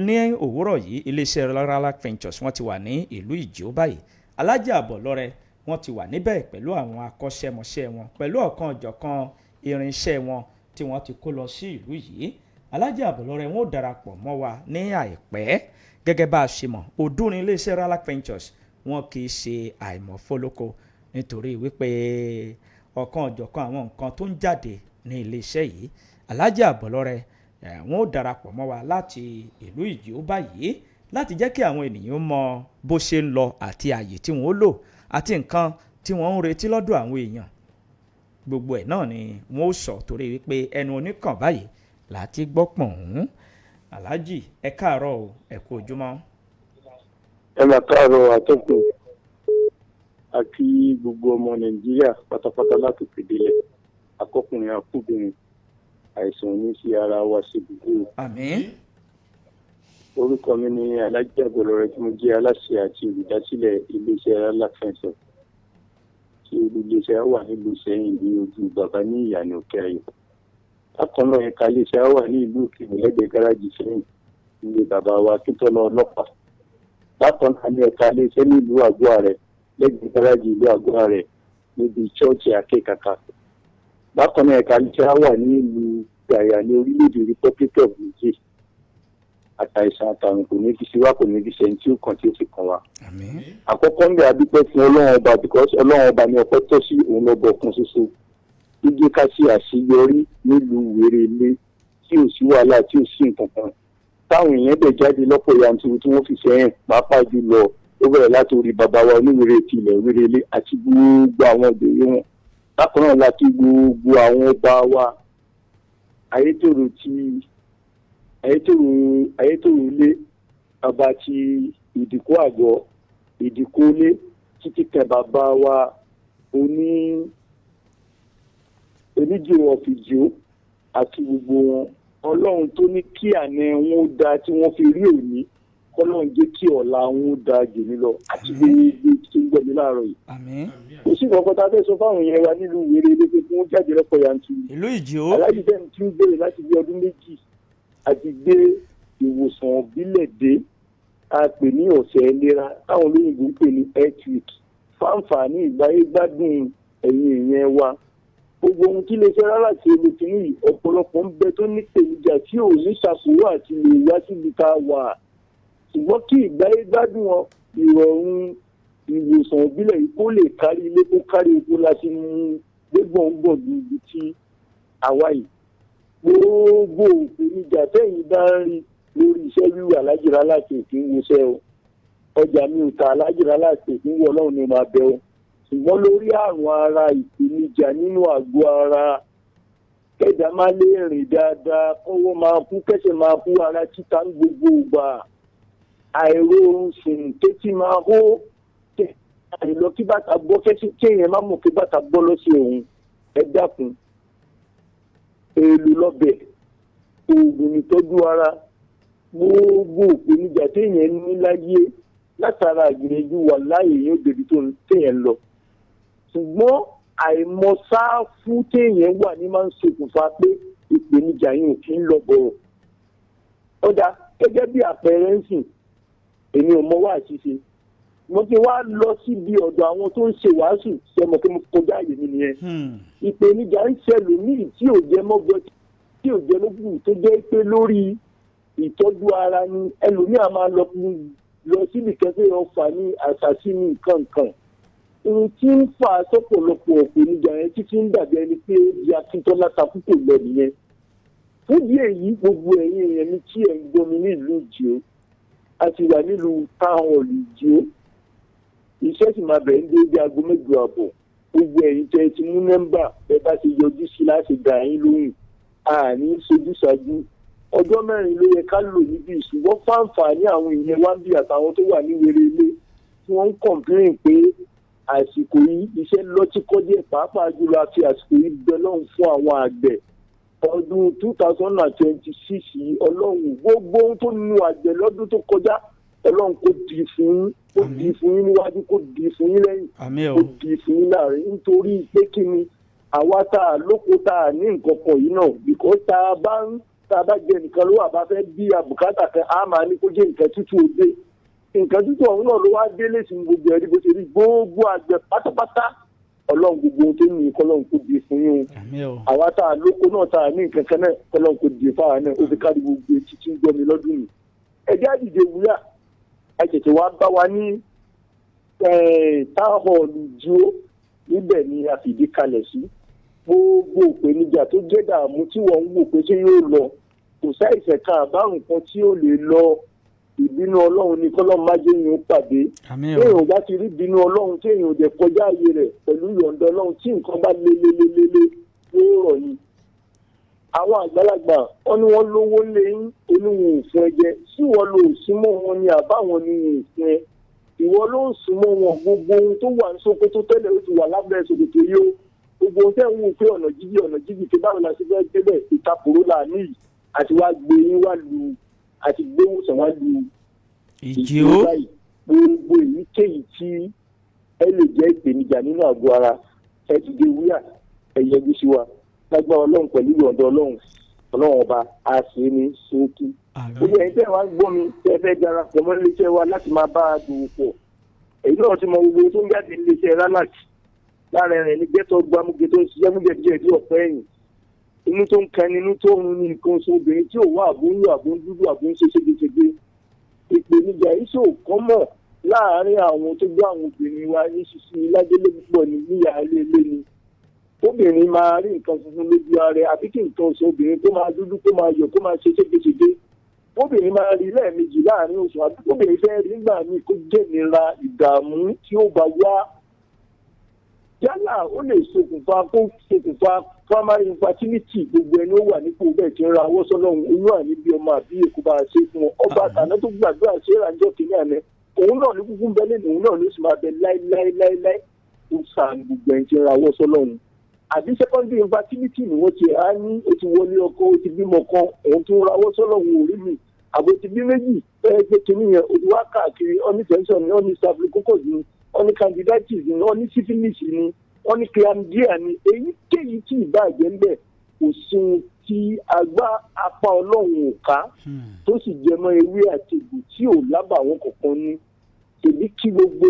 Ní òwúrọ̀ yìí iléeṣẹ́ Ralac Ventures wọ́n ti wà ní ìlú Ìjìó báyìí. Alájì Àbọ̀lọ́rẹ wọ́n ti wà níbẹ̀ pẹ̀lú àwọn akọ́ṣẹ́mọṣẹ́ wọn pẹ̀lú ọ̀kan ọ̀jọ̀kan irinṣẹ́ wọn tí wọ́n ti kó lọ sí ìlú yìí. Alájì Àbọ̀lọ́rẹ wọn ò darapọ̀ mọ́ wa ní àìpẹ́ gẹ́gẹ́ bá a ṣe mọ̀. Òdúrin iléeṣẹ́ Ralac Ventures wọn kì í ṣe àìmọ̀fólókó nítorí wípé ọ̀kan ọ̀jọ̀kan àwọn nǹkan tó ń jáde ní iléeṣẹ́ yìí. Alájì Àbọ̀lọ́rẹ wọn ò darapọ̀ mọ́ wa láti ìlú Ìjìó báyìí láti jẹ́ kí àwọn ènìyàn mọ bó ṣe ń lọ àti àyè tí wọ́n ó lò àti nǹkan tí wọ́n ń retí lọ́dọ̀ àwọn èèyàn. Gbogbo ẹ̀ náà ni wọ́n ó sọ torí wípé ẹnu oníkàn báyìí láti gbọ́ pọ̀n ọ̀hún. Aláàjì ẹ káàárọ̀ o, ẹ kú ojúmọ́. Ẹ máa káàárọ̀ àtọ́kùn àti gbogbo ọmọ Nàìjíríà pátápátá láti fìdílẹ̀ akọkùnrin àkúbìnrin àìsàn ní sí ara wa sí gbogbo. Àmín. Orúkọ mi ni Alájì Àbọ̀lọ́rẹ tí mo jẹ́ aláṣẹ àti olùdásílẹ̀ iléeṣẹ́ Ralac Ventures tí iléeṣẹ́ wà nílùú Ìṣẹ́yìn ní ojú bàbá ní ìyànà Òkè Ayọ̀. Bákan náà ẹ̀ka iléeṣẹ́ wà ní ìlú Òkèèrè lẹ́gbẹ̀ẹ́ gáràjì Ìṣẹ́yìn ilé bàbá wa Akíntọ́lá ọlọ́pàá. Bákan náà ní ẹ̀ka iléeṣẹ́ ní ìlú Àgọ́ Àrẹ lẹ́gbẹ̀ẹ́ gáràjì ìlú Àgọ́ Àrẹ níbi chọ́ọ̀chì Akékaka. Bákan náà ẹ̀ka iléeṣẹ́ wà ní ìlú Gàyà ní orílẹ̀-èdè Republic of Niger. Àtàìsàn àtàrùn kò ní fi sí wa kò ní fi ṣe tí ó kàn tí ó fi kàn wá. Àmín. Àkọ́kọ́ ń bẹ adúpẹ́ fún Ọlọ́run ọba because Ọlọ́run ọba ni ọpẹ́ tọ́ sí òun lọ́bọ̀ ọ̀kan ṣoṣo. Jíjẹ́ ká sí àṣeyọrí nílùú Ìwéré-Ilé tí ò sí wàhálà tí ò sí nǹkan kan. Táwọn èèyàn bẹ̀ jáde lọ́pọ̀ yanturu tí wọ́n fi sẹ́yìn pàápàá jùlọ ó bẹ̀rẹ̀ láti orí bàbá wa oníwèrè ti ilẹ̀ Ìwéré-Ilé àti gbogbo àwọn ìbéèrè wọn. Bákan náà láti gbogbo àwọn ọba wa Ayétòrò ilé bàbá ti Ìdìkó Àgọ́ Ìdìkó ilé títí kẹ bàbá wa oníjìrò ọ̀fìjìó àti gbogbo wọn. Ọlọ́run tó ní kí àná wọn ó da tí wọ́n fi rí òní kọ́lọ́run jẹ́ kí ọ̀la wọn ó da jù mí lọ àti gbogbo tí ń gbọ́ mi láàárọ̀ yìí. Àmín. Kò sí nǹkan tá a fẹ́ sọ fáwọn èèyàn wa nílùú Ìwéré-Ilé pé kí wọ́n jáde lọ́pọ̀ yanturu. Ìlú Ìjìó. Aláàjì bẹ́ẹ̀ ti ń béèrè láti bí ọdún méjì àti gbé ìwòsàn ìbílẹ̀ dé a pè ní ọ̀sẹ̀ ìlera táwọn olóyìnbó ń pè ní health week fáǹfààní ìgbáyé gbádùn ẹ̀yin èèyàn wa. Gbogbo ohun tí iléeṣẹ́ Ralac ṣe lè fi ní ọ̀pọ̀lọpọ̀ ń bẹ tó ní ìpèníjà tí ò ní ṣàkóso àti lè wá síbi ká wà. Ṣùgbọ́n kí ìgbáyé gbádùn ìrọ̀rùn ìwòsàn ìbílẹ̀ yìí kó lè kárí ilé kó kárí oko láti mú gbẹ́gbọ̀ngbọ̀n níbi tí àwa yìí. Gbogbo ìpèníjà tẹ́yìn bá ń rí lórí iṣẹ́ wíwà alájìrá láti ìpínwọ́sẹ́ o. Ọjà mi ò ta alájìrá láti ìpínwọ́ ọlọ́run ni máa bẹ o. Ṣùgbọ́n lórí àrùn ara ìpèníjà nínú àgọ́ ara kẹ́jà máa lè rìn dáadáa kọ́wọ́ máa kú kẹ́sẹ̀ máa kú ara títa ń gbogbo ìgbà àìróorun sùn kétí máa hó àìlọ kí bàtà gbọ́ kéèyàn má mọ̀ kí bàtà gbọ́ lọ́sẹ̀ òun ẹ dákun èèlò lọ́bẹ̀ oògùn ìtọ́jú ara gbogbo ìpèníjà téèyàn ní láyé látara ìgbìyànjú wà láàyè yóò débi tó téèyàn lọ ṣùgbọ́n àìmọ̀sáfù téèyàn wà ní máa ń ṣokùnfà pé ìpèníjà yìí ò kí ń lọ bọ̀rọ̀. Ọjà gẹ́gẹ́ bí àpẹẹrẹ ń sìn èmi ò mọ wá àṣìṣe mo ti wá lọ síbi ọ̀dọ̀ àwọn tó ń ṣe wàásù ṣẹmọ kí mo kọjá àyè mi nìyẹn. Ìpèníjà ń ṣẹlẹ̀ míì tí ò jẹ mọ́gbọ́n tí ò jẹ lógún tó jẹ́ pé lórí ìtọ́jú ara ni ẹlòmíà máa lọ síbi kẹfẹ́ ọfà ní àṣàṣì ní nǹkan. Ohun tí ń fà sọ́pọ̀lọpọ̀ ìpèníjà yẹn títí ń dàbí ẹni pé di Akíntọ́lá takú kò lọ nìyẹn. Fún díẹ̀ yìí gbogbo ẹ̀yin èèyàn mi tí ẹ̀ ń gbọ́ mi nílùú Ìjó a ti wà nílùú táwọn Ìjó iṣẹ́ sì máa bẹ̀rẹ̀ ní déédéé aago 8:30 gbogbo ẹ̀yin tẹ́ ẹ ti mú nọ́mbà ẹ bá ti yọjú sí láti dà yín lóhùn àní sojúṣàjú ọjọ́ 4 ló yẹ ká lò níbi ìṣùgbọ́n fáǹfààní àwọn èèyàn wá bí àtàwọn tó wà ní wéré ilé tí wọ́n ń kọ̀m̀pléìn pé àsìkò yìí iṣẹ́ lọ́tíkọ́jẹ́ pàápàá jùlọ àti àsìkò yìí bẹ lọ́hùn fún àwọn àgbẹ̀ ọdún 2026 yìí ọlọ́run gbogbo ohun tó nu àgbẹ̀ lọ́dún tó kọjá ọlọ́run kò dì fún yín níwájú kò dì fún yín lẹ́yìn kò dì fún yín láàrin nítorí pé kí ni àwa tá a lóko tá a ní nǹkan kan yìí náà bìkọ́ tá a bá jẹ nǹkan ló wà bá fẹ́ bí àbùkátà kan á máa ní kó jẹ́ nǹkan tútù òde nǹkan tútù ọ̀hún náà ló wá délé sí gbogbo ẹ̀rí bó ṣe rí gbogbo àgbẹ̀ pátápátá ọlọ́run gbogbo ohun tó ní kọ́lọ́run kò dì fún yín o àwa tá a lóko náà tá a ní nǹkan kan náà kọ́lọ́run kò dì fáwa náà ó fi kárí gbogbo etí tí ń gbọ́ mi lọ́dún yìí ẹ̀jẹ̀ àdìjẹ wúyà ẹ̀jẹ̀ wá bá wa ní táhọ̀lù jíó níbẹ̀ ni a fìdí kalẹ̀ sí gbogbo ìpèníjà tó jẹ́ dààmú tí wọ́n ń wò pé ṣé yóò lọ kò sáìsẹ̀ kan àbárùn kan tí ó lè lọ ìbínú ọlọ́run ní kọ́lọ́run má jẹ́ yín ó pàdé téèyàn bá ti rí ìbínú ọlọ́run téèyàn ò dẹ̀ kọjá ààyè rẹ̀ pẹ̀lú ìyọ̀ǹda ọlọ́run tí nǹkan bá lélelélele yóò rọ̀ yìí. àwọn àgbàlagbà wọn ni wọ́n lówó lé yín oníwọ̀n òfin ẹ̀jẹ̀ sí wọn lò súnmọ́ wọn ni àbáwọn ni òfin ẹ̀ ìwọ ló ń súnmọ́ wọn gbogbo ohun tó wà ní Sókótó tẹ́lẹ̀ ó ti wà lábẹ́ Sókótó yóò gbogbo ohun tẹ́ ń wò pé ọ̀nà jíjì pé báwo la ṣe fẹ́ débẹ̀ ìtakùrọ̀ là ní yìí àti wá gbé yín wá lu àti gbé wòsàn wá lu Ìjó gbogbo èyíkéyìí tí ẹ lè jẹ́ ìpèníjà nínú àgọ́ ara ẹ ti dé wíyà ẹ yẹjú sí wa lágbára ọlọ́run pẹ̀lú ìyọ̀ǹda ọlọ́run ọba a sì ní sókí. gbogbo ẹ̀yin tẹ́ wá ń gbọ́ mi tẹ́ fẹ́ darapọ̀ mọ́ iléeṣẹ́ wa láti máa bá a dòwò pọ̀ èyí náà ti mọ gbogbo tó ń jáde iléeṣẹ́ Ralax lára rẹ̀ ní gẹ́tọ̀ gbámúgé tó ń ṣiṣẹ́ mújẹ̀díjẹ̀ bí ọ̀pẹ́ ẹ̀yìn inú tó ń kẹni inú tó ń rún ní nǹkan oṣù obìnrin tí ò wá àbúrú àbúdúdú àbúṣe ségesège ìpèníjà iṣẹ́ òkan mọ̀ láàárín àwọn tó gbọ́ àwọn obìnrin wa ní ṣíṣí lájẹ́lé púpọ̀ ní níyà ilé ni obìnrin máa rí nǹkan funfun lójú ara rẹ̀ àbí kí nǹkan oṣù obìnrin tó máa dúdú tó máa yọ̀ tó máa ṣe ségesège obìnrin máa rí lẹ́ẹ̀mejì láàárín oṣù àbí obìnrin fẹ́ rí nígbà míì kó jẹ́ ìnira ìdààmú tí ó bá wá yálà ó lè ṣokùnfà primary infertility gbogbo ẹni ó wà nípò bẹ́ẹ̀ tí ń ra ọwọ́ sọ́lọ́run oyún àní bí ọmọ àbí èkó bá ṣe fún wọn ọba àtàná tó gbàdúrà ṣe ìrànjọ́ kìíní àná òun náà ní kúkú ń bẹ lẹ́nu òun náà ló sì máa bẹ láíláíláíláí ó sàn gbogbo ẹni tí ń ra ọwọ́ sọ́lọ́run àbí secondary infertility ni wọ́n ti á ní ó ti wọlé ọkọ ó ti bímọ kan òun tó ń ra ọwọ́ sọ́lọ́run orí mi àbò ti bí méjì fẹ́ẹ́ gbé kìíní yẹn ó ti wá káàkiri ọ́ní tension ní ọ́ní staphylococcus ní ọ́ní candidiasis ní ọ́ní syphilis ní wọ́n ní chlamydia ni èyíkéyìí tí ìbàjẹ́ ń bẹ̀ kò sí ohun tí agbá apá ọlọ́run ò ká tó sì jẹmọ́ ewé àti egbò tí ò lábàwọ́n kankan ní tèmi kí gbogbo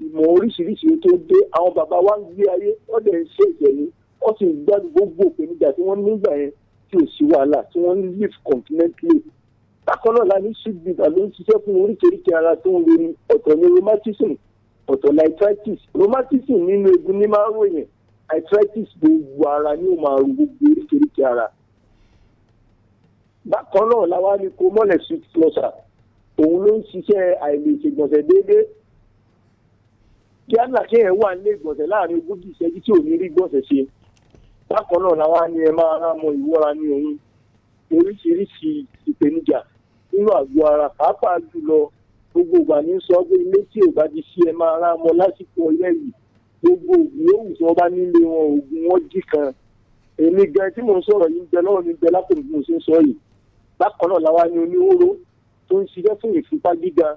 ìmọ̀ oríṣiríṣi tó dé àwọn bàbá wa ń gbé ayé wọ́n dẹ̀ ń ṣe ìjẹ̀ni wọ́n sì ń gbádùn gbogbo ìpèníjà tí wọ́n nígbà yẹn tí ò sí wàhálà tí wọ́n ń live continentally bákan náà la ní sick bitter ló ń ṣiṣẹ́ fún oríkèéríkèé ara tó ń lórí ọ̀tọ̀ ní rheumatism ọ̀tọ̀ la arthritis. rheumatism nínú egun ní máa ń ròyìn, arthritis gbogbo ara ni ó máa ru gbogbo oríkèéríkèé ara. bákan náà làwa ní kó mọ́lẹ̀ sweet flusher, òun ló ń ṣiṣẹ́ àìlèṣègbọ̀nsẹ̀ déédéé. yálà kéèyàn wà nílé ìgbọ̀nsẹ̀ láàrin ogójì ìṣẹ́jú tí ò ní rí gbọ̀nsẹ̀ ṣe. bákan náà làwa ní ẹ máa rán mọ ìwọ́ra ní òun oríṣiríṣi ìpèníjà nínú àgọ́ ara, pàápàá jùlọ gbogbo ìgbà ní sọ pé ilé tí ò bá ti ṣe ẹ máa rán mọ lásìkò ọyẹ́ yìí, gbogbo òògùn yòówù tí wọ́n bá nílé wọn òògùn wọn dì kan. èmi gan tí mò ń sọ̀rọ̀ yìí ń bẹ lọ́wọ́ mi bẹ lápò mi mo ṣe ń sọ yìí. bákan náà làwa ní oníhóró tó ń ṣiṣẹ́ fún ìfúnpá gíga.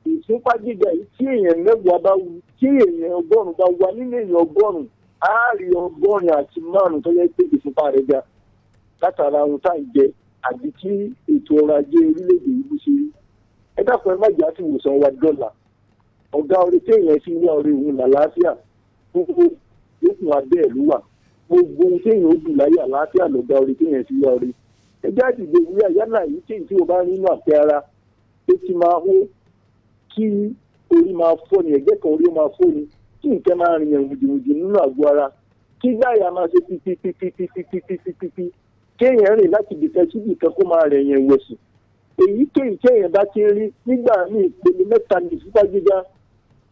ìfúnpá gíga yìí tí èèyàn mẹ́wàá bá wù, tí èèyàn ọgọ́rùn-ún bá wà nínú èèyàn ọgọ́rùn-ún á rí 105 tó yẹ pé ìfúnpá rẹ̀ ga látara ohun tá à ń jẹ àbí tí ètò ọrọ̀ ajé orílẹ̀-èdè yìí bó ṣe rí. ẹ dákun ẹ má jẹ́ àti ìwòsàn wa dọ́là. ọ̀gá orí téèyàn fi wá orí òun làlàáfíà gbogbo lókun abẹ́ ẹ̀ ló wà. gbogbo ohun téèyàn ó dùn láyé àlàáfíà lọ́gá orí téèyàn fi wá orí. ẹ jáde ìdè wúyà yálà yìí tí o bá rí nínú àpẹ ara tó ti máa hó, kí orí máa fọ́ ni, ẹ̀gbẹ́ kan orí máa fọ́ ni, kí nǹkan máa rìn yàn wùdìwùdì nínú àgọ́ ara, kí gbáyà máa ṣe pípípípípípípípípí, kéèyàn rìn láti ibìkan sí ibìkan kó máa rẹ̀ yẹn wẹ̀sì. èyíkéyìí kéèyàn bá ti rí nígbà míì ìpele mẹ́ta ní ìfúnpá gíga,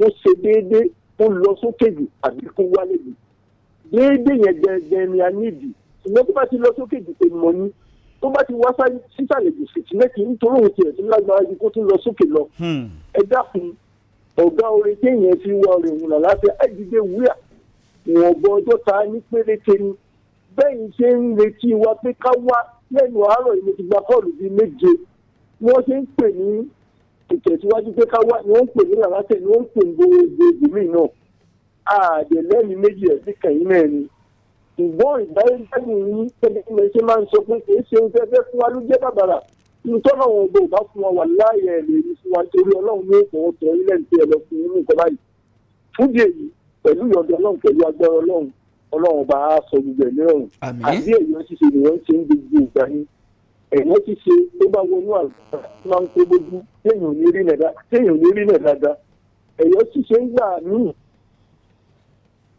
ó ṣe déédéé, ó lọ sókè jù àbí kó wálé jù. déédéé yẹn gẹ́gẹ́ ni a nídìí, ṣùgbọ́n tó bá ti lọ sókè jù pé mọ̀ ní, tó bá ti wá sísàlẹ̀ jù fìtínẹ́kì nítorí òun tiẹ̀ tó lágbára ju kó tún lọ sókè lọ. ẹ dákun ọ̀gá orin kéèyàn fi wá orin òun làlàáfíà ẹ dìde wúyà ìwọ̀n bọ ọjọ́ ta ní péréte ni. bẹ́ẹ̀ ṣe ń retí wa pé ká wá lẹ́nu àárọ̀ yìí mo ti gba kọ́ọ̀lù bíi 7. wọ́n ṣe ń pè ní ìtẹ̀síwájú pé ká wá ni wọ́n ń pè ní làlàáfíà ni wọ́n ń pè ní gbogbo ìgbìmí náà. àdè lẹ́yìn méjì ẹ̀sìn kẹ̀yìn náà ni. ṣùgbọ́n ìbáraẹni yín tẹ́lẹ̀ tí mo ṣe máa ń sọ pé kì í ṣe ohun fẹ́fẹ́ fún wa ló jẹ́ bàbàrà. nítorí àwọn ọgbọ́n ò bá fún wa wà láàyè ẹ̀ lè rí fún wa torí ọlọ́run ní ìfọwọ́ tọ́ ilé ìtì ẹ̀ lọ fún inú nǹkan báyìí. fúdì èyí pẹ̀lú ìyọ̀dọ̀ ọlọ́run pẹ̀lú agbára ọlọ́run bá a sọ gbogbo ẹ̀ nírọ̀rùn. àbí èèyàn ṣíṣe nìyẹn ṣe ń gbogbo ìgbà ni. èèyàn ṣíṣe tó bá wọnú àgbà máa ń kó gbójú téèyàn ò ní rí nẹ̀ dáadáa. èèyàn ṣíṣe ń gbà míì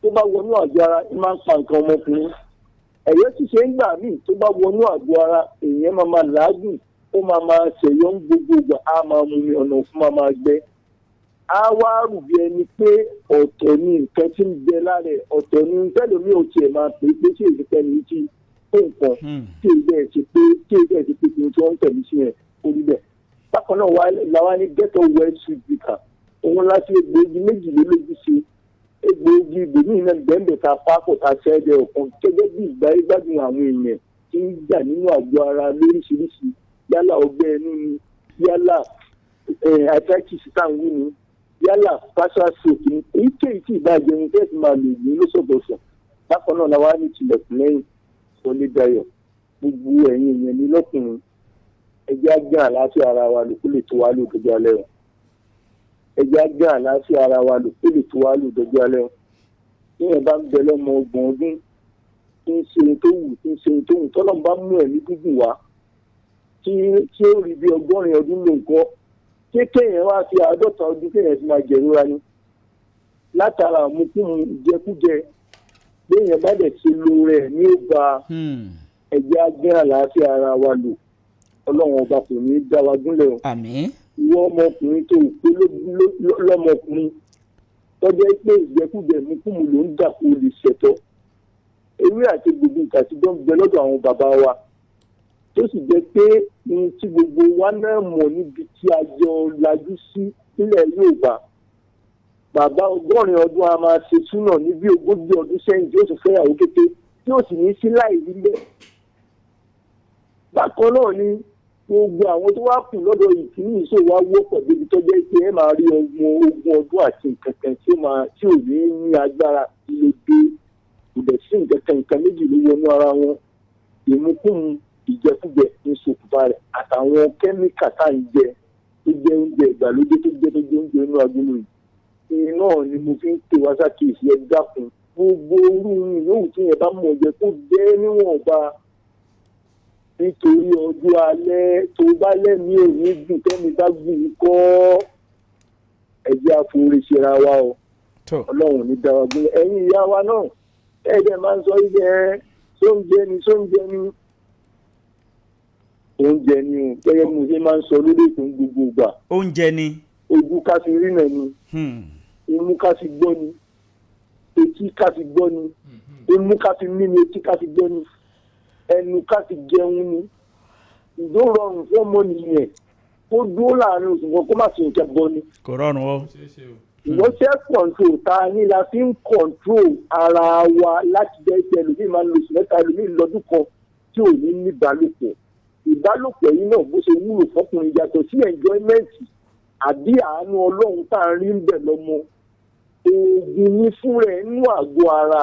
tó bá wọnú àgọ́ ara máa ń pa nǹkan ọmọkùnrin. èèyàn ṣíṣe ń gbà míì tó bá wọnú àgọ́ ara èèyàn máa làágùn, ó máa ṣèyọ́ ń gbogbo ìgbà, á máa mú mi ọ̀nà fún máa gbẹ. á wá rù bí ẹni pé ọ̀tọ̀ ni nǹkan tí ń bẹ lára ẹ̀, ọ̀tọ̀ ni tẹ́lómi ò tiẹ̀ máa pè é pé ṣé èyí pẹ́ ní tí ó nǹkan tí èyí bẹ́ẹ̀ ṣe pé kí n tí wọ́n ń tẹ̀lé sí ẹ̀ orí bẹ́ẹ̀. bákan náà làwa ní ghetto well sweet bitter, òun láti egbòogi 22 ṣe. egbòogi ìgbòmíì náà bẹ́ẹ̀ ta pápọ̀ ta ṣẹ́ẹ́dẹ̀ ọ̀kan gẹ́gẹ́ bí ìgbáyégbádùn àwọn èèyàn tí ń jà nínú àgọ́ ara lóríṣiríṣi, yálà ọgbẹ́ ẹnu ni, yálà arthritis táwọn wí ni, yálà partial stroke ni, èyíkéyìí tí ìbàjẹ́ ohun tẹ́sí máa lò ní lóṣọ̀bọ̀sọ̀. bákan náà làwa ní tilẹ̀kùn lẹ́yìn Onídayọ̀, gbogbo ẹ̀yin èèyàn ní lọ́kùnrin ẹjẹ́ àgbẹ̀ àlàáfíà ara wa lò kó lè tó wá lò dọ́jọ́ alẹ́ wọn. ẹjẹ́ àgbẹ̀ àlàáfíà ara wa lò kó lè tó wá lò dọ́jọ́ alẹ́ wọn. níyẹn bá ń bẹ lọ́mọ 30 ọdún tí ń ṣe tó wù tọ́lọ́mù bá mú ẹ̀mí gígùn wá tí ó rí bí 80 ọdún ló ń kọ́, ṣé kéèyàn wá fi 50 ọdún kéèyàn ti máa jẹ̀rora ni látara àmúkúmu ìjẹkújẹ. béèyàn bá dẹ̀ ṣe lo rẹ̀ ní ó ba ẹ̀jẹ̀ agbẹ́ àlàáfíà ara wa lò, ọlọ́run ọba kò ní í dá wa gúnlẹ̀ o. ìwọ ọmọkùnrin tó pé lọ́mọkùnrin tọ́jọ́ pé ìjẹkújẹ ìmúkúmu ló ń dà kó lè ṣẹ̀tọ́. ewé àti gbogbo nǹkan tí wọ́n ń bẹ lọ́dọ̀ àwọn bàbá wa tó sì jẹ́ pé ohun tí gbogbo wa náà mọ̀ níbi tí a jọ lajú sí nílẹ̀ Yorùbá. bàbá 80 ọdún a máa ṣe súnà ní bí 40 ọdún sẹ́yìn tí ó sì fẹ́yàwó kété tí ó sì ní sí láì rí bẹ́ẹ̀. bákan náà ni gbogbo àwọn tó wá kù lọ́dọ̀ ìkíní ìṣòwò wọ́pọ̀ débi tó jẹ́ pé ẹ máa rí ogún ọdún àti nǹkan kan tí ò ní agbára lóde ìbẹ̀sí nǹkan méjì ló wọnú ara wọn. ìmúkúmu ìjẹkújẹ ní ṣokùnfà rẹ̀ àtàwọn kẹ́míkà tá à ń jẹ tó jẹ́ oúnjẹ ìgbàlódé tó jẹ́ oúnjẹ inú agolo yìí. náà ni mo fi ń pè wá sákèésí ẹ dákun gbogbo orú yòówù tí yẹn bá mọ̀ jẹ́ kó jẹ́ níwọ̀nba, nítorí ọjọ́ alẹ́ tó bá lẹ́mìí ò ní gùn tẹ́mi bá gùn kọ́ ẹ̀jẹ̀ àforíṣẹ́ra wa o. ọlọ́run ní dáwọ́ gbé ẹ̀yin ìyá wa náà ẹ̀ẹ́dẹ̀ máa ń sọ ibẹ̀ sóúnjẹ ni oúnjẹ ni o gẹ́gẹ́ bí mo ṣe máa ń sọ lórí ètò gbogbo ìgbà. oúnjẹ ni. ojú ká fi rí náà ni imú ká fi gbọ́ ni etí ká fi gbọ́ ni imú ká fi mí ni etí ká fi gbọ́ ni ẹnu ká fi jẹun ni ìjó rọrùn fún ọmọ nìyẹn kó dúró láàrin oṣù kan kó má fi nǹkan bọ ni. kò rọrùn o. ìwọ́n self control ta ni la fi ń control ara wa láti jẹ́ ìpẹ́ ẹlòmíì máa ń lo oṣù mẹ́ta ẹlòmíì lọ́dún kan tí ò ní ní ìbálòpọ̀ yìí náà bó ṣe wúlò fọkùnrin yàtọ̀ sí enjoyment àbí àánú ọlọ́run tá à ń rí ń bẹ̀ lọ́mọ oògùn ní fún rẹ̀ nínú àgọ́ ara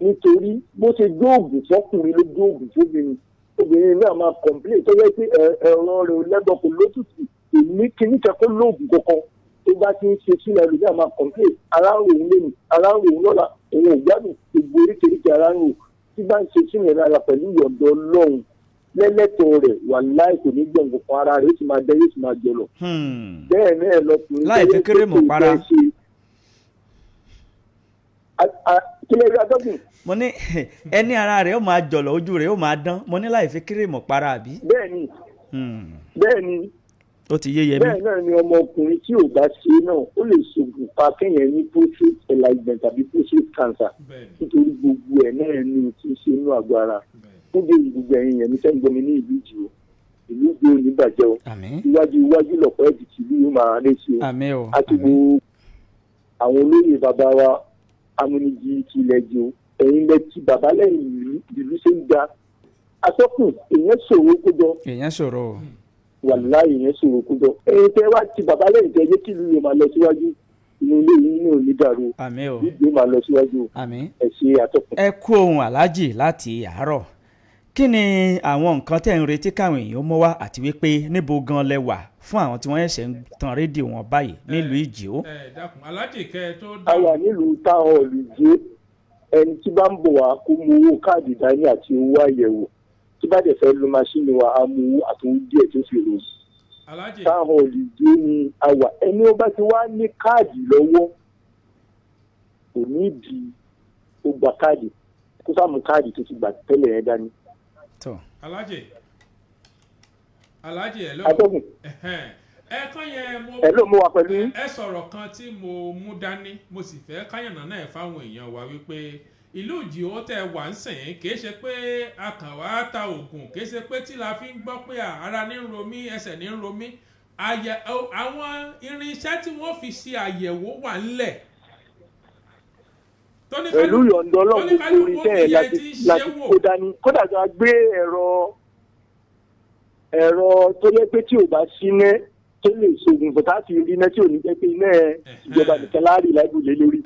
nítorí bó ṣe gbóògùn fọkùnrin ló gbóògùn fóbìnrin obìnrin náà máa complain tó yẹ pé ẹ̀rọ rẹ̀ ò lẹ́gbọ̀n kò lótùtù èmi kìíní kẹ́kọ̀ọ́ lóògùn kankan tó bá ti ń ṣe sílẹ̀ ẹ̀rọ náà máa complain ara ń rò ó lẹ́nu ara ń rò ó lọ́la òun ò gbádùn gbogbo oríkèéríkèé ara ń rò tí bá ń ṣe sílẹ̀ lára pẹ̀lú ìyọ̀ǹdọ̀ ọlọ́run lẹ́lẹ́tọ̀ rẹ̀ wà láì kò ní gbọ̀ngàn fún ara rẹ̀ ó sì máa dẹ́ yóò sì máa jẹ lọ. bẹ́ẹ̀ náà lọkùnrin láì fi kéré mọ̀ para. kílẹ̀ rí adọ́gùn. mo ní ẹni ara rẹ̀ ó máa jọ̀lọ̀ ojú rẹ̀ ó máa dán mo ní láì fi kéré mọ̀ para àbí. bẹ́ẹ̀ni ó ti yé yẹmi. bẹ́ẹ̀ náà ni ọmọkùnrin tí ò bá ṣe náà ó lè ṣokùnfà kéèyàn ní prostate enlargement tàbí prostate cancer nítorí gbogbo ẹ̀ náà ni tí ń ṣe inú àgọ́ ara fún bí gbogbo ẹ̀yin yẹn ní sẹ́ni gbomi ní ìlú ìjì o ìlú ìgbé òní bàjẹ́ o iwájú lọ̀pọ̀ ẹ̀dì tí ìlú yóò máa lé sí o àti gbogbo àwọn olóyè bàbá wa amúnijì ti ilẹ̀ jù ẹ̀yin lẹ ti bàbá lẹ́yìn ìlú ṣe ń ga atọ́kùn èèyàn ṣòro kójọ. èèyàn ṣòro. wàlá èèyàn ṣòro kójọ ẹ̀yin tẹ́ wá ti bàbá lẹ́yìn tẹ́ yé kí ìlú yóò máa lọ síwájú inú ilé yìí náà ní dàrú ìlú yóò máa lọ síwájú ẹ̀ ṣe atọ́kùn. ẹ kú ohun aláàjì láti àárọ̀ kí ni àwọn nǹkan tẹ́ ń retí káwọn èèyàn mọ́ wá àti wípé níbo gan lẹ wà fún àwọn tí wọ́n ṣẹ̀ṣẹ̀ ń tan rédíò wọn báyìí nílùú Ìjó. dákun aláàjì kẹ tó dá. a wà nílùú táwọn olùjé ẹni tí bá ń bọ̀ wá kó mú owó káàdì dání àti owó àyẹ̀wò tí bá dẹ̀ fẹ́ lo máṣíìnì wa á mú owó àti owó díẹ̀ tó fi rò sí. táwọn olùjé ni a wà ẹni ó bá ti wá ní káàdì lọ́wọ́ kò ní ìdí ó gba káàdì kó sáà mú káàdì tó ti gbà tẹ́lẹ̀ yẹn dání. Aláàjì ẹ lọ́wọ́ ẹ̀ẹ̀kan yẹn mo wà pẹ̀lú yín. ẹ sọ̀rọ̀ kan tí mo mú dání mo sì fẹ́ káyànnà náà fáwọn èèyàn wa wípé ìlú Ìjó tẹ́ wà ń sìn kì í ṣe pé a kàn wá ta oògùn kì í ṣe pé tí la fi ń gbọ́ pé ara ní ń ro mí ẹsẹ̀ ní ń ro mí àwọn irinṣẹ́ tí wọ́n fi ṣe àyẹ̀wò wà ńlẹ̀. pẹ̀lú yọ̀ǹdọ́ ọlọ́run gbogbo irinṣẹ́ ẹ̀ láti kó dání kódà tó a gbé ẹ̀rọ tó yẹ pé tí ò bá síná tó lè ṣògùn bọ̀tá sí iná tí ò ní jẹ́ pé iná ìjọba nìkan láàrin láìbùlé lórí.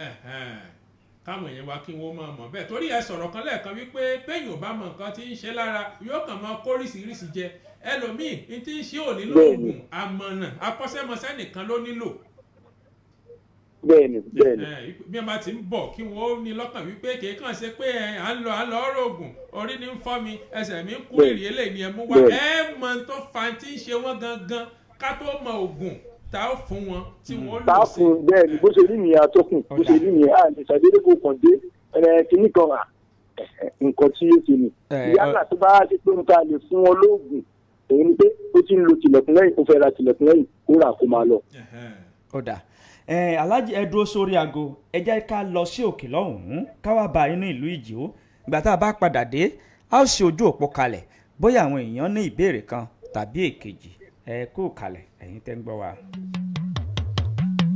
káwọn èèyàn wa kí wọ́n máa mọ̀ bẹ́ẹ̀ torí ẹ sọ̀rọ̀ kan lẹ́ẹ̀kan wípé péyìn ò bá mọ nǹkan tí ń ṣe lára yóò kàn máa kóríṣiríṣi jẹ ẹlòmíì ní tí ń ṣe ò nílò oògùn àmọ̀nà akọ́ṣẹ́mọṣẹ́ nìkan ló nílò. bẹ́ẹ̀ni. bí wọn bá ti ń bọ̀ kí wọn ó ní lọ́kàn wípé kì í kàn ṣe pé à ń lọ ọ̀rọ̀ oògùn orí ní ń fọ́ mi ẹsẹ̀ mi ń kú ìrì eléyìí ni ẹ mú wá ẹ mọ tó fa tí ń ṣe wọ́n gangan ká tó mọ oògùn tá a fún wọn tí wọ́n lò sí. tá a fún bẹ́ẹ̀ni bó ṣe rí nìyẹn atọ́kùn bó ṣe rí nìyẹn a lè ṣàdédé kó kàn dé kínní kan nǹkan tí yóò ṣe ni yálà tó bá ti pé nǹkan lè fún wọn lóògùn òun ni pé ó ti ń lo tìlẹ̀kùn lẹ́yìn kó fẹ́ ra tìlẹ̀kùn lẹ́yìn kó rà kó máa lọ. Aláàjì ẹ dúró sórí aago ẹ jẹ́ ká lọ sí òkè lọ́hùn-ún ká wá bá inú ìlú Ìjó ìgbà tá a bá padà dé a ó ṣe ojú òpó kalẹ̀ bóyá àwọn èèyàn ní ìbéèrè kan tàbí èkejì ẹ kú kalẹ̀ ẹ̀yin tẹ́ ń gbọ́ wa.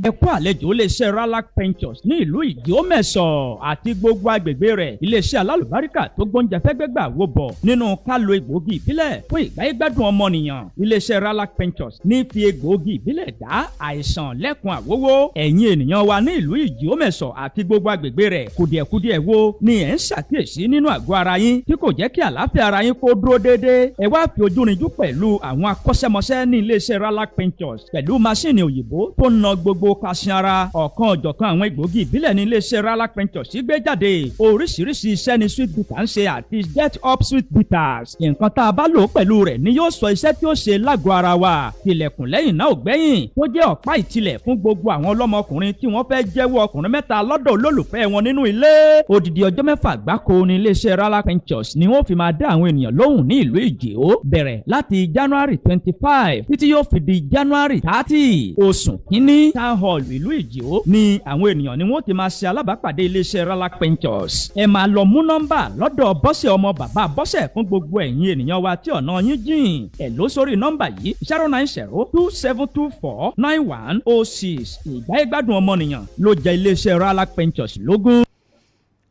ẹ kú àlejò iléeṣẹ́ Ralac Ventures ní ìlú Ìdíòmẹ̀sọ̀ àti gbogbo agbègbè rẹ̀ iléeṣẹ́ alálùbáríkà tó gbóúnjẹ fẹ́gbẹ́gbà wo bọ̀ nínú ká lo egbòogi ìbílẹ̀ fún ìgbáyégbádùn ọmọnìyàn iléeṣẹ́ Ralac Ventures ní fi egbòogi ìbílẹ̀ dá àìsàn lẹ́kun àwówó ẹ̀yin ènìyàn wa ní ìlú Ìdíòmẹ̀sọ̀ àti gbogbo agbègbè rẹ̀ kùdìẹ̀kudiẹ̀ wo ni ẹ̀ ń ṣàkíyèsí nínú àgọ́ ara yín tí kò jẹ́ kí àlàáfíà ara yín kó dúró déédéé ẹ wá fi ojú rinjú pẹ̀lú àwọn akọ́ṣẹ́mọṣẹ́ ní iléeṣẹ́ Ralac Ventures pẹ̀lú máṣíìnì òyìnbó tó ń na gbogbo kókó kasiara ọ̀kan ọ̀jọ̀kan àwọn egbògi ìbílẹ̀ ní iléeṣẹ́ Ralac Ventures gbé jáde oríṣiríṣi iṣẹ́ ni sweet bitter ń ṣe àti get up sweet bitters nǹkan tá a bá lò pẹ̀lú rẹ̀ ni yóò sọ iṣẹ́ tí ó ṣe lágọ̀ọ́ ara wa tilẹ̀kùn lẹ́yìn náà ò gbẹ́yìn tó jẹ́ ọ̀pá ìtìlẹ̀ fún gbogbo àwọn ọlọ́mọkùnrin tí wọ́n fẹ́ jẹ́wọ́ ọkùnrin mẹ́ta lọ́dọ̀ olólùfẹ́ wọn nínú ilé odidi ọjọ́ 6 gbáko ní iléeṣẹ́ Ralac Ventures ni wọ́n fi máa dá àwọn ènìyàn lóhùn ní ìlú Ìjẹ̀ó bẹ̀rẹ̀ láti January 25 títí yóò fi di January 30 oṣù kínní town hall ìlú Ìjẹ̀ó ni àwọn ènìyàn ni wọ́n ti máa ṣe alábàápàdé iléeṣẹ́ Ralac Ventures ẹ máa lọ mú nọ́mbà lọ́dọ̀ Bọ́sẹ̀ ọmọ bàbá Bọ́sẹ̀ fún gbogbo ẹ̀yin ènìyàn wa tí ọ̀nà yín jìn ẹ ló sórí nọ́mbà yìí 09027249106 ìgbáyégbádùn ọmọnìyàn ló jẹ iléeṣẹ́ Ralac Ventures lógún.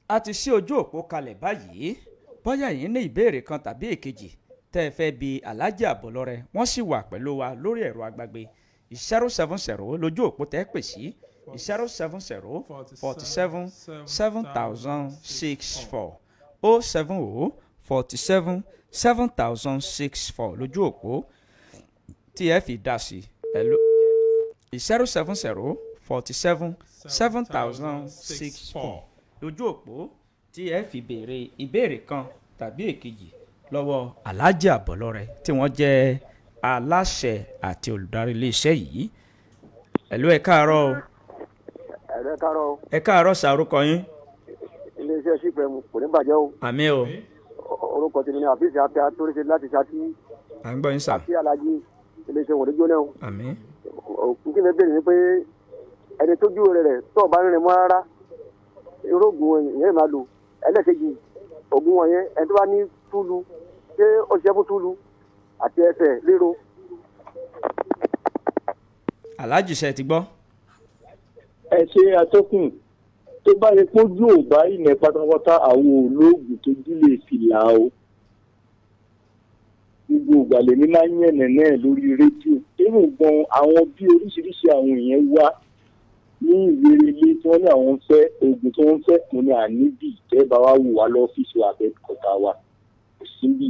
a ti ṣí ojú òpó kalẹ̀ báyìí bóyá yín ní ìbéèrè kan tàbí èkejì tẹ́ ẹ fẹ́ bi Alhaji Abolore wọ́n sì wà pẹ̀lú wa lórí ẹ̀rọ agbágbé 070 lójú òpó tẹ́ pè sí 070 47 7064 070 47 7064 lójú òpó tí ẹ fi dá sí 070 47 7064 lójú òpó tí ẹ fi béèrè ìbéèrè kan tàbí èkejì lọ́wọ́ Alhaji Abolore tí wọ́n jẹ́ aláṣẹ àti olùdarí iléeṣẹ́ yìí. ẹ̀lú ẹ káàárọ̀ o. ẹ̀rọ káàárọ̀ o. ẹ káàárọ̀ sàrúkọ yín. iléeṣẹ́ sípẹ̀ kò ní bàjẹ́ o. àmín o. orúkọ tèmi ni àfíìsì àti àtúnṣe láti ṣáàtì. à ń gbọ́ yín sà. àti Alhaji iléeṣẹ́ wọ̀n ní jóná o. àmín. kí ni bẹ́ẹ̀ ni pé ẹni tó jú rẹ̀ tó ọba rìn mọ́ rárá irógun ìyẹn máa lò ẹlẹ́kejì ògùn wọn yẹn ẹni tó bá ní túlu ṣé ó ṣiṣẹ́ fún túlu àti ẹsẹ̀ ríro. Alhaji ṣe ti gbọ́. ẹ ṣe atọ́kùn tó bá yẹ kójú ò bá ìnẹ̀ pátápátá àwọn olóògùn tó dúlé fìlà o gbogbo ìgbàlẹ̀ ní máa ń yẹ̀nẹ̀ náà lórí rédíò nínú gan àwọn bí oríṣiríṣi àwọn èèyàn wá ní ìwéré ilé tí wọ́n ní àwọn ń fẹ́ oògùn tí wọ́n ń fẹ́ mo ní àníbì tẹ́ bá wá wù wá lọ́fíìsì àbẹ́kọ̀tà wa síbi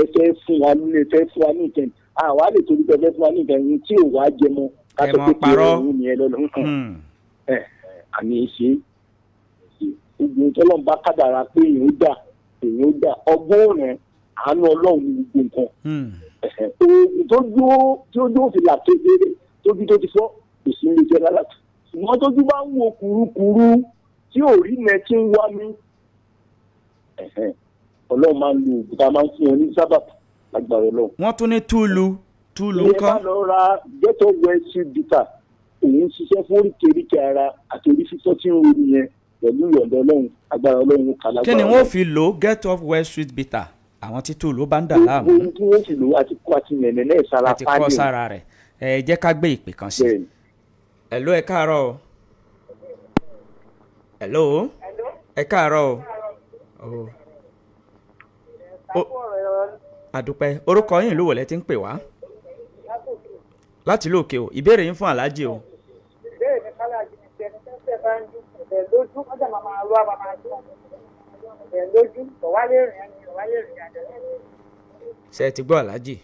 ẹ fẹ́ fún wa nílé fẹ́ fún wa ní ìkẹyìn àwa lè torí pé fẹ́ fún wa ní ìkẹyìn tí ò wá jẹ mọ́ ká tó pé òun ni ẹ lọ́nà àmì ìṣe oògùn tọ́lọ́n bá kádàrá pé èèyàn dà ọgbọ́n rẹ̀ àánú Ọlọ́run ní gbogbo nǹkan oògùn tó dúró fi là kékeré tóbi tó ti fọ́ kò sí ilé iṣẹ́ rárá ṣùgbọ́n tójú bá ń wo kúrúkúrú tí ò rí nẹ tí ń wá mí Ọlọ́run máa ń lo oògùn tá a máa ń fún wọn ní sábàbù lágbára Ọlọ́run. wọ́n tún ní túlù ìyẹn bá lọ ra get up well sweet bitter òun ṣiṣẹ́ fún oríkèéríkèé ara àti orí fífọ́ tí ń ronú yẹn pẹ̀lú ìyọ̀ǹda Ọlọ́run agbára Ọlọ́run kà lágbára. kí ni wọ́n fi lò get up well sweet bitter àwọn tí túlù bá ń dà láàmú. ohun tí wọ́n fi lò àti kọ́ àti nẹ̀nẹ̀ náà sára àti kọ́ sára rẹ̀ ẹ jẹ́ ká gbé ìpè kan sí. ẹ̀ló ẹ káàárọ̀ o. ẹ̀ló ẹ káàárọ̀ o. àdúpẹ́ orúkọ yín ìlú wo lẹ ti ń pè wá. láti lóòkè o ìbéèrè yín fún Alhaji o. ìbéèrè mi fàlàjì ni tẹni tẹ́sẹ̀ bá ń dún ẹ̀bẹ̀ lójú ọjà máa lọ́ àbá máa dún ẹ̀bẹ̀ lójú ọ̀wálé rìn ẹni ọ̀wálé rìn àjẹ́. ṣe ti gbọ́ Alhaji.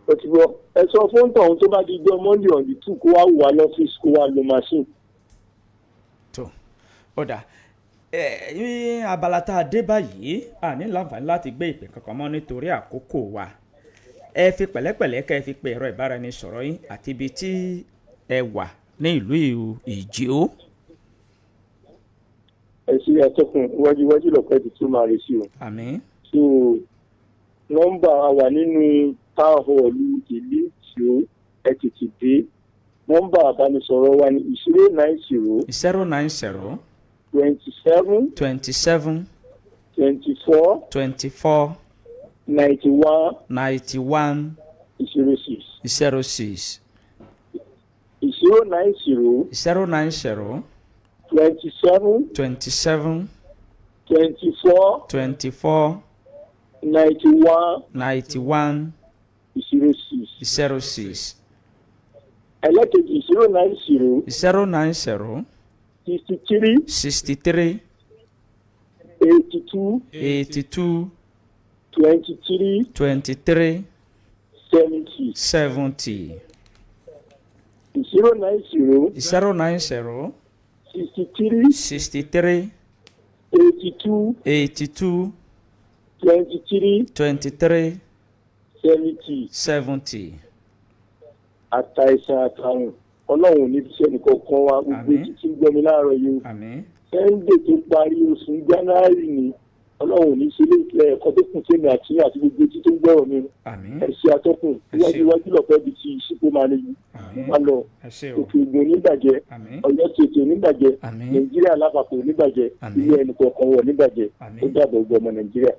ó ti gbọ́ ẹ sọ fún tọ̀hún tó bá di gbọ́ Monday on the 2 kó wá wà lọ́fíìsì kó wá lo machine. tó ó dà ní abala tá a dé báyìí a ní láǹfààní láti gbé ìpè kankan mọ́ nítorí àkókò wa ẹ fi pẹ̀lẹ́pẹ̀lẹ́ kẹ́ ẹ fi pe ẹ̀rọ ìbáraẹnisọ̀rọ̀ yín àti ibi tí ẹ wà ní ìlú Ìjẹ̀ó. ẹ ṣe àtọkùn iwájú lọ́pẹ́ ti tún máa rí sí o. àmín. so nọ́mbà wà nínú town hall ìlú Ìjẹ̀ó ẹ tètè dé nọ́mbà àbánisọ̀rọ̀ wa ní 090 27 24 91 06 06 090 27 24 91 06 ẹlẹ́kejì 090 63 82 23 70 090 090 090 63 63 82 82 23 23 70 70. àtàìsàn àtàrùn ọlọ́run ní bíṣẹ́ nìkan kan wá gbogbo títí ń gbọ́mi láàárọ̀ yìí sẹ́ńdẹ̀ tó parí oṣù January ni ọlọ́run ní sílé ìpínlẹ̀ ẹ̀kọ́ tó kù tèmi àti gbogbo títí ń gbọ́rọ̀ mi ẹ̀ṣẹ̀ atọ́kùn iwájú lọ́pẹ́ ibi tí ìṣípò máa lè yí máa lọ òkè ògùn oníbàjẹ́ Ọ̀yọ́ tètè oníbàjẹ́ Nàìjíríà lápapọ̀ oníbàjẹ́ ilé ẹnì kọ̀ọ̀kan wọ̀ oníbàjẹ́ ó dàbọ̀ gbọ́ ọmọ Nàìjíríà.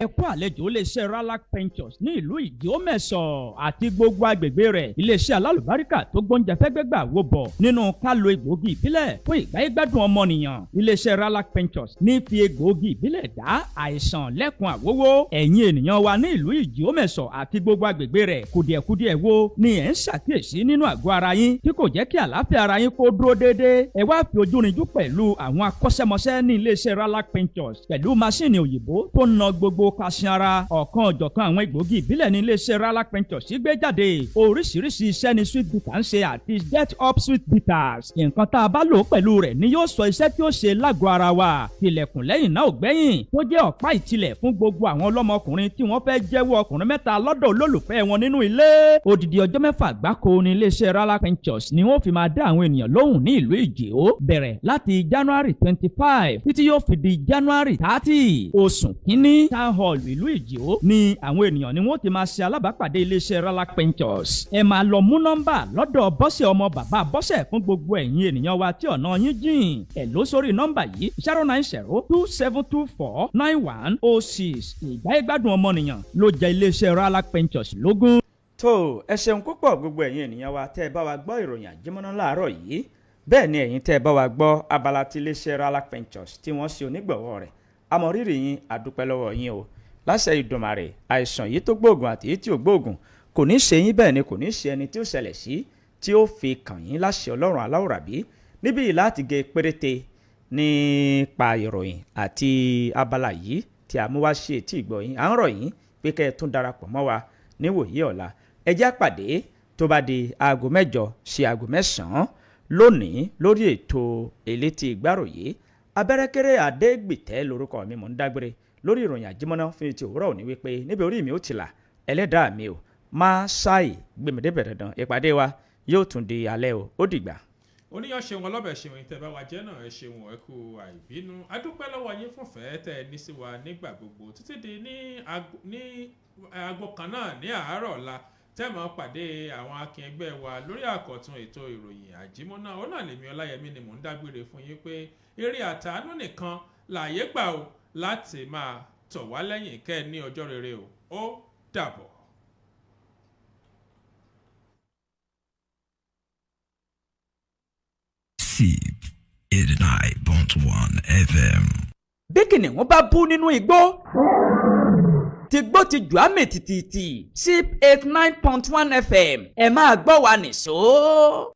ẹ kú àlejò iléeṣẹ́ Ralac Ventures ní ìlú Ìdíòmẹ̀sọ̀ àti gbogbo agbègbè rẹ̀. iléeṣẹ́ alálùbáríkà tó gbóúnjẹ fẹ́gbẹ́gbà wo bọ̀ nínú ká lo egbòogi ìbílẹ̀ fún ìgbáyégbádùn ọmọnìyàn. iléeṣẹ́ Ralac Ventures ní fi egbòogi ìbílẹ̀ dá àìsàn lẹ́kun àwówó. ẹ̀yin ènìyàn wa ní ìlú Ìdíòmẹ̀sọ̀ àti gbogbo agbègbè rẹ̀ kùdìẹ̀kudiẹ̀ wo ni ẹ̀ ń ṣàkíyèsí nínú àgọ́ ara yín tí kò jẹ́ kí àlàáfíà ara yín kó dúró déédéé. ẹ wá fi ojú rinjú pẹ̀lú àwọn akọ́ṣẹ́mọṣẹ́ ní iléeṣẹ́ Ralac Ventures pẹ̀lú máṣíìnì òyìnbó tó ń na gbogbo kàṣin ara. ọ̀kan ọ̀jọ̀kan àwọn egbòogi ìbílẹ̀ ní iléeṣẹ́ Ralac Ventures gbé jáde. oríṣiríṣi iṣẹ́ ni sweet bitter ń ṣe àti get up sweet bitters. nǹkan tá a bá lò pẹ̀lú rẹ̀ ni yóò sọ iṣẹ́ tí ó ṣe lágọ̀ọ́ ara wa. tilẹ̀kùn lẹ́yìn náà ò gbẹ́yìn tó jẹ́ ọ̀pá ìtìlẹ̀ fún gbogbo àwọn ọlọ́mọkùnrin tí wọ́n fẹ́ jẹ́wọ́ ọkùnrin mẹ́ta lọ́dọ̀ olólùfẹ́ wọn nínú ilé. odidi ọjọ́ 6 gbáko ní iléeṣẹ́ Ralac Ventures ni wọ́n fi máa dá àwọn ènìyàn lóhùn ní ìlú Ìjẹ̀ó bẹ̀rẹ̀ láti January 25 títí yóò fi di January 30. oṣù kínní town hall ìlú Ìjẹ̀ó ni àwọn ènìyàn ni wọ́n ti máa ṣe alábàápàdé iléeṣẹ́ Ralac Ventures. ẹ máa lọ mú nọ́mbà lọ́dọ̀ Bọ́sẹ̀ ọmọ bàbá Bọ́sẹ̀ fún gbogbo ẹ̀yin ènìyàn wa tí ọ̀nà yín jìn. ẹ ló sórí nọ́mbà yìí 09027249106. ìgbáyégbádùn ọmọnìyàn ló jẹ iléeṣẹ́ Ralac Ventures lógún. tó ẹ ṣeun púpọ̀ gbogbo ẹ̀yin ènìyàn wa tẹ́ ẹ bá wa gbọ́ ìròyìn àjímọ́ná láàárọ̀ yìí bẹ́ẹ̀ ni ẹ̀yin tẹ́ ẹ bá wa gbọ́ abala ti iléeṣẹ́ Ralac Ventures tí wọ́n ṣe onígbọ̀wọ́ rẹ̀ àmọ̀rírì yín àdúpẹ́ lọ́wọ́ yín o láṣẹ Ìdùmarè àìsàn yìí tó gbóògùn àti èyí tí ò gbóògùn kò ní ṣe yín bẹ́ẹ̀ ni kò ní ṣe ẹni tí ó ṣẹlẹ̀ sí tí ó fi kàn yín láṣẹ Ọlọ́run aláwòrábí níbí yìí láti gé péréte nípa ìròyìn àti abala yìí tí a mú wá sí etí ìgbọ́ yín à ń rọ̀ yín pé kẹ́ ẹ tún darapọ̀ mọ́ wa níwòyí ọ̀la ẹ jẹ́ àpàdé tó bá di aago 8 sí aago 9 lónìí lórí ètò elétí ìgbáròyé Abẹ́rẹ́kẹ́rẹ́ Adégbìtẹ́ lórúkọ mi mò ń dágbére lórí ìròyìn àjímọ́ná fún etí òwúrọ̀ òní wípé níbi orí mi ó ti là ẹlẹ́dàá mi ò máa ṣáì gbèmídébẹ̀ dandan ìpàdé wa yóò tún di alẹ́ o ó dìgbà. oníyàn ṣeun ọlọ́bẹ̀ ṣeun ìtẹ̀bá wa jẹ́ náà ẹ ṣeun ẹ kú àìbínú adúpẹ́ lọ́wọ́ yín fún fẹ́ẹ́ tẹ́ ẹ ní sí wa nígbà gbogbo títí di ní aago kan náà ní àárọ̀ ọ̀la tẹ́ẹ̀mọ́ pàdé àwọn akin ẹgbẹ́ wa lórí àkọ́tún ètò ìròyìn àjímọ́ná ó náà lèmi Ọláyẹmí ni mò ń dágbére fún yín pé eré àtàánú nìkan làyè gbà o láti máa tọ̀ wá lẹ́yìn kẹ́ ẹ ní ọjọ́ rere o ó dàbọ̀. SIP 89.1 FM. bí kìnìún bá bú nínú igbó ti gbó ti jù á mì tìtìtì SIP 89.1 FM ẹ máa gbọ́ wa nìṣó.